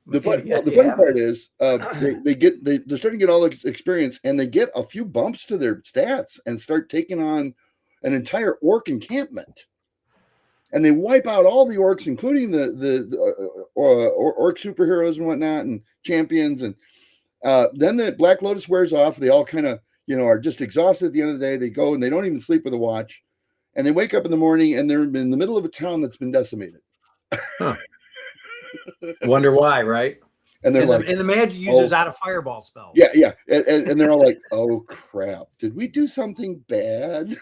The funny part is they're starting to get all this experience, and they get a few bumps to their stats and start taking on an entire orc encampment, and they wipe out all the orcs, including the orc superheroes and whatnot, and champions. And then the Black Lotus wears off. They all kind of are just exhausted at the end of the day. They go and they don't even sleep with a watch, and they wake up in the morning and they're in the middle of a town that's been decimated. Huh. Wonder why, right? And they're and the magic uses out of fireball spells. Yeah. And they're all like, "Oh crap! Did we do something bad?"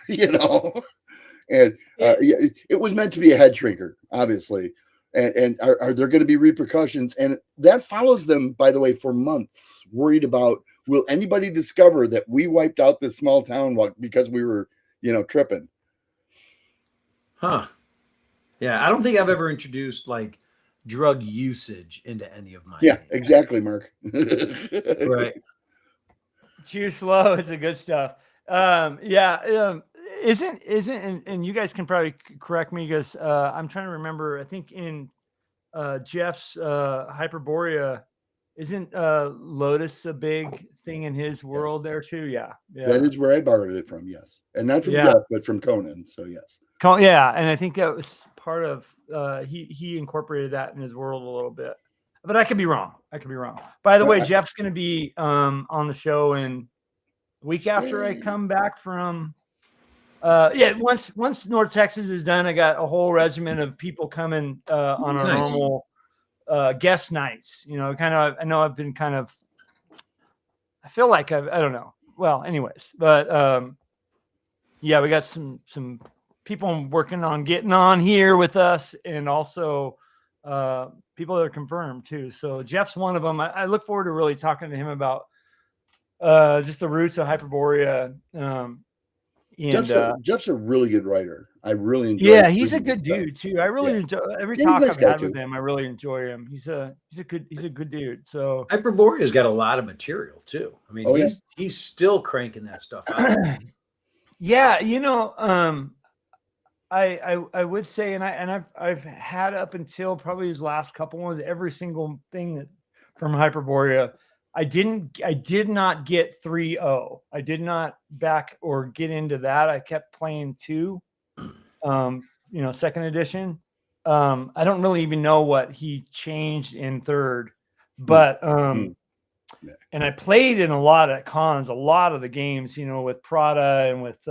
And it was meant to be a head shrinker, obviously. And are there going to be repercussions? And that follows them, by the way, for months, worried about, will anybody discover that we wiped out this small town because we were, tripping? Huh. Yeah, I don't think I've ever introduced like drug usage into any of my games. Exactly, Mark. Right. Too slow is the good stuff. Isn't and you guys can probably correct me, because I'm trying to remember, I think in Jeff's Hyperborea, isn't Lotus a big thing in his world there too? Yeah. That is where I borrowed it from, yes. And not from Jeff, but from Conan, so yes. Yeah, and I think that was part of he incorporated that in his world a little bit. But I could be wrong. By the way, Jeff's going to be on the show in the week after I come back from once North Texas is done, I got a whole regiment of people coming on our normal guest nights. I know I've been I feel like I don't know. Well, anyways, but we got some people working on getting on here with us, and also people that are confirmed too. So Jeff's one of them. I look forward to really talking to him about just the roots of Hyperborea. Jeff's a really good writer. I really enjoy. Yeah, he's a good dude too. I really enjoy every talk I've had with him. I really enjoy him. He's a good dude. So Hyperborea's got a lot of material too. I mean, he's still cranking that stuff out. Yeah, I would say, and I've had up until probably his last couple ones, every single thing from Hyperborea. I did not get 3.0. I did not back or get into that. I kept playing 2, second edition. I don't really even know what he changed in third, but Yeah. and I played in a lot of cons, a lot of the games, you know, with Prada and with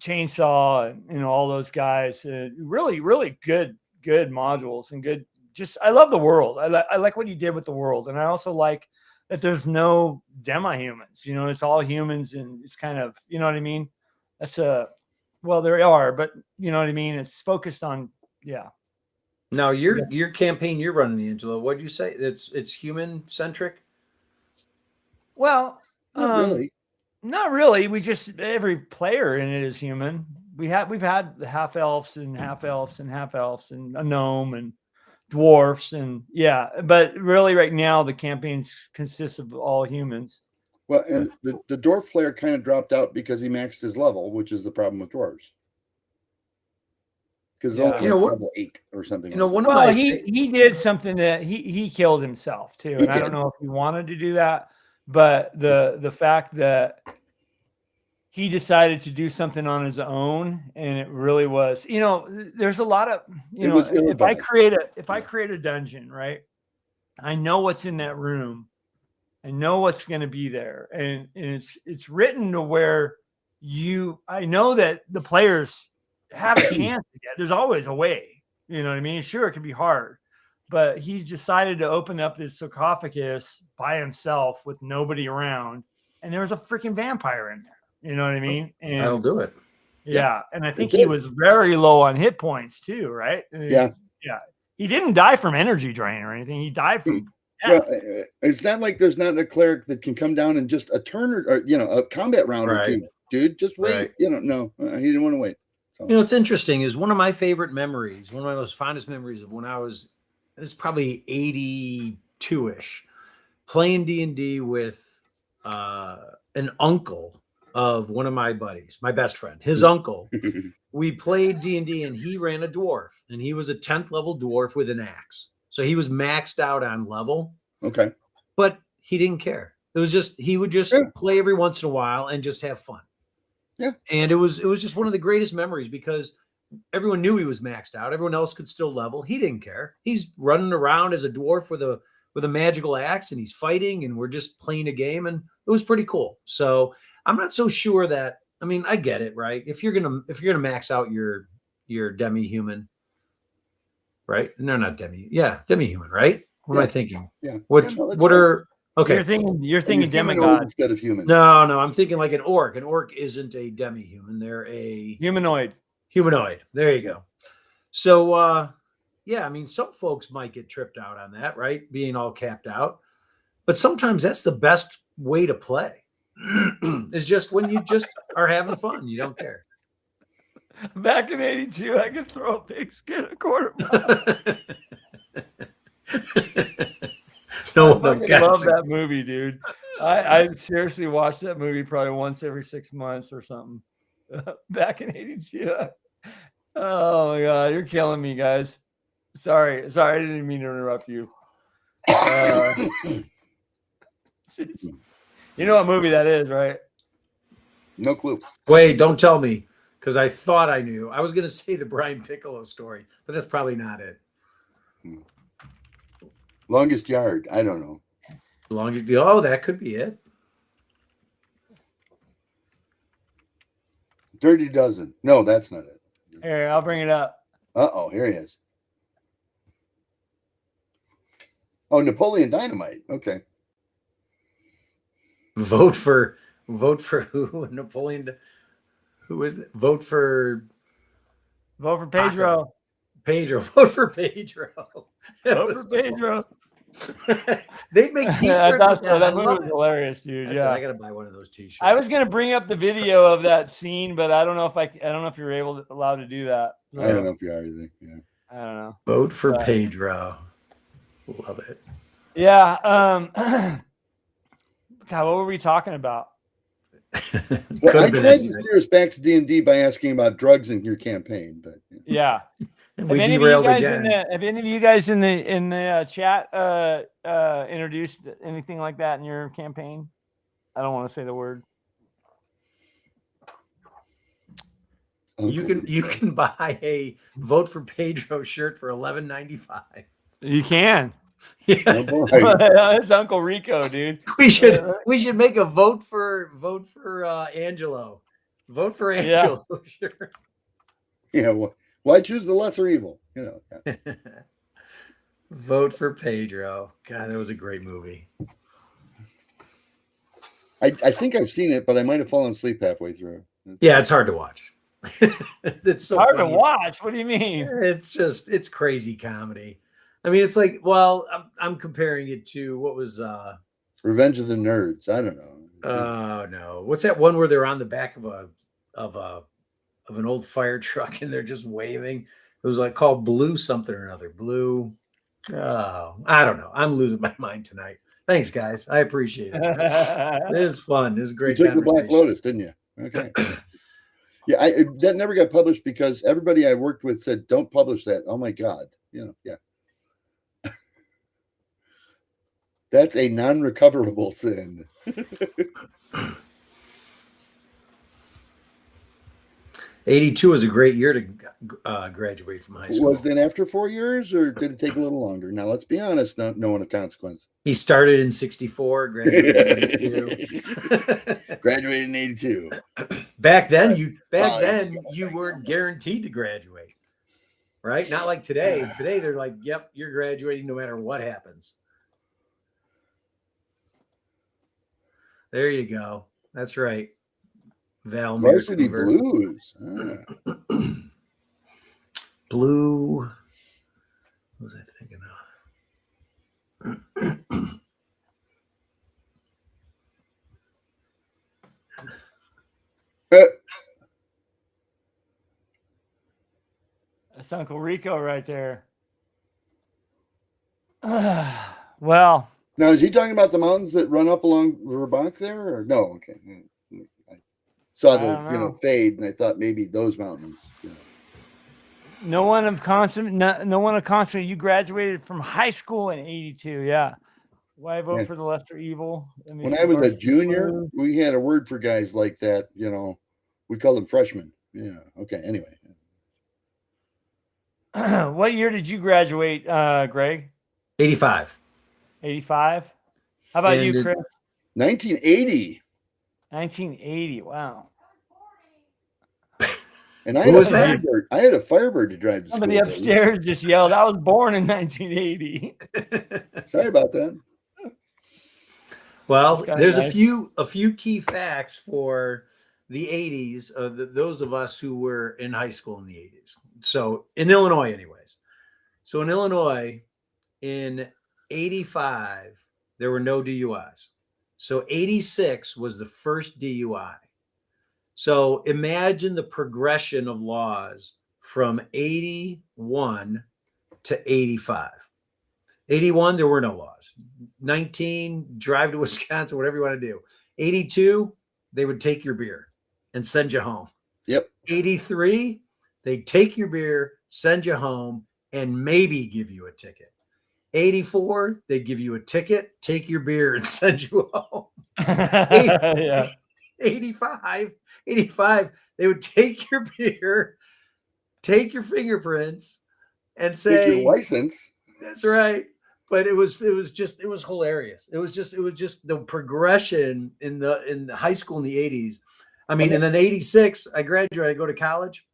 Chainsaw and, you know, all those guys. Really, really good modules and good. Just I love the world. I like what he did with the world, and I also like that there's no demi-humans. You know, it's all humans, and it's kind of, you know what I mean. That's well, there are, but you know what I mean. It's focused on Now your campaign you're running, Angelo. What did you say? It's human centric. Well, Not really. not really. We just every player in it is human. We've had the half elves and half elves and half elves and a gnome and dwarfs and but really right now the campaigns consists of all humans. Well, and the dwarf player kind of dropped out because he maxed his level, which is the problem with dwarves. Because it's only like level 8 or something. You know, like one that. of my he did something that he killed himself too, and I don't know if he wanted to do that, but the fact that he decided to do something on his own, and it really was, you know, there's a lot of, you know, if I create a dungeon, right, I know what's in that room, I know what's going to be there, and it's written to where I know that the players have a chance to get. There's always a way, you know what I mean? Sure, it can be hard, but he decided to open up this sarcophagus by himself with nobody around, and there was a freaking vampire in there. You know what I mean? And that'll do it. Yeah, and I think he was very low on hit points too, right? Yeah. He didn't die from energy drain or anything. He died from well, it's not like there's not a cleric that can come down in just a turn or you know, a combat round or two, dude. Just wait. Right. You know, no, he didn't want to wait. So. You know, what's interesting is one of my favorite memories, one of my most fondest memories of when it's probably 82-ish, playing D&D with an uncle of one of my buddies, my best friend, his uncle. We played D&D and he ran a dwarf, and he was a 10th level dwarf with an axe. So he was maxed out on level. Okay. But he didn't care. It was just, he would just play every once in a while and just have fun. Yeah. And it was just one of the greatest memories because everyone knew he was maxed out. Everyone else could still level. He didn't care. He's running around as a dwarf with a magical axe, and he's fighting, and we're just playing a game, and it was pretty cool. So I'm not so sure that, I mean, I get it, right? If you're gonna max out your demi-human, right? No, not demi-human, right? What am I thinking? Yeah. What are okay? You're thinking demigod instead of human. No, I'm thinking like an orc. An orc isn't a demi-human. They're a humanoid. There you go. So yeah, I mean, some folks might get tripped out on that, right? Being all capped out. But sometimes that's the best way to play. It's just when you just are having fun, you don't care. Back in 82, I could throw a pigskin a quarter mile. No, I love that movie, dude. I seriously watched that movie probably once every 6 months or something. Back in 82. Oh my God, you're killing me, guys. Sorry, I didn't mean to interrupt you. You know what movie that is, right? No clue. Wait, don't tell me, because I thought I knew. I was going to say the Brian Piccolo story, but that's probably not it. Longest Yard. I don't know. Oh, that could be it. Dirty Dozen. No, that's not it. Here, I'll bring it up. Uh-oh, here he is. Oh, Napoleon Dynamite. Okay. Vote for who? Napoleon. Who is it? Vote for Pedro. Pedro. Vote for Pedro. Vote for Pedro. They make t-shirts. I thought so. That movie was hilarious, dude. Yeah, I gotta buy one of those t-shirts. I was gonna bring up the video of that scene, but I don't know if you're allowed to do that. I don't know if you are either. Yeah. I don't know. Vote for Pedro. Love it. Yeah. God, what were we talking about? Well, I tried to steer us back to D&D by asking about drugs in your campaign, but yeah. And have we any derailed of you guys in the chat introduced anything like that in your campaign? I don't want to say the word. You can buy a Vote for Pedro shirt for $11.95. You can. Yeah. Oh, boy. It's Uncle Rico, dude. We should make a vote for Angelo. Vote for Angelo. Sure. Yeah. Why choose the lesser evil? Yeah. Vote for Pedro. God, that was a great movie. I think I've seen it, but I might have fallen asleep halfway through. Yeah, it's hard to watch. It's so hard funny. to watch. What do you mean? It's crazy comedy. I mean, it's like, well, I'm comparing it to what was Revenge of the Nerds. I don't know. Oh no. What's that one where they're on the back of an old fire truck and they're just waving? It was like called Blue something or another. Blue. Oh, I don't know. I'm losing my mind tonight. Thanks, guys. I appreciate it. It was fun. It was a great. You took the Black Lotus, didn't you? Okay. Yeah, that never got published because everybody I worked with said, "Don't publish that." Oh my God, yeah. That's a non-recoverable sin. 82 was a great year to graduate from high school. Was it after 4 years, or did it take a little longer? Now, let's be honest. No one of consequence. He started in 64, graduated in 82. Graduated in 82. Back then, you weren't guaranteed to graduate, right? Not like today. Today, they're like, "Yep, you're graduating no matter what happens." There you go. That's right. Val Varsity Blues. Blue. What was I thinking of? That's Uncle Rico right there. Well. Now, is he talking about the mountains that run up along Verbank there, or no? Okay. I saw the fade, and I thought maybe those mountains. No one of constant. You graduated from high school in 82. Yeah. Why vote for the lesser evil? When I was a junior, we had a word for guys like that. We called them freshmen. Yeah. Okay. Anyway. What year did you graduate, Greg? 85. 85. How about you, Chris? 1980. 1980. Wow. And I had a Firebird to drive to Somebody school. upstairs just yelled, "I was born in 1980." Sorry about that. Well, there's nice. a few key facts for the 80s, those of us who were in high school in the 80s. So in Illinois, anyways. So in Illinois, in 85, there were no DUIs. So 86 was the first DUI. So imagine the progression of laws from 81 to 85. 81, there were no laws. 19, drive to Wisconsin, whatever you want to do. 82, they would take your beer and send you home. Yep. 83, they'd take your beer, send you home, and maybe give you a ticket. 84, they'd give you a ticket, take your beer, and send you home. 85, they would take your beer, take your fingerprints, and say, take your license. That's right. But it was hilarious. It was just the progression in the high school in the 80s. I mean, and then 86, I graduated, I go to college.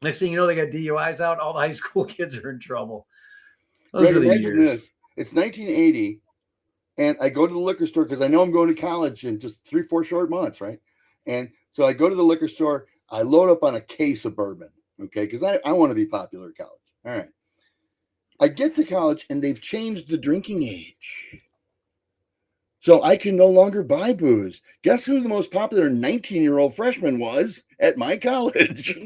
Next thing you know, they got DUIs out. All the high school kids are in trouble. Those were the years. It's 1980, and I go to the liquor store because I know I'm going to college in just 3-4 short months, right? And so I go to the liquor store. I load up on a case of bourbon, okay, because I want to be popular at college. All right. I get to college, and they've changed the drinking age. So I can no longer buy booze. Guess who the most popular 19-year-old freshman was at my college?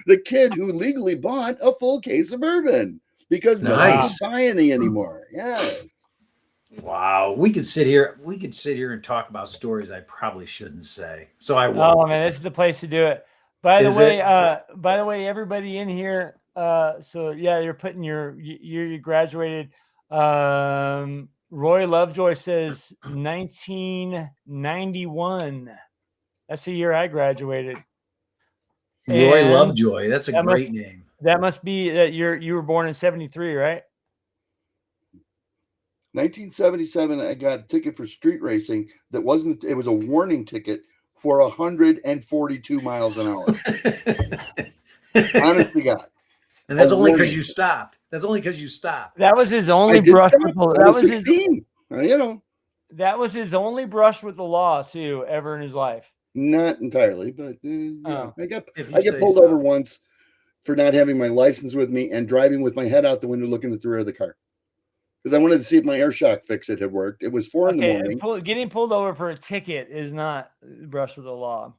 The kid who legally bought a full case of bourbon because no one can buy any anymore. Yes. Wow. We could sit here and talk about stories I probably shouldn't say. So I won't. Oh man, this is the place to do it. By the way, everybody in here. So yeah, you're putting your year you graduated. Roy Lovejoy says 1991. That's the year I graduated. Roy And Lovejoy. That's a that great name. That must be that you were born in 73, right? 1977, I got a ticket for street racing that wasn't, it was a warning ticket for 142 miles an hour. Honest to God. And that's A only because warning. you stopped. That's only because you stopped. That was his I only did brush stop. with the, I that was was his 16. You know, that was his only brush with the law too ever in his life. not entirely, but yeah, Oh. I got If you I get say pulled so. over once for not having my license with me and driving with my head out the window looking at the rear of the car because I wanted to see if my air shock fix it had worked. It was 4 in the morning. Getting pulled over for a ticket is not brush with the law.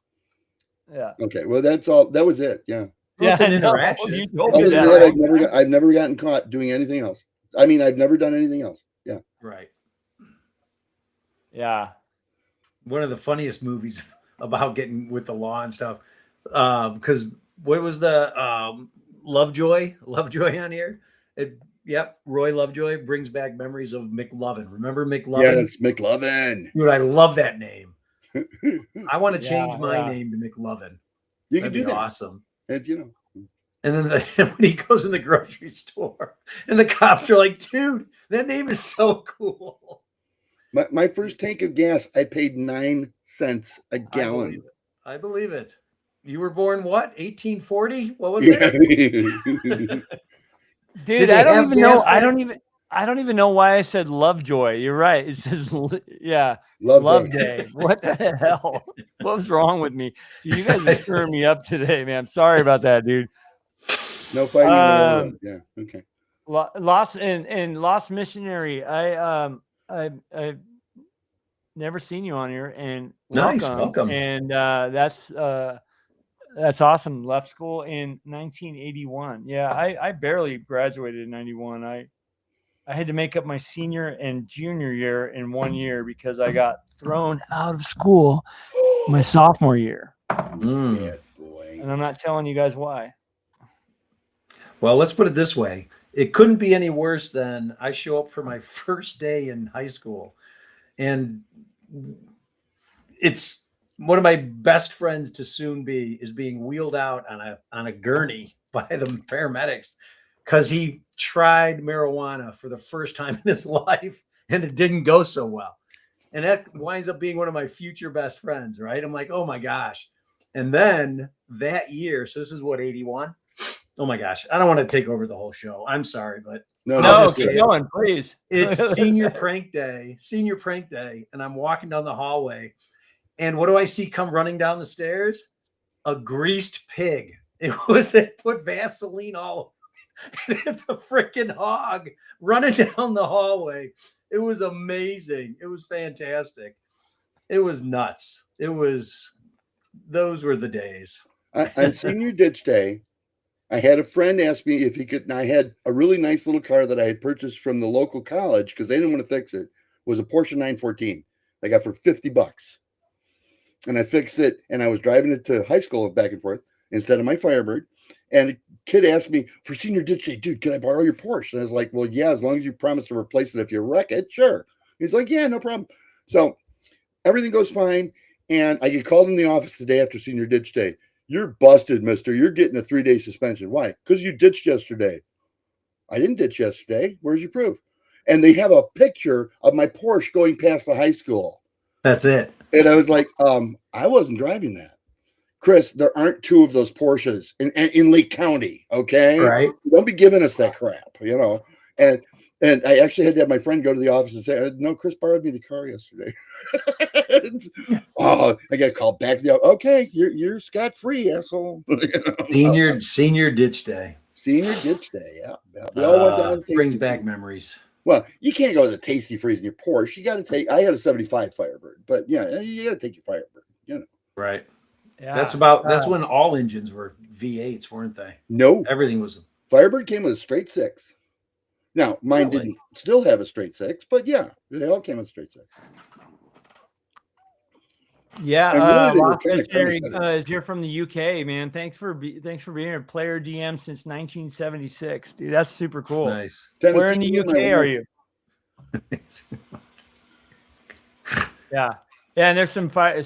Yeah. Okay, well that's all. That was it. Yeah. Well, it's Yeah, an I know. interaction. You told It's me Other an than that. that, Right? I've never gotten caught doing anything else. I mean, I've never done anything else. Yeah. Right. Yeah. One of the funniest movies about getting with the law and stuff. Because what was the Lovejoy on here? Yep, Roy Lovejoy brings back memories of McLovin. Remember McLovin? Yes, McLovin. Dude, I love that name. I want to Yeah, change my yeah. name to McLovin. You That'd can be do that. awesome. And you know, And then when he goes in the grocery store and the cops are like, dude, that name is so cool. my first tank of gas, I paid 9 cents a gallon. I believe it. You were born what? 1840? What was Yeah. it? Dude, they I don't have even know. gas I then? don't even know why I said Lovejoy. You're right. It says yeah. Love Love day. Day. What the hell? What was wrong with me? Dude, you guys are screwing me up today, man. Sorry about that, dude. No fighting on the railroad. Yeah. Okay. Lost Missionary. I never seen you on here, and Nice, welcome. welcome. And that's awesome. Left school in 1981. Yeah, I barely graduated in 91. I had to make up my senior and junior year in 1 year because I got thrown out of school my sophomore year. Yeah, boy. And I'm not telling you guys why. Well, let's put it this way. It couldn't be any worse than I show up for my first day in high school. And it's one of my best friends to soon be is being wheeled out on a gurney by the paramedics because he tried marijuana for the first time in his life and it didn't go so well. And that winds up being one of my future best friends, right? I'm like, oh my gosh. And then that year, so this is what, 81? Oh my gosh. I don't want to take over the whole show. I'm sorry, but No, keep going, please. it's senior prank day, and I'm walking down the hallway. And what do I see come running down the stairs? A greased pig. It put Vaseline all over. It's a freaking hog running down the hallway. It was amazing. It was fantastic. It was nuts. Those were the days. On senior ditch day, I had a friend ask me if he could, and I had a really nice little car that I had purchased from the local college because they didn't want to fix it. It was a Porsche 914 I got for $50. And I fixed it, and I was driving it to high school back and forth instead of my Firebird. And a kid asked me for senior ditch day, dude, can I borrow your Porsche? And I was like, well, yeah, as long as you promise to replace it if you wreck it, sure. He's like, yeah, no problem. So everything goes fine. And I get called in the office the day after senior ditch day. You're busted, mister. You're getting a 3-day suspension. Why? Because you ditched yesterday. I didn't ditch yesterday. Where's your proof? And they have a picture of my Porsche going past the high school. That's it. And I was like, I wasn't driving that. Chris, there aren't 2 of those Porsches in Lake County, okay? Right. Don't be giving us that crap, you know. And I actually had to have my friend go to the office and say, no, Chris borrowed me the car yesterday. I got called back. Okay, you're scot-free, asshole. Senior ditch day. Senior ditch day, yeah. We all went down to brings Tasty back Freeze. Memories. Well, you can't go to the Tasty Freeze in your Porsche. You got to take. I had a '75 Firebird, but yeah, you got to take your Firebird. You know, right? Yeah. That's when all engines were V8s, weren't they? No, Everything was. Firebird came with a straight 6. Now mine Really? didn't still have a straight 6, but yeah, they all came with a straight 6. Yeah, And really, they were Lost kinda Missionary coming is here from the UK, man. Thanks for being a player DM since 1976, dude. That's super cool. Nice. Where in the UK are you? Yeah, and there's some Mark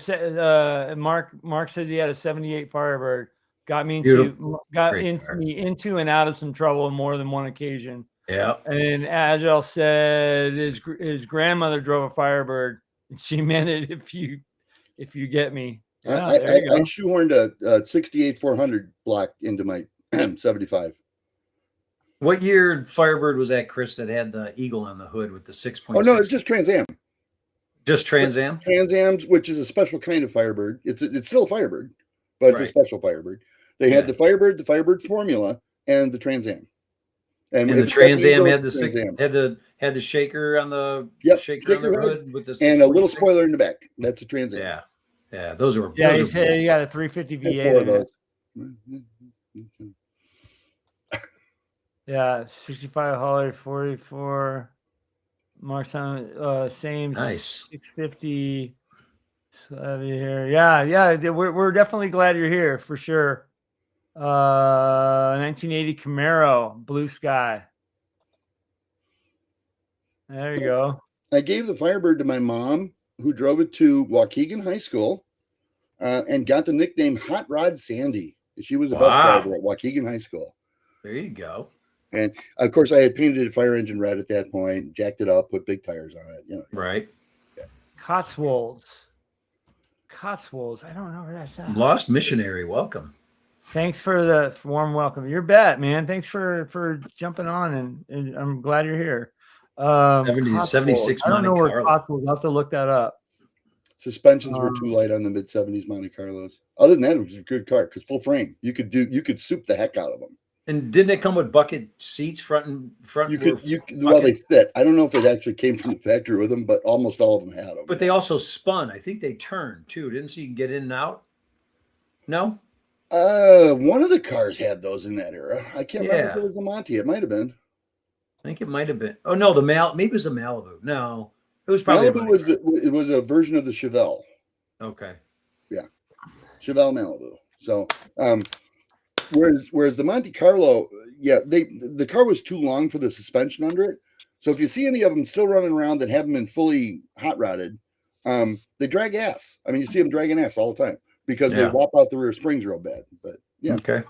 says he had a 78 Firebird. got me Beautiful. Great into cards. me into and out of some trouble on more than one occasion. Yeah. And Agile said his grandmother drove a Firebird, and she meant it if you get me. Yeah, there you go. I shoehorned a 68 400 block into my 75. What year Firebird was that, Chris, that had the eagle on the hood with the 6.6? Oh no, it's just Trans Am. Just Trans Am? Trans Ams, which is a special kind of Firebird. It's still a Firebird, but it's a special Firebird. They had the Firebird Formula, and the Trans Am. And the Trans Am had the shaker on the shaker on the hood with the 6. And a little spoiler in the back. That's a Trans Am. Yeah. Yeah, those are. Yeah, those he said he got a 350 V8. Four of those. Yeah, 65 Holly, 44 Marktown, same Nice. 650 here. Yeah, we're definitely glad you're here for sure. 1980 Camaro, blue sky. There you go. I gave the Firebird to my mom, who drove it to Waukegan High School, and got the nickname Hot Rod Sandy. She was a bus driver at Waukegan High School. There you go. And of course, I had painted it fire engine red at that point, jacked it up, put big tires on it. Right. Yeah. Cotswolds. I don't know where that's at. Lost Missionary, welcome. Thanks for the warm welcome. You're bet, man. Thanks for jumping on, and I'm glad you're here. 76 I don't know Monte where Carlo. Cotswolds. I'll have to look that up. Suspensions were too light on the mid 70s Monte Carlos. Other than that, it was a good car because full frame. You could soup the heck out of them. And didn't it come with bucket seats front? Well, they fit. I don't know if it actually came from the factory with them, but almost all of them had them. But they also spun. I think they turned too, didn't so you can get in and out? No. One of the cars had those in that era. I can't remember if it was the Monte. It might have been. I think it might have been. Oh no, maybe it was a Malibu. No, it was probably Malibu. It was a version of the Chevelle. Okay. Yeah, Chevelle Malibu. So, whereas the Monte Carlo, the car was too long for the suspension under it. So if you see any of them still running around that haven't been fully hot rodded, they drag ass. I mean, you see them dragging ass all the time because they whop out the rear springs real bad. But yeah. Okay.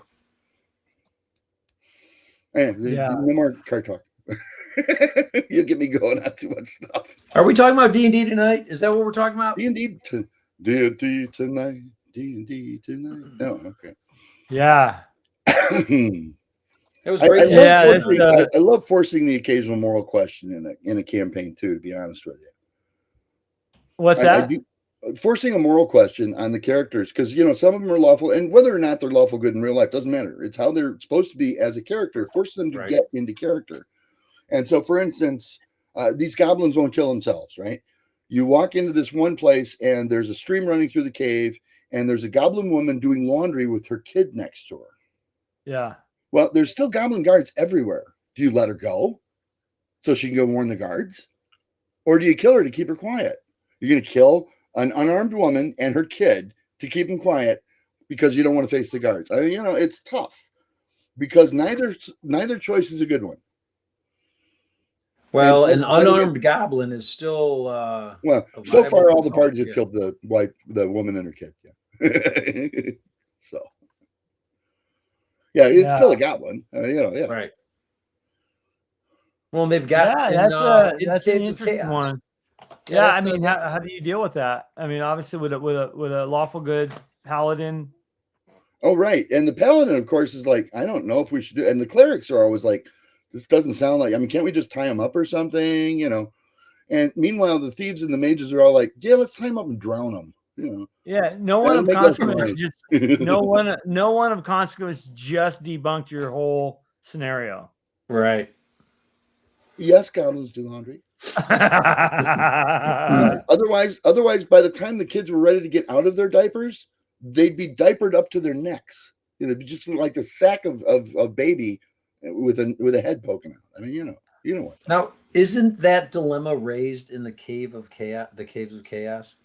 No more car talk. You'll get me going on too much stuff. Are we talking about D&D tonight? Is that what we're talking about? D&D tonight. D&D tonight. No, okay. Yeah. It was great. I love forcing the occasional moral question in a campaign too, to be honest with you. What's that? Forcing a moral question on the characters, because some of them are lawful, and whether or not they're lawful good in real life doesn't matter. It's how they're supposed to be as a character. Force them to get into character. And so, for instance, these goblins won't kill themselves, right? You walk into this one place, and there's a stream running through the cave, and there's a goblin woman doing laundry with her kid next to her. Yeah. Well, there's still goblin guards everywhere. Do you let her go so she can go warn the guards? Or do you kill her to keep her quiet? You're going to kill an unarmed woman and her kid to keep them quiet because you don't want to face the guards. I mean, it's tough because neither choice is a good one. Well, an unarmed goblin is still so far all the parties have killed the woman and her kid. Yeah. So it's still a goblin. Right. Well, they've got that's an interesting one. Yeah, I mean, how do you deal with that? I mean, obviously with a lawful good paladin. Oh, right. And the paladin, of course, is like, I don't know if we should do. And the clerics are always like, this doesn't sound like. I mean, can't we just tie them up or something? And meanwhile, the thieves and the mages are all like, yeah, let's tie them up and drown them. Yeah, no one of consequence no one of consequence just debunked your whole scenario. Right. Yes, goblins do laundry. Otherwise, by the time the kids were ready to get out of their diapers, they'd be diapered up to their necks. Just like the sack of baby with a head poking out. I mean, you know what. Now, isn't that dilemma raised in the Cave of Chaos? The Caves of Chaos?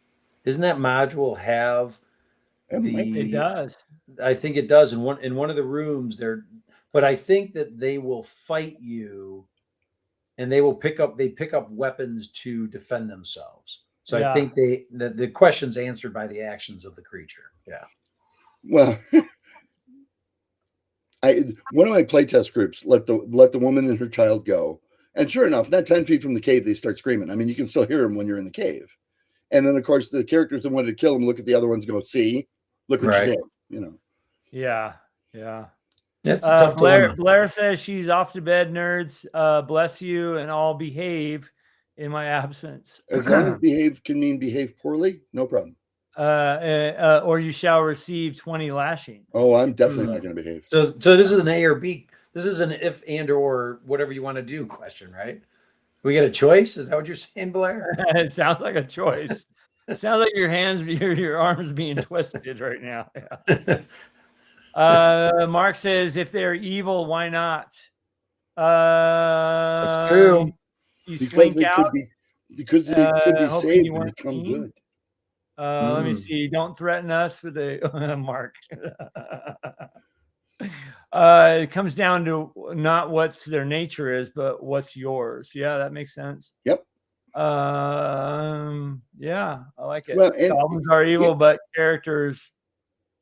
Isn't that module have it does. I think it does. In one of the rooms there, but I think that they will fight you. And they pick up weapons to defend themselves. So I think the question's answered by the actions of the creature. Yeah. Well, One of my playtest groups let the woman and her child go, and sure enough, not 10 feet from the cave, they start screaming. I mean, you can still hear them when you're in the cave. And then, of course, the characters that wanted to kill them look at the other ones and go, "See, look what you did." You know. Yeah, yeah. That's a tough dilemma. Blair says she's off to bed, nerds. Bless you, and I'll behave in my absence. As long as behave can mean behave poorly, no problem. Or you shall receive 20 lashings. Oh, I'm definitely not going to behave. So this is an A or B. This is an if and or whatever you want to do question, right? We get a choice. Is that what you're saying, Blair? It sounds like a choice. It sounds like your arms being twisted right now. Yeah. Mark says, if they're evil, why not? That's true. You slink out because they could be saved and become good. Let me see. Don't threaten us with a Mark. It comes down to not what's their nature is, but what's yours. Yeah, that makes sense. Yep. Yeah, I like it. Well, goblins are evil, but characters,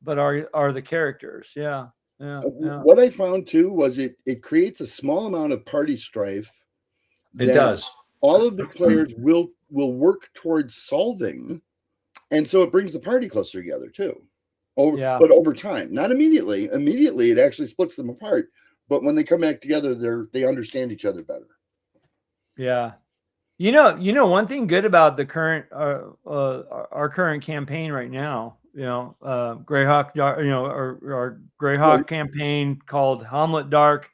but are the characters. Yeah. What I found too was it creates a small amount of party strife. It does. All of the players will work towards solving, and so it brings the party closer together too. But over time, not immediately. Immediately, it actually splits them apart. But when they come back together, they understand each other better. Yeah. You know, one thing good about the current our current campaign right now, Greyhawk, our Greyhawk campaign called Hamlet Dark.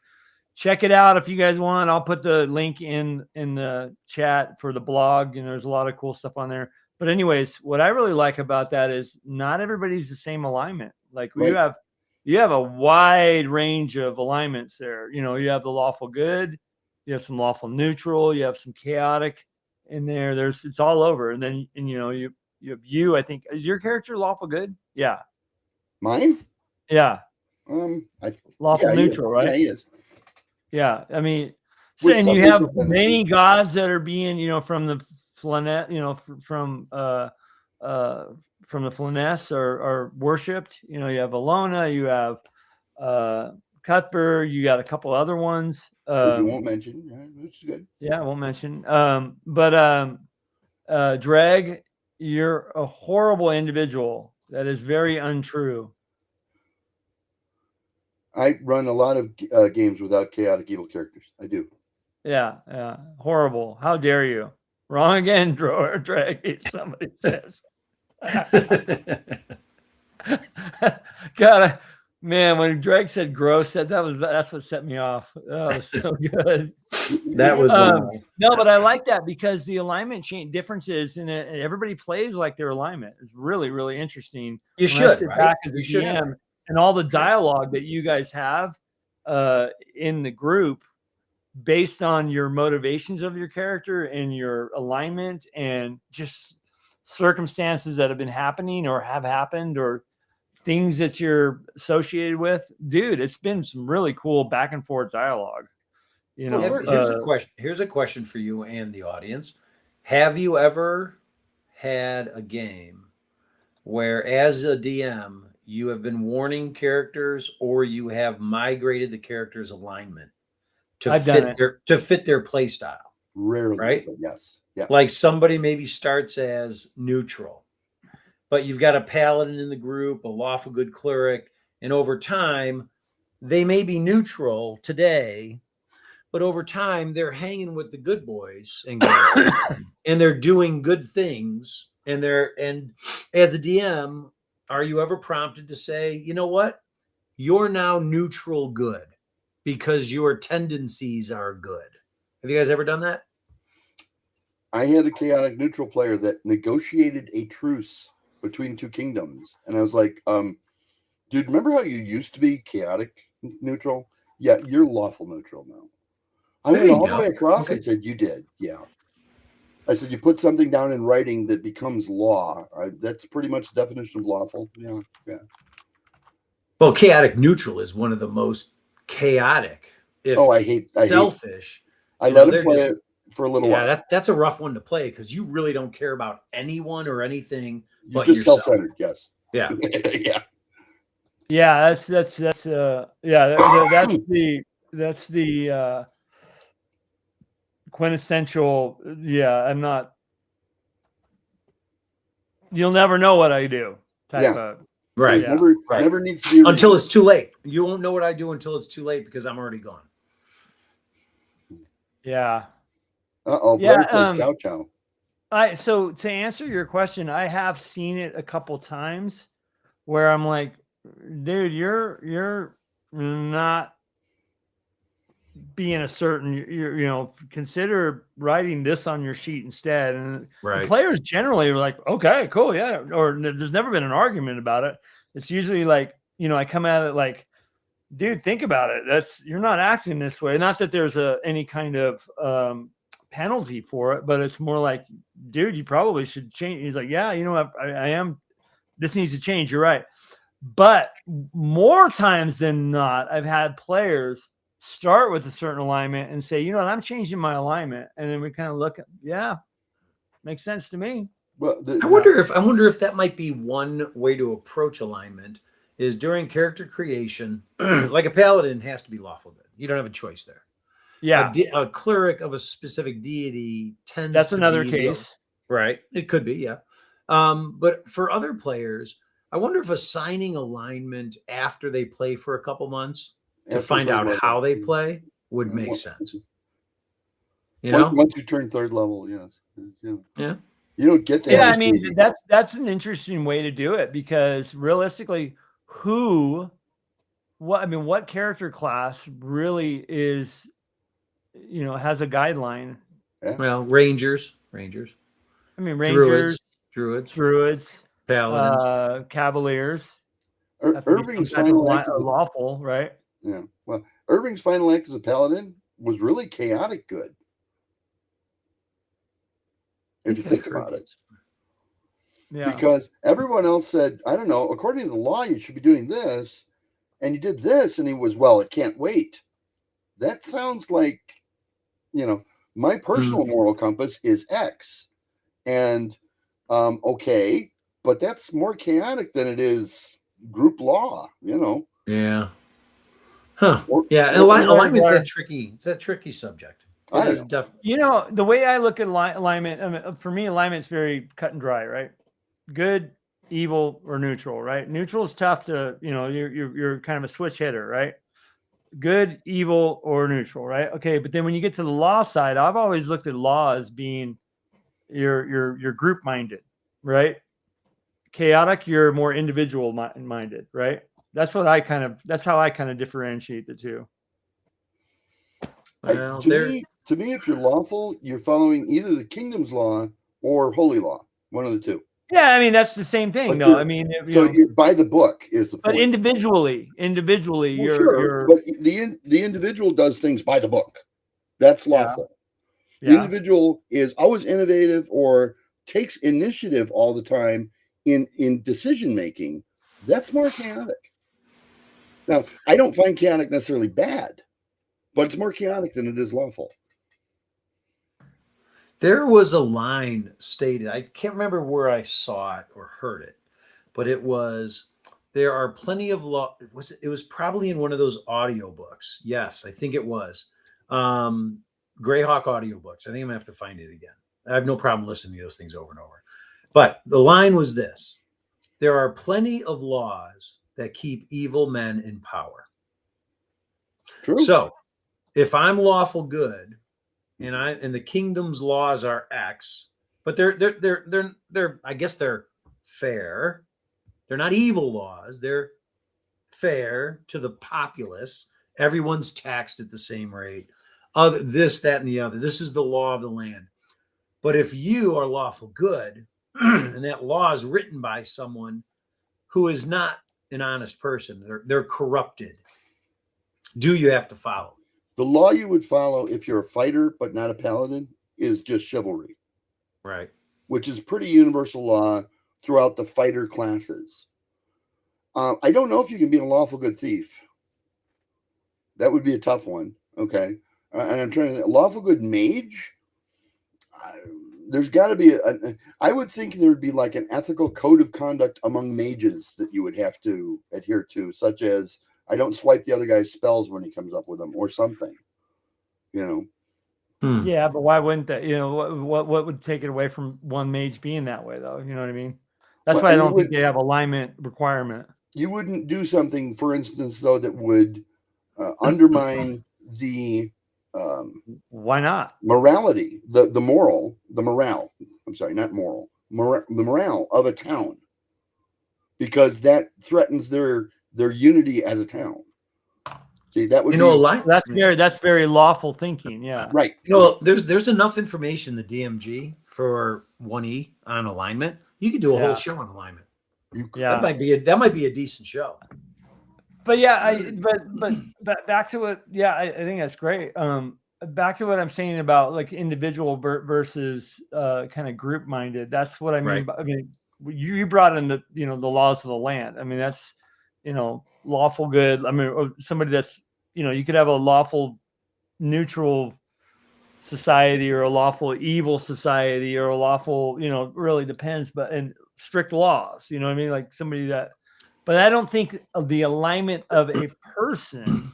Check it out if you guys want. I'll put the link in the chat for the blog, and there's a lot of cool stuff on there. But anyways, what I really like about that is not everybody's the same alignment. Like you have a wide range of alignments there. You have the lawful good, you have some lawful neutral, you have some chaotic in there. It's all over. And then you have I think, is your character lawful good? Yeah. Mine? Yeah. Lawful neutral, right? Yeah, he is. Yeah. I mean, and you have many gods that are being, from the Flanet, from the Flaness are worshipped. You have Alona, you have Cuthbert, you got a couple other ones. You won't mention, which is good. Yeah, I won't mention. But Dreg, you're a horrible individual. That is very untrue. I run a lot of games without chaotic evil characters. I do. Yeah. Horrible. How dare you? Wrong again, Drag. Somebody says. God, man, when Drag said gross, that's what set me off. That was so good. That was no, but I like that because the alignment differences and everybody plays like their alignment. It's really, really interesting. You should, right? Back as the GM and all the dialogue that you guys have in the group, based on your motivations of your character and your alignment and just circumstances that have been happening or have happened or things that you're associated with, dude, it's been some really cool back and forth dialogue. Here's a question for you and the audience. Have you ever had a game where as a DM, you have been warning characters or you have migrated the character's alignment to fit their play style? Rarely, right? But yes. Yeah. Like somebody maybe starts as neutral, but you've got a paladin in the group, a lawful good cleric, and over time, they may be neutral today, but over time they're hanging with the good boys and girls, and they're doing good things. And as a DM, are you ever prompted to say, you know what? You're now neutral good because your tendencies are good. Have you guys ever done that? I had a chaotic neutral player that negotiated a truce between two kingdoms. And I was like, dude, remember how you used to be chaotic neutral? Yeah, you're lawful neutral now. I went all the way across. I said, you did. Yeah. I said, you put something down in writing that becomes law. That's pretty much the definition of lawful. Yeah. Well, chaotic neutral is one of the most chaotic. Selfish. I let him play it for a little while. Yeah, that's a rough one to play because you really don't care about anyone or anything You're but just yourself. Self-centered, yes. Yeah. Yeah, that's that's the quintessential. Yeah, I'm not. You'll never know what I do. Type Yeah. of. Right. Yeah. Never needs to be Until it's too late. You won't know what I do until it's too late because I'm already gone. Yeah. Uh-oh. Yeah. Chow chow. So to answer your question, I have seen it a couple times where I'm like, dude, you're not being a certain, consider writing this on your sheet instead. And the players generally are like, okay, cool. Yeah. Or there's never been an argument about it. It's usually like, I come at it like, dude, think about it. You're not acting this way. Not that there's any kind of penalty for it, but it's more like, dude, you probably should change. He's like, yeah, I am. This needs to change. You're right. But more times than not, I've had players start with a certain alignment and say, I'm changing my alignment, and then we kind of look at, yeah, makes sense to me. Well, I wonder if that might be one way to approach alignment is during character creation. Like a paladin has to be lawful good. You don't have a choice there. Yeah, a cleric of a specific deity tends. That's to another be case, right? It could be, yeah. But for other players, I wonder if assigning alignment after they play for a couple months to find out how they play would make sense. Once you turn third level, yes. Yeah. You don't get to. Yeah, I mean that's an interesting way to do it because realistically, what character class really is, has a guideline. Yeah. Well, Rangers. I mean, Rangers, Druids, Paladins, Cavaliers. Irving's final act lawful, right? Yeah. Well, Irving's final act as a paladin was really chaotic good. If you think about it. Yeah. Because everyone else said, I don't know, according to the law, you should be doing this. And you did this. And he was, well, it can't wait. That sounds like, my personal moral compass is X. And, okay, but that's more chaotic than it is group law, Yeah. Huh. Yeah. And alignment's that tricky. It's that tricky subject. The way I look at alignment, for me, alignment's very cut and dry, right? Good, evil, or neutral, right? Neutral is tough to, you're kind of a switch hitter, right? Good, evil, or neutral, right? Okay, but then when you get to the law side, I've always looked at law as being you're group minded, right? Chaotic, you're more individual minded, right? That's how I kind of differentiate the two. Well, to me, if you're lawful, you're following either the kingdom's law or holy law, one of the two. Yeah, I mean that's the same thing, though. I mean, you're by the book is the point. But individually, you're. But the individual does things by the book. That's lawful. Yeah. The individual is always innovative or takes initiative all the time in decision making. That's more chaotic. Now, I don't find chaotic necessarily bad, but it's more chaotic than it is lawful. There was a line stated, I can't remember where I saw it or heard it, but it was, there are plenty of law. It was probably in one of those audiobooks. Yes, I think it was. Greyhawk audiobooks. I think I'm gonna have to find it again. I have no problem listening to those things over and over. But the line was this: there are plenty of laws that keep evil men in power. True. So if I'm lawful good, and the kingdom's laws are X, but they're I guess they're fair. They're not evil laws. They're fair to the populace. Everyone's taxed at the same rate. This, that, and the other. This is the law of the land. But if you are lawful good, and that law is written by someone who is not an honest person, they're corrupted, do you have to follow? The law you would follow if you're a fighter but not a paladin is just chivalry. Right. Which is pretty universal law throughout the fighter classes. I don't know if you can be a lawful good thief. That would be a tough one. Okay. And I'm trying to think, lawful good mage? there's got to be I would think there'd be like an ethical code of conduct among mages that you would have to adhere to, such as I don't swipe the other guy's spells when he comes up with them or something, you know. Yeah, but why wouldn't that? You know, what would take it away from one mage being that way, though? You know what I mean? That's why I don't think they have alignment requirement. You wouldn't do something, for instance, though, that would undermine the why not morality, the morale. I'm sorry, not moral. The morale of a town, because that threatens their unity as a town. See, that would that's very lawful thinking. Yeah, right. You know, there's enough information in the DMG for 1E on alignment. You could do a whole show on alignment. That might be a decent show. But yeah, but back to what. Yeah, I think that's great. Back to what I'm saying about like individual versus kind of group minded. That's what I mean. Right. I mean, you brought in the laws of the land. I mean, that's lawful good. I mean, somebody that's you could have a lawful neutral society or a lawful evil society or a lawful really depends, but and strict laws. You know what I mean? Like somebody that. But I don't think of the alignment of a person.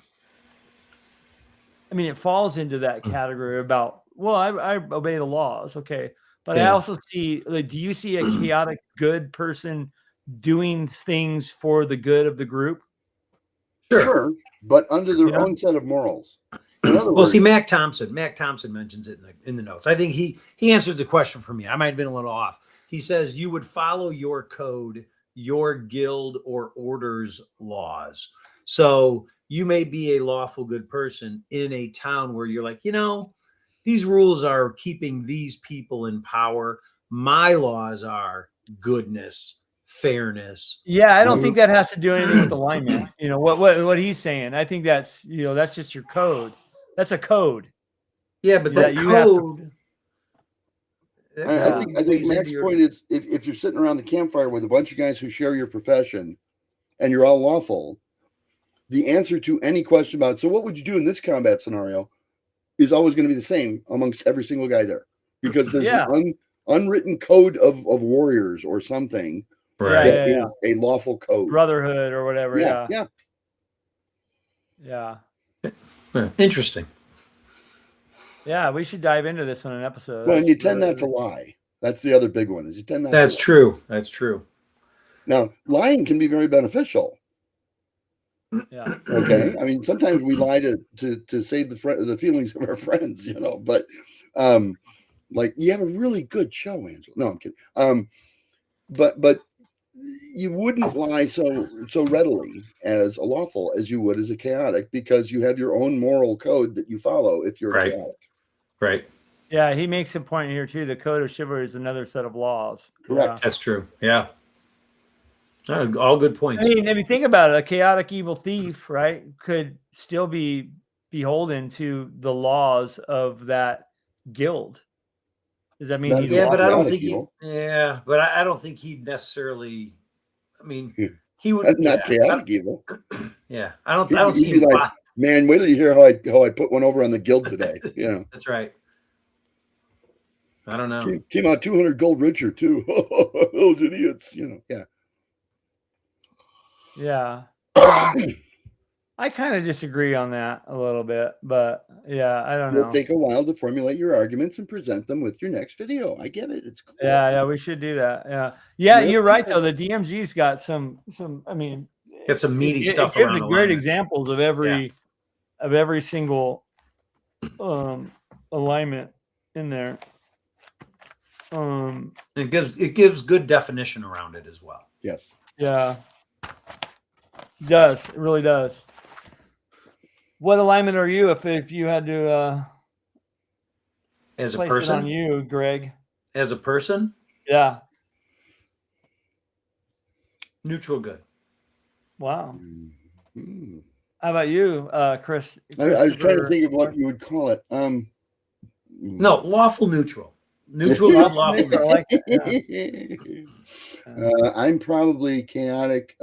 I mean, it falls into that category about, well, I obey the laws. Okay. But I also see, like, do you see a chaotic good person doing things for the good of the group? Sure. But under their own set of morals. In other words, see, Mac Thompson mentions it in the notes. I think he answered the question for me. I might have been a little off. He says you would follow your code, your guild or order's laws. So you may be a lawful good person in a town where you're like, these rules are keeping these people in power. My laws are goodness, fairness. Yeah, I don't think that has to do anything with alignment. What he's saying. I think that's that's just your code. That's a code. Yeah, but that code. I think Mac's point is if you're sitting around the campfire with a bunch of guys who share your profession and you're all lawful, the answer to any question about, so what would you do in this combat scenario, is always going to be the same amongst every single guy there, because there's an unwritten code of warriors or something. Right. That is a lawful code. Brotherhood or whatever. Yeah. Interesting. Yeah, we should dive into this on an episode. Well, and you tend not to lie. That's the other big one. Is you tend not. That's true. That's true. Now, lying can be very beneficial. Yeah. Okay. I mean, sometimes we lie to save the feelings of our friends, But, like, you have a really good show, Angela. No, I'm kidding. But you wouldn't lie so readily as a lawful as you would as a chaotic, because you have your own moral code that you follow if you're a chaotic. Right. Yeah, he makes a point here too. The code of chivalry is another set of laws. Correct. Yeah. That's true. Yeah. All good points. I mean, if you think about it, a chaotic evil thief, right, could still be beholden to the laws of that guild. Does that mean he's but I don't think evil. but I don't think he'd necessarily. I mean, he would not chaotic evil. Yeah, I don't see him. Like, man, wait till you hear how I put one over on the guild today. That's right. I don't know. Came out 200 gold richer too. Those idiots, Yeah. Yeah. I kind of disagree on that a little bit, but yeah, I don't know. It'll take a while to formulate your arguments and present them with your next video. I get it. It's cool. Yeah, we should do that. Yeah, you're right though. The DMG's got some. I mean, got some meaty stuff. It gives great examples of every single alignment in there. It gives good definition around it as well. Yes. Yeah. It does. It really does. What alignment are you if you had to as a place person? It on you, Greg. As a person? Yeah. Neutral good. Wow. How about you, Chris? I was trying to think of what you would call it. No, lawful neutral. Neutral and lawful. I like it, yeah. I'm probably chaotic.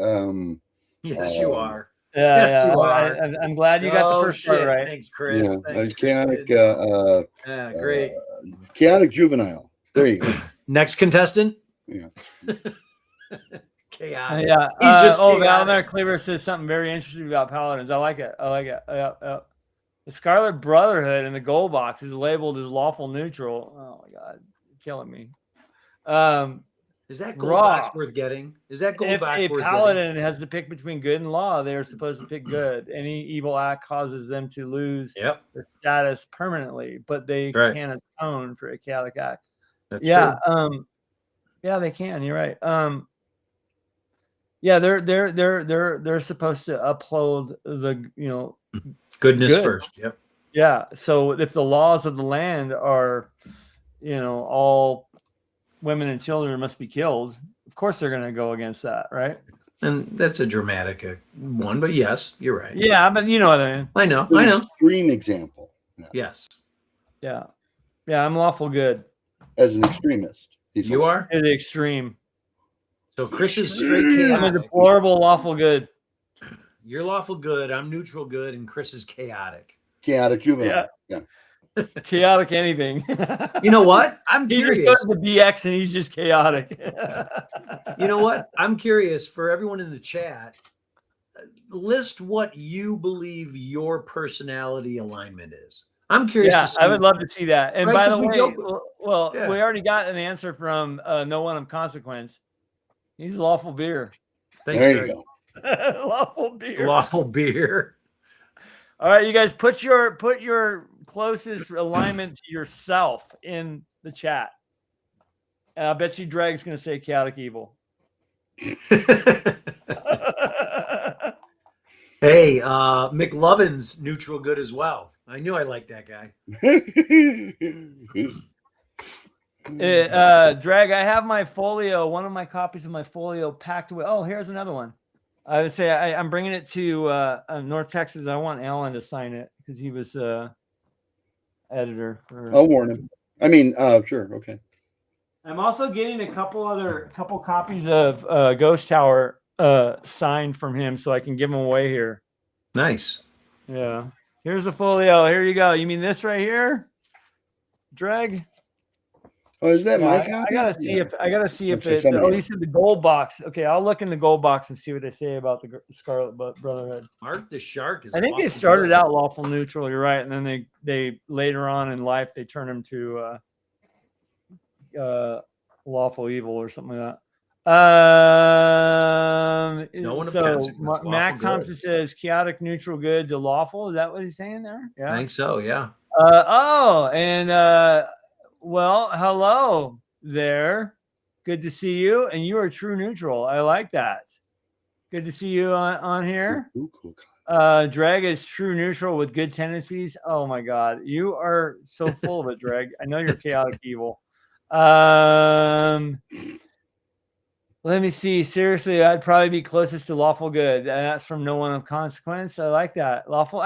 Yes, you are. Yeah, yes, you are. I'm glad you got the first part right. Thanks, Chris. Yeah, Thanks, chaotic. great. Chaotic juvenile. There you go. Next contestant. Yeah. Chaotic. Yeah. He's just Valdemar chaotic. Cleaver says something very interesting about paladins. I like it. The Scarlet Brotherhood in the gold box is labeled as lawful neutral. Oh my god, you're killing me. Is that gold box worth getting? Is that gold if box a worth paladin getting? has to pick between good and law, they are supposed to pick good. Any evil act causes them to lose Yep. their status permanently, but they Right. can't atone for a chaotic act. That's yeah, true. Yeah, they can. You're right. Yeah, they're supposed to uphold the Goodness good. first. Yep. Yeah. So if the laws of the land are, all women and children must be killed, of course they're going to go against that, right? And that's a dramatic one, but yes, you're right. Yeah, but you know what I mean. I know. An extreme example. Yeah. Yes. Yeah. Yeah, I'm lawful good. As an extremist. You are? To the extreme. So Chris is straight chaotic. I'm a deplorable lawful good. You're lawful good. I'm neutral good, and Chris is chaotic. Chaotic juvenile. Yeah. Chaotic anything. You know what? I'm he curious. He just goes to BX and he's just chaotic. You know what? I'm curious for everyone in the chat. List what you believe your personality alignment is. I'm curious to see. I would love to see that. And Right, by the way, yeah. we already got an answer from no one of consequence. He's lawful beer. Thanks, there Greg. you go. Lawful beer. Lawful beer. All right, you guys, put your closest alignment to yourself in the chat. And I bet you Dreg's going to say chaotic evil. Hey, McLovin's neutral good as well. I knew I liked that guy. Drag, I have my folio, one of my copies of my folio packed away. Oh, here's another one. I would say I'm bringing it to North Texas. I want Alan to sign it because he was editor. I'll warn him. I mean, sure, okay. I'm also getting a couple copies of Ghost Tower signed from him so I can give them away here. Nice. Yeah. Here's the folio. Here you go. You mean this right here, Dreg? Oh, is that my copy? I gotta see if it. Oh, you said the gold box. Okay, I'll look in the gold box and see what they say about the Scarlet Brotherhood. Mark the Shark is. I think they started out lawful neutral. You're right, and then they later on in life they turn them to lawful evil or something like that. No one of so consequence. Max Lawful Thompson good. says chaotic neutral good to lawful. Is that what he's saying there? Yeah. I think so. Yeah. Well, hello there. Good to see you. And you are true neutral. I like that. Good to see you on here. Ooh, cool. Dreg is true neutral with good tendencies. Oh my God. You are so full of it, Dreg. I know you're chaotic evil. Let me see. Seriously, I'd probably be closest to lawful good. And that's from no one of consequence. I like that. Lawful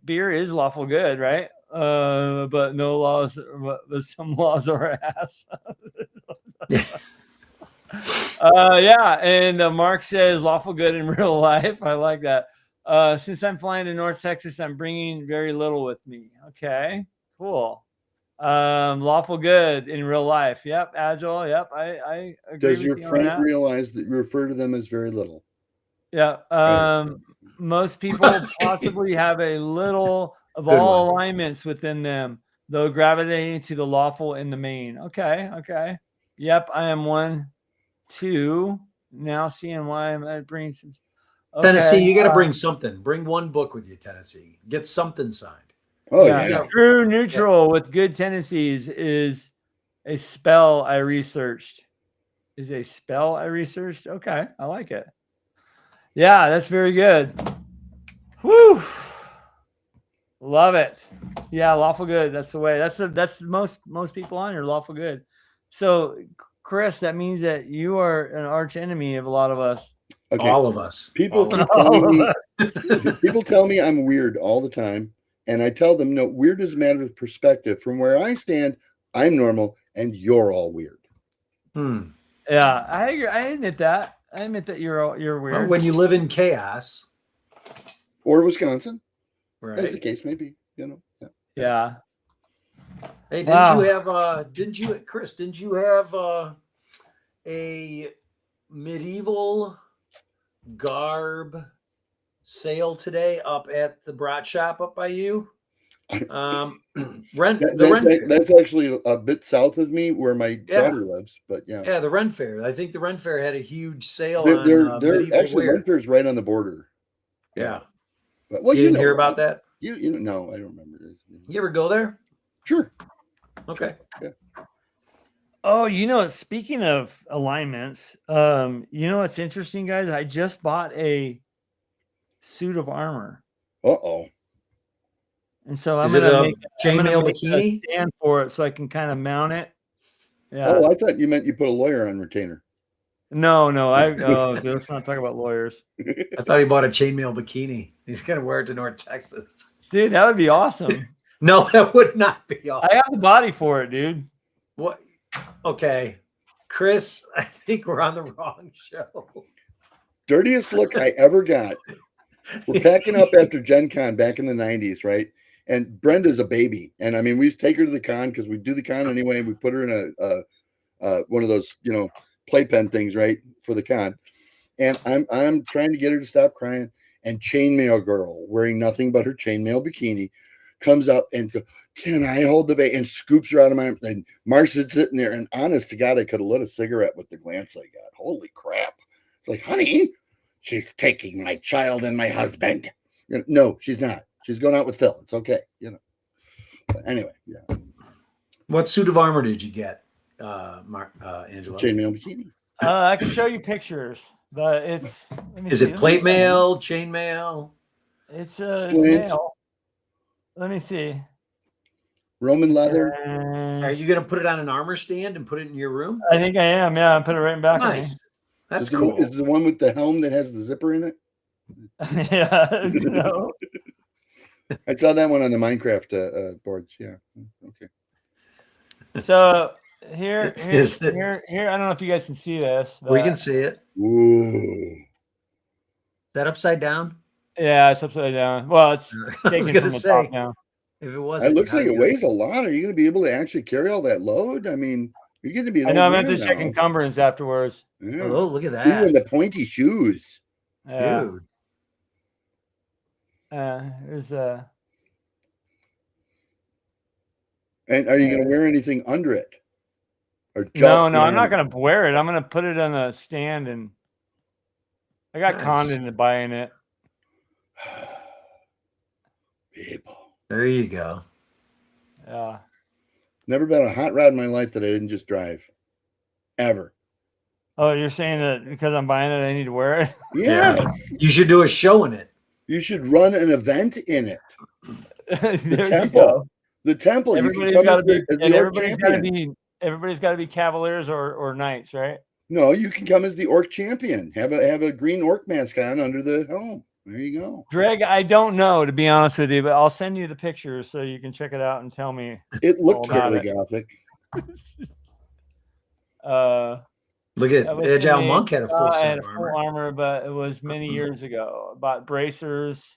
beer is lawful good, right? But no laws, but some laws are ass. Yeah. And Mark says lawful good in real life. I like that. Since I'm flying to North Texas, I'm bringing very little with me. Okay, cool. Lawful good in real life. Yep. Agile. Yep. I agree. Does your friend realize that you refer to them as very little? Yeah. Most people possibly have a little of all alignments within them, though gravitating to the lawful in the main. Okay. Yep. I am 1, 2. Now seeing why I'm bringing some. Okay. Tennessee, you got to bring something. Bring one book with you, Tennessee. Get something signed. Oh, yeah. True neutral with good tendencies is a spell I researched. Okay, I like it. Yeah, that's very good. Woo! Love it. Yeah, lawful good. That's the way. That's most people on here lawful good. So, Chris, that means that you are an arch enemy of a lot of us. Okay. All of us. People keep telling me. People tell me I'm weird all the time. And I tell them, no, weird is a matter of perspective. From where I stand, I'm normal, and you're all weird. Yeah, I agree. I admit that. I admit that you're weird. Well, when you live in chaos, or Wisconsin, right? as the case may be, Yeah. Hey, Wow. didn't you, Chris, didn't you have a medieval garb sale today up at the brat shop up by you? Ren Fair. That's actually a bit south of me where my daughter lives, but yeah. Yeah, the Ren Fair. I think the Ren Fair had a huge sale They're on medieval actually wear. Ren Fair's right on the border. Yeah. But, well, you didn't hear about that? You no, I don't remember this. You ever go there? Sure. Okay. Yeah. Oh, speaking of alignments, what's interesting, guys? I just bought a suit of armor. Uh-oh. And so I'm going to make chainmail bikini a stand for it so I can kind of mount it. Yeah. Oh, I thought you meant you put a lawyer on retainer. No, let's not talk about lawyers. I thought he bought a chainmail bikini. He's going to wear it to North Texas. Dude, that would be awesome. No, that would not be awesome. I have the body for it, dude. What? Okay. Chris, I think we're on the wrong show. Dirtiest look I ever got. We're packing up after Gen Con back in the 90s, right? And Brenda's a baby. And I mean, we used to take her to the con because we do the con anyway. And we put her in a one of those, playpen things, right, for the con. And I'm trying to get her to stop crying. And Chainmail Girl, wearing nothing but her chainmail bikini, comes up and goes, "Can I hold the baby?" And scoops her out of my arms. And Marcia's sitting there. And honest to God, I could have lit a cigarette with the glance I got. Holy crap. It's like, honey, she's taking my child and my husband. No, she's not. She's going out with Phil. It's okay. But anyway, yeah. What suit of armor did you get, Angela? Chainmail bikini. I can show you pictures, but it's. Is it plate mail, chainmail? It's mail. Let me see. Roman leather. Are you going to put it on an armor stand and put it in your room? I think I am. Yeah, I put it right in back of me. That's cool. Is the one with the helm that has the zipper in it? Yeah. No. I saw that one on the Minecraft boards. Yeah. Okay. So here. I don't know if you guys can see this. We can see it. Ooh. Is that upside down? Yeah, it's upside down. Well, it's taken from the top down. If it was, it looks like it weighs a lot. Are you going to be able to actually carry all that load? I mean, you're going to be. I know. I'm going to check encumbrance afterwards. Yeah. Oh, look at that! Even the pointy shoes, dude. There's a. And are you going to wear anything under it? Or just no, I'm not going to wear it. I'm going to put it on a stand, and I got conned into buying it. People. There you go. Yeah. Never been a hot rod in my life that I didn't just drive. Ever. Oh, you're saying that because I'm buying it, I need to wear it? Yes. You should do a show in it. You should run an event in it. The temple. The temple. Everybody's got to be cavaliers or knights, right? No, you can come as the orc champion. Have a green orc mask on under the helm. There you go. Greg, I don't know, to be honest with you, but I'll send you the pictures so you can check it out and tell me. It looked totally gothic. Look at Agile Monk had a full set I had a full armor, but it was many years ago. I bought bracers.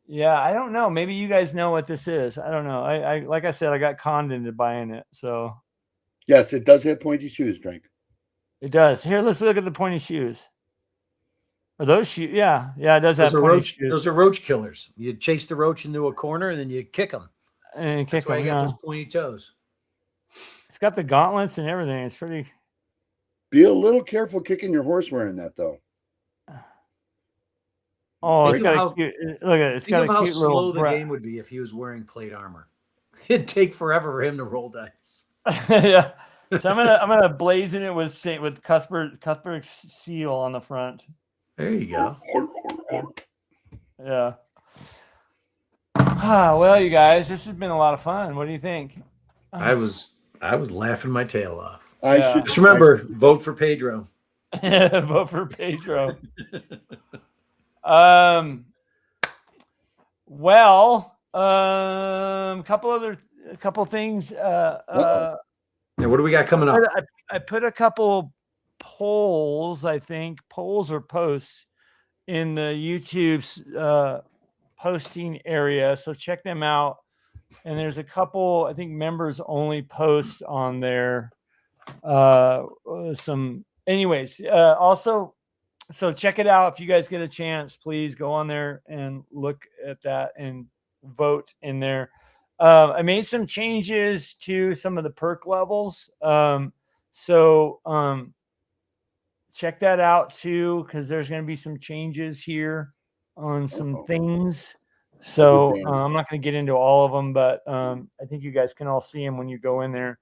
Yeah, I don't know. Maybe you guys know what this is. I don't know. I like I said, I got conned into buying it. So yes, it does have pointy shoes, Drink. It does. Here, let's look at the pointy shoes. Are those shoes? Yeah, it does have pointy shoes. Those are roach killers. You chase the roach into a corner and then you kick them. And That's why you got those pointy toes. It's got the gauntlets and everything. It's pretty. Be a little careful kicking your horse wearing that, though. Oh, it's got a cute. Look at it. It's got a cute how little. slow the game would be if he was wearing plate armor. It'd take forever for him to roll dice. Yeah. So I'm gonna blazon it with Cuthbert's seal on the front. There you go. Yeah. Well, you guys, this has been a lot of fun. What do you think? I was laughing my tail off. Just remember, vote for Pedro. Vote for Pedro. Couple things. Yeah, what do we got coming up? I put a couple polls, I think, polls or posts in the YouTube's posting area. So check them out. and there's a couple, I think, members only posts on there. Also, so check it out. If you guys get a chance, please go on there and look at that and vote in there. I made some changes to some of the perk levels. Check that out too, because there's going to be some changes here on some things. So I'm not going to get into all of them, but I think you guys can all see them when you go in there.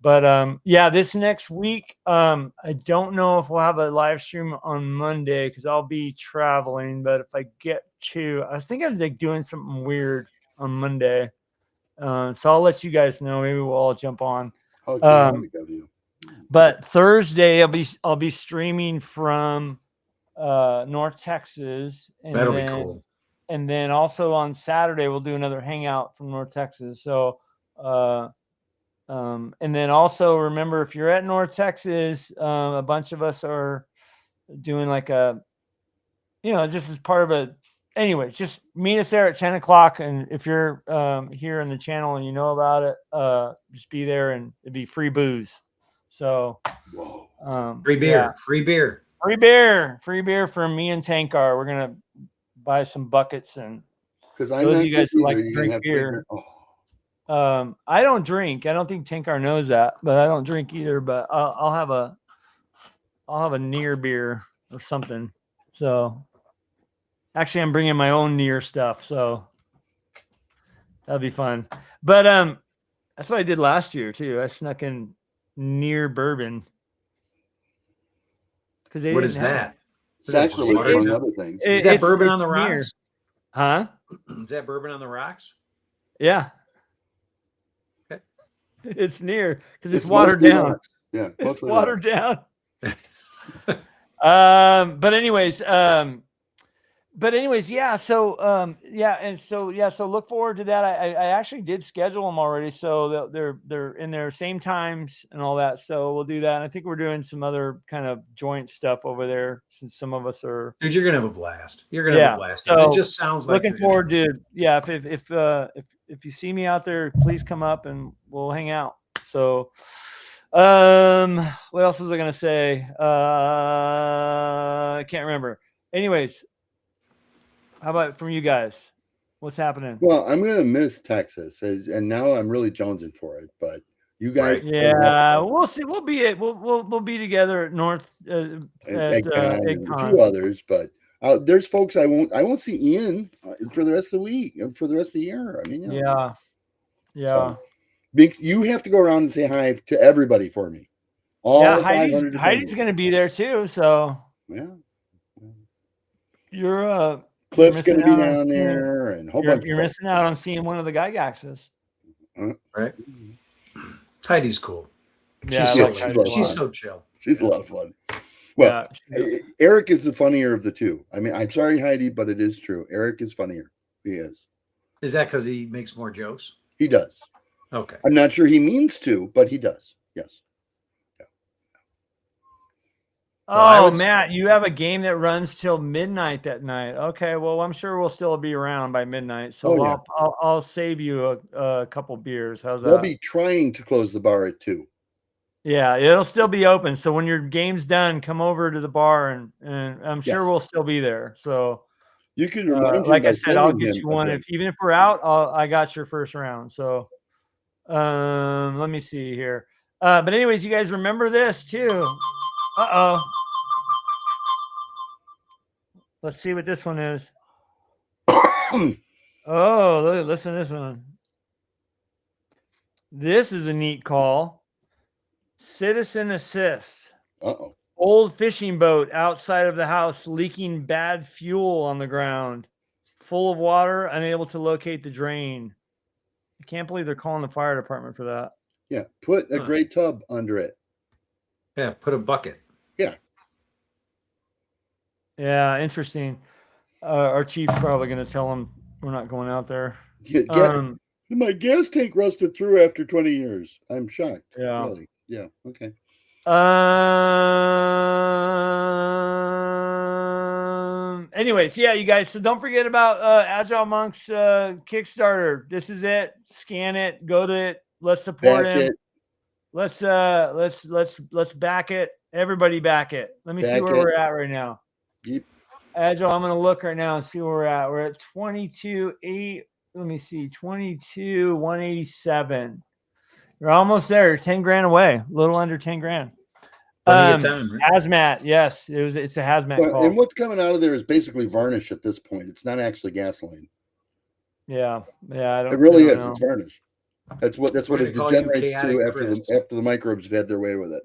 But yeah, this next week, I don't know if we'll have a live stream on Monday because I'll be traveling. But if I get to, I was thinking of like doing something weird on Monday. So I'll let you guys know. Maybe we'll all jump on. But Thursday I'll be streaming from North Texas, and That'll be cool. And then also on Saturday we'll do another hangout from North Texas. So and then also remember, if you're at North Texas, a bunch of us are doing like a, just as part of a, anyway, just meet us there at 10 o'clock. And if you're here in the channel and you know about it, just be there, and it'd be free booze. So free beer, free beer from me and Tankar. We're gonna buy some buckets, and because those of you guys who like to drink beer. I don't drink. I don't think Tankar knows that, but I don't drink either. But I'll have a near beer or something. So actually, I'm bringing my own near stuff, so that'll be fun. But that's what I did last year too. I snuck in near bourbon. What is that? Sacrilege, among other things. Is that bourbon on the rocks? Huh? Is that bourbon on the rocks? Yeah. Okay. It's near because it's watered down. Rocks. Yeah, it's watered down. But anyways, yeah. So so look forward to that. I actually did schedule them already, so they're in their same times and all that. So we'll do that. And I think we're doing some other kind of joint stuff over there, since some of us are. Dude, you're gonna have a blast. You're gonna have a blast. So it just sounds like looking forward to. Yeah, if you see me out there, please come up and we'll hang out. So. What else was I gonna say? I can't remember. Anyways, how about from you guys? What's happening? Well, I'm gonna miss Texas, and now I'm really jonesing for it. But you guys, yeah, we'll see. We'll be together at North at Eggcon. Two others, but there's folks I won't see Ian for the rest of the week, for the rest of the year. I mean, yeah. So, you have to go around and say hi to everybody for me. Heidi's going to be there too. So yeah, you're Cliff's going to be down there, and a whole bunch. You're missing out on seeing one of the Gygaxes. Right? Heidi's cool. Yeah, she's so chill. She's a lot of fun. Well, Eric is the funnier of the two. I mean, I'm sorry, Heidi, but it is true. Eric is funnier. He is. Is that because he makes more jokes? He does. Okay. I'm not sure he means to, but he does. Yes. Yeah. Oh, Matt, you have a game that runs till midnight that night. Okay, well, I'm sure we'll still be around by midnight, so I'll save you a couple beers. How's that? They'll be trying to close the bar at 2. Yeah, it'll still be open. So when your game's done, come over to the bar, and I'm sure we'll still be there. So you can, like I said, I'll get you one. Even if we're out, I got your first round. So let me see here. But anyways, you guys remember this too. Let's see what this one is. Oh, listen to this one. This is a neat call. Citizen assist. Old fishing boat outside of the house leaking bad fuel on the ground. Full of water, unable to locate the drain. I can't believe they're calling the fire department for that. Yeah, put a gray tub under it. Yeah, put a bucket. Yeah. Yeah, interesting. Our chief's probably going to tell them we're not going out there. My gas tank rusted through after 20 years. I'm shocked. Yeah. Really. Yeah. Okay. Anyways, yeah, you guys. So don't forget about Agile Monks Kickstarter. This is it. Scan it. Go to it. Let's support Back him. it. Let's back it. Everybody back it. Let me see Back where it. we're at right now. Yep. Agile, I'm gonna look right now and see where we're at. We're at 22.8. Let me see, 22,187. You're almost there. 10 grand away. A little under 10 grand. Plenty of time, right? Hazmat, yes. It's a hazmat call. And what's coming out of there is basically varnish at this point. It's not actually gasoline. Yeah. I don't. It really is. Know. It's varnish. That's what it We're gonna call you degenerates chaotic to Chris. after the microbes have had their way with it.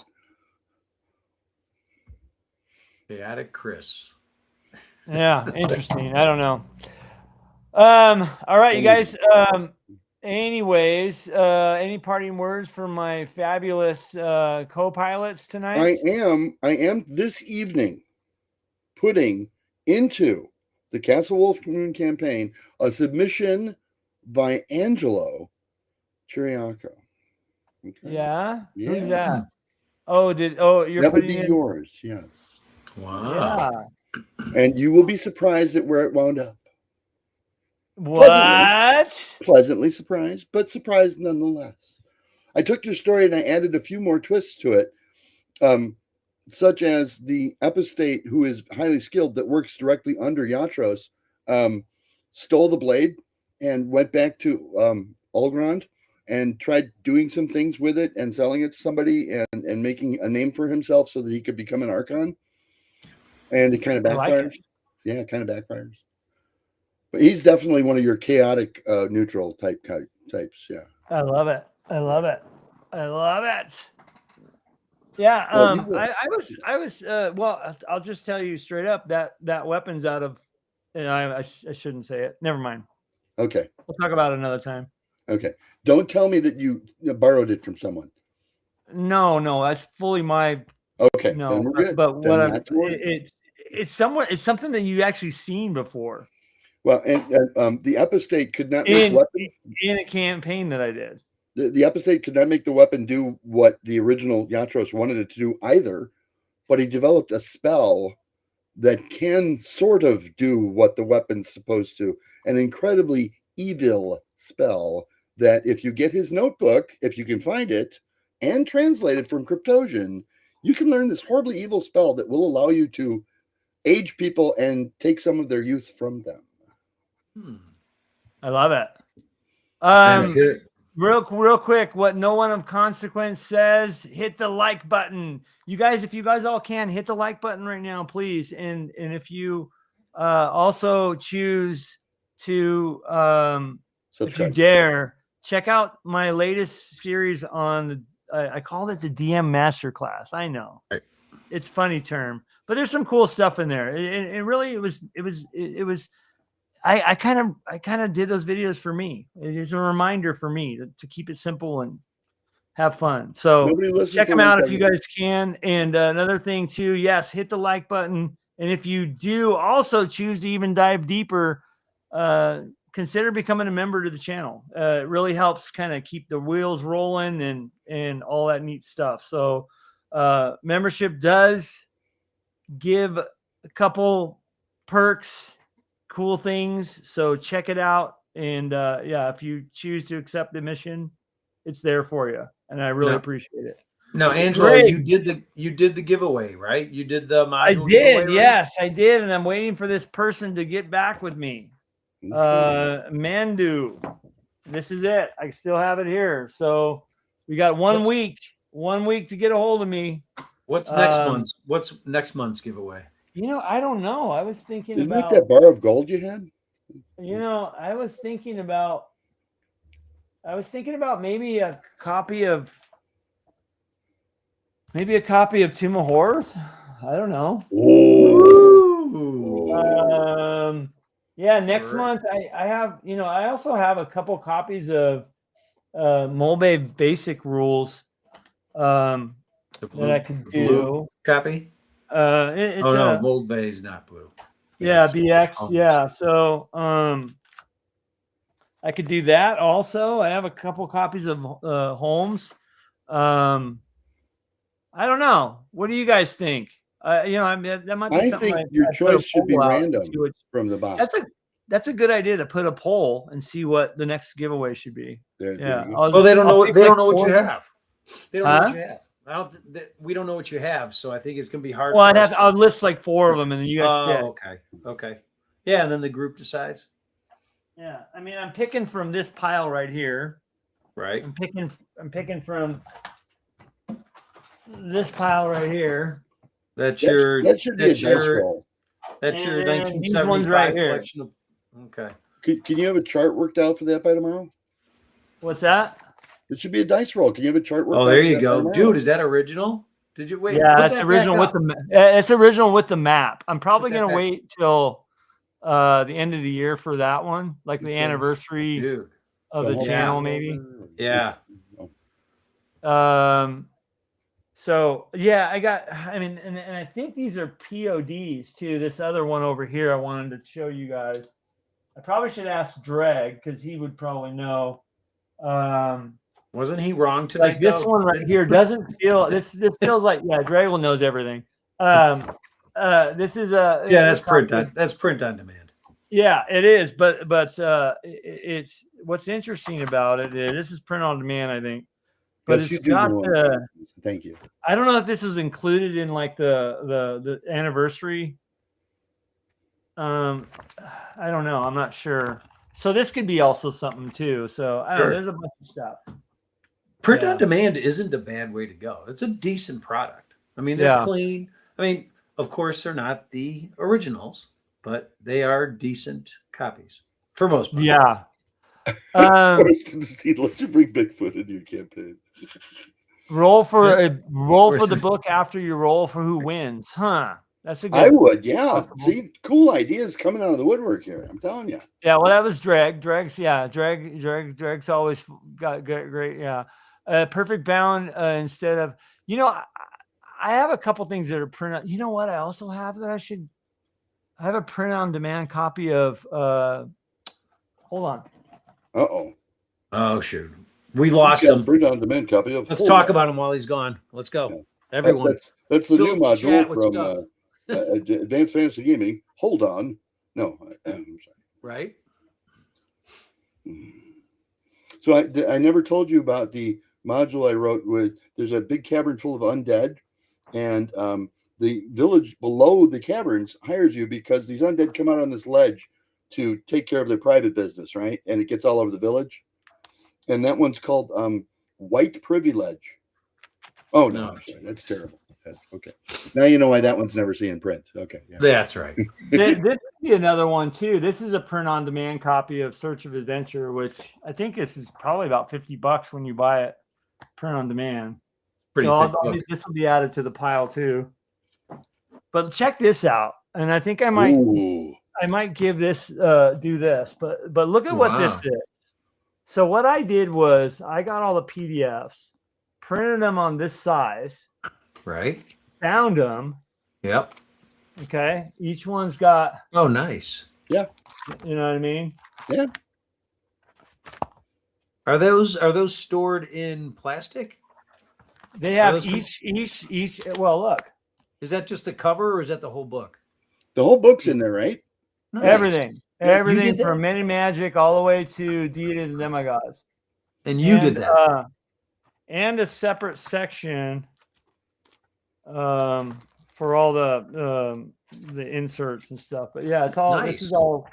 Chaotic Chris. Yeah, interesting. I don't know. All right, you guys. Anyways, any parting words from my fabulous co-pilots tonight? I am this evening putting into the Castle Wolf Moon campaign a submission by Angelo Chiriaco. Okay. Yeah? Yeah. Who's that? Oh, you're That would putting be in yours, yes. Wow. Yeah. And you will be surprised at where it wound up. What? Pleasantly surprised, but surprised nonetheless. I took your story and I added a few more twists to it, such as the epistate, who is highly skilled, that works directly under Yatros, stole the blade and went back to Algrand and tried doing some things with it and selling it to somebody and making a name for himself so that he could become an Archon. And it kind of backfires. Yeah, it kind of backfires. But he's definitely one of your chaotic neutral types. Yeah. I love it. Yeah. I was well, I'll just tell you straight up that weapon's out of, I shouldn't say it. Never mind. Okay. We'll talk about it another time. Okay. Don't tell me that you borrowed it from someone. No, that's fully my. Okay. No, then we're good. but then what it's something that you actually seen before. Well, and the epistate could not make weapon in a campaign that I did. The epistate could not make the weapon do what the original Yatros wanted it to do either, but he developed a spell that can sort of do what the weapon's supposed to. An incredibly evil spell that, if you get his notebook, if you can find it and translate it from Cryptosian, you can learn this horribly evil spell that will allow you to age people and take some of their youth from them. I love it. Real quick, what no one of consequence says, hit the like button. You guys, if you guys all can, hit the like button right now, please. And if you also choose to, if you dare, check out my latest series on I called it the DM Masterclass. I know. Right. It's a funny term, but there's some cool stuff in there. It really was I kind of did those videos for me. It is a reminder for me to keep it simple and have fun. So check them out if you guys can. And another thing too, yes, hit the like button. And if you do also choose to even dive deeper, consider becoming a member to the channel. It really helps kind of keep the wheels rolling and all that neat stuff. So membership does give a couple perks, cool things, so check it out. And if you choose to accept the mission, it's there for you, and I really appreciate it. Now, Angelo, you did the giveaway, right? You did the module. I did, yes, I did, and I'm waiting for this person to get back with me. Mandu, this is it. I still have it here. So we got one week to get a hold of me. What's next month's giveaway? I don't know. I was thinking Isn't about it that bar of gold you had? I was thinking about maybe a copy of Tomb of Horrors. I don't know. Ooh. Next month I have, I also have a couple copies of Molbe Basic Rules that I could do. Blue copy? Molbe is not blue. Yeah, BX. Yeah. So I could do that also. I have a couple copies of Holmes. I don't know. What do you guys think? I mean, that might be I something. think your I'd put a choice should be poll out and random see what- from the box. That's a good idea to put a poll and see what the next giveaway should be. There Yeah. you go. Well, they don't know. pick They don't like know what 4 you of them. have. They don't know what Huh? you have. I don't. We don't know what you have, so I think it's gonna be hard. Well, for us I'll list like 4 of them, and then you guys pick. Oh, okay. Yeah, and then the group decides. Yeah, I mean, I'm picking from this pile right here. Right. I'm picking from this pile right here. That's your. That should be a That's dice your. roll. That's your And these ones right 1975 here. collection of. Okay. Can you have a chart worked out for that by tomorrow? What's that? It should be a dice roll. Can you have a chart worked out? Oh, there for you that by go, tomorrow? dude. Is that original? Did you wait? Yeah, put that's that original back with up. it's original with the map. I'm probably Put that gonna back- wait till the end of the year for that one, like the Okay. anniversary Dude. of the whole channel, box maybe. over? Yeah. So yeah, I mean, and I think these are PODs too. This other one over here, I wanted to show you guys. I probably should ask Dreg because he would probably know. Wasn't he wrong tonight? Like this though? one right here doesn't feel. This feels like Dreg knows everything. This is a Yeah, that's print on. That's print on demand. Yeah, it is, but it's what's interesting about it is this is print on demand, I think. But Yes, you it's do got know the. Thank you. I don't know if this was included in like the anniversary. I don't know. I'm not sure. So this could be also something too. So I don't know. Sure. There's a bunch of stuff. Print Yeah. on demand isn't a bad way to go. It's a decent product. I mean, they're Yeah. clean. I mean, of course, they're not the originals, but they are decent copies for most part. Yeah. Let's you bring Bigfoot into your campaign. Roll for Where's the the- book after you roll for who wins, huh? That's a good. I would, yeah. possible. See, cool ideas coming out of the woodwork here. I'm telling you. Yeah, well, that was Dreg. Dreg's always got great. Yeah, perfect bound instead of I have a couple things that are print on. You know what? I also have that I have a print on demand copy of. Hold on. Uh-oh. Oh, shoot. We lost him. Print on demand copy of. Let's talk about him while he's gone. Let's go. Yeah. Everyone. That's the Fill new the module chat with from stuff. Advanced Fantasy Gaming. Hold on. No, I'm sorry. Right? So I never told you about the module I wrote with. There's a big cavern full of undead, and the village below the caverns hires you because these undead come out on this ledge to take care of their private business, right? And it gets all over the village. And that one's called White Privilege. Oh no, No. I'm sorry. That's terrible. That's okay. Now you know why that one's never seen in print. Okay. Yeah. That's right. This would be another one too. This is a print on demand copy of Search of Adventure, which I think this is probably about $50 when you buy it print on demand. Pretty So thick book. this will be added to the pile too. But check this out, and I think I might Ooh. give this do this, but look at what this Wow. is. So what I did was I got all the PDFs, printed them on this size, Right? bound them. Yep. Okay, each one's got, Oh, nice. you know what I mean? Yeah. Are those stored in plastic? They have those each. Well, look, Is that just the cover or is that the whole book? The whole book's in there, right? Nice. everything, Yeah, you everything did that? from mini magic all the way to deities and demigods. And you did that. And a separate section for all the inserts and stuff. But yeah, it's all this Nice. is all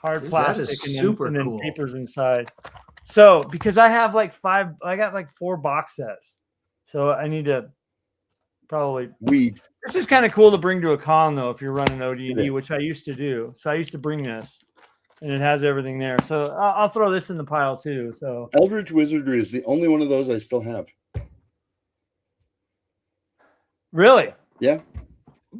hard Dude, that plastic is and super then cool. papers inside. So because I have I got like 4 box sets. So I need to probably this is kind of cool to bring to a con though if you're running OD&D, Yeah. which I used to do. So I used to bring this and it has everything there. So I'll throw this in the pile too. So Eldritch Wizardry is the only one of those I still have. really? Yeah.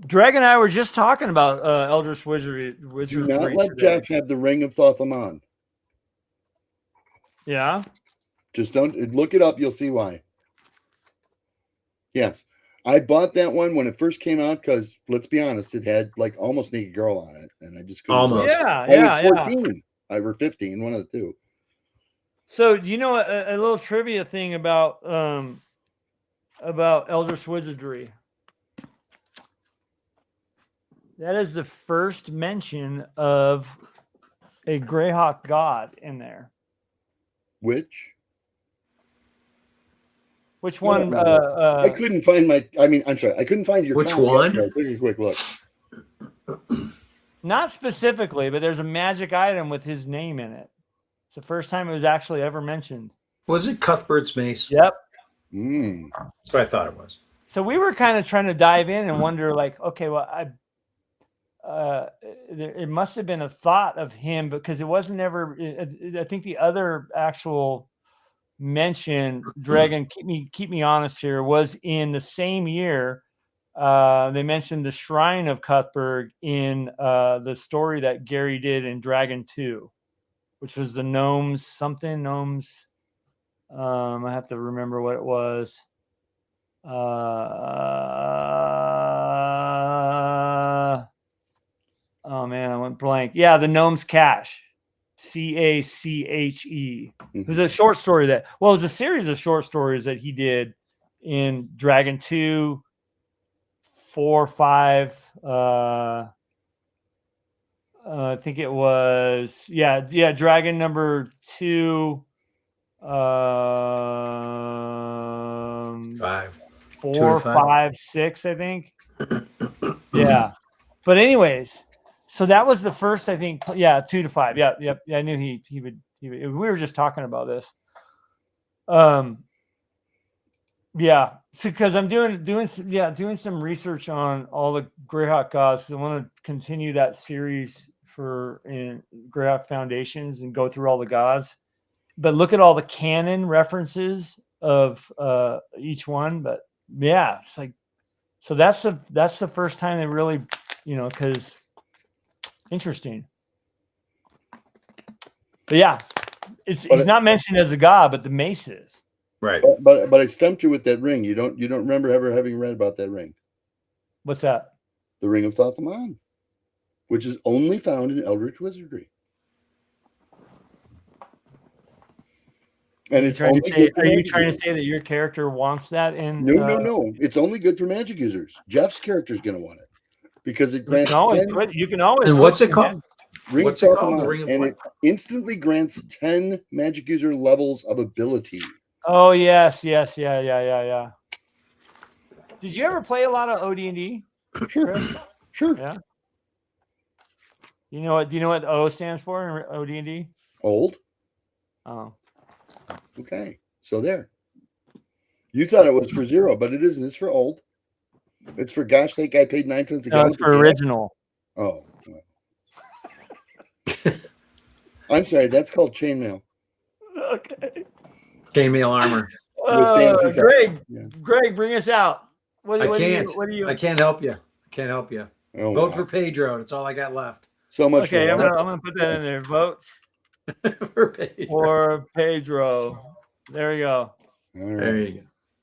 Dreg and I were just talking about Eldritch Wizardry. Do not let today. Jeff have the Ring of Thothamon. Yeah. Just don't look it up. You'll see why. Yeah. I bought that one when it first came out because, let's be honest, it had like almost Naked Girl on it. And I just couldn't. Almost. Yeah. I was Yeah. 14. I were 15, one of the two. So you know a little trivia thing about Eldritch Wizardry. That is the first mention of a Greyhawk god in there. Which one? I couldn't find my. I mean, I'm sorry, I couldn't find your. Which copy. one? I took a quick look. Not specifically, but there's a magic item with his name in it. It's the first time it was actually ever mentioned. Was it Cuthbert's mace? Yep. That's what I thought it was. So we were kind of trying to dive in and wonder, like, okay, well, it must have been a thought of him because it wasn't ever. I think the other actual mention, Dragon, keep me honest here, was in the same year. They mentioned the Shrine of Cuthbert in the story that Gary did in Dragon 2, which was the gnomes. I have to remember what it was. Oh man, I went blank. Yeah, the Gnome's Cache. Cache. It was a short story it was a series of short stories that he did in Dragon 2, 4, 5. I think it was Dragon number 2. 5, 4, 5, 6, I think. Yeah. But anyways, so that was the first, I think, 2 to 5. Yeah. I knew he would. We were just talking about this. Yeah. So because I'm doing some research on all the Greyhawk gods. I want to continue that series in Greyhawk Foundations and go through all the gods. But look at all the canon references of each one. But yeah, it's like, so that's the first time they really, because interesting. But yeah, he's not mentioned as a god, but the mace is. Right. But I stumped you with that ring. You don't remember ever having read about that ring? What's that? The Ring of Thoth-Amon, which is only found in Eldritch Wizardry. And it's only are you trying to say that your character wants that in? No. It's only good for magic users. Jeff's character is going to want it because it grants. You can always. And what's it called? Ring of Thoth-Amon, and it instantly grants 10 magic user levels of ability. Oh yes, yeah. Did you ever play a lot of OD&D? Sure. Yeah. Do you know what O stands for in OD&D? Old. Oh. Okay, so there. You thought it was for 0, but it isn't. It's for old. It's for gosh, that guy paid 9 cents a gallon. No, it's for original. Oh. I'm sorry. That's called chainmail. Okay. Chainmail armor. Greg, bring us out. I can't help you. Oh, Vote for Pedro. That's all I got left. So much. Okay, I'm gonna put that in there. Vote for Pedro. There we go. Right. There you go.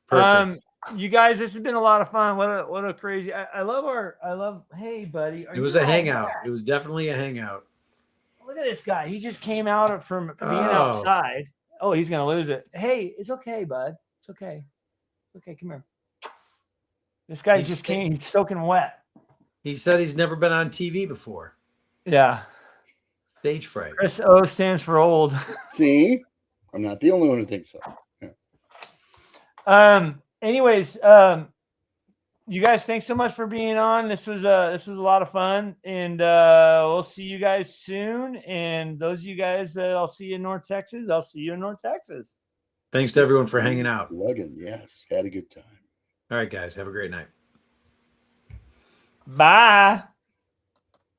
Perfect. You guys, this has been a lot of fun. What a crazy. Hey buddy. It was a hangout. It was definitely a hangout. Look at this guy. He just came out from being outside. Oh, he's gonna lose it. Hey, it's okay, bud. It's okay. Okay, come here. This guy just came. He's soaking wet. He said he's never been on TV before. Yeah. Stage fright. Chris O stands for old. See, I'm not the only one who thinks so. Yeah. Anyways, you guys, thanks so much for being on. This was a lot of fun, and we'll see you guys soon. And those of you guys that I'll see you in North Texas, I'll see you in North Texas. Thanks to everyone for hanging out. Yes, had a good time. All right, guys, have a great night. Bye.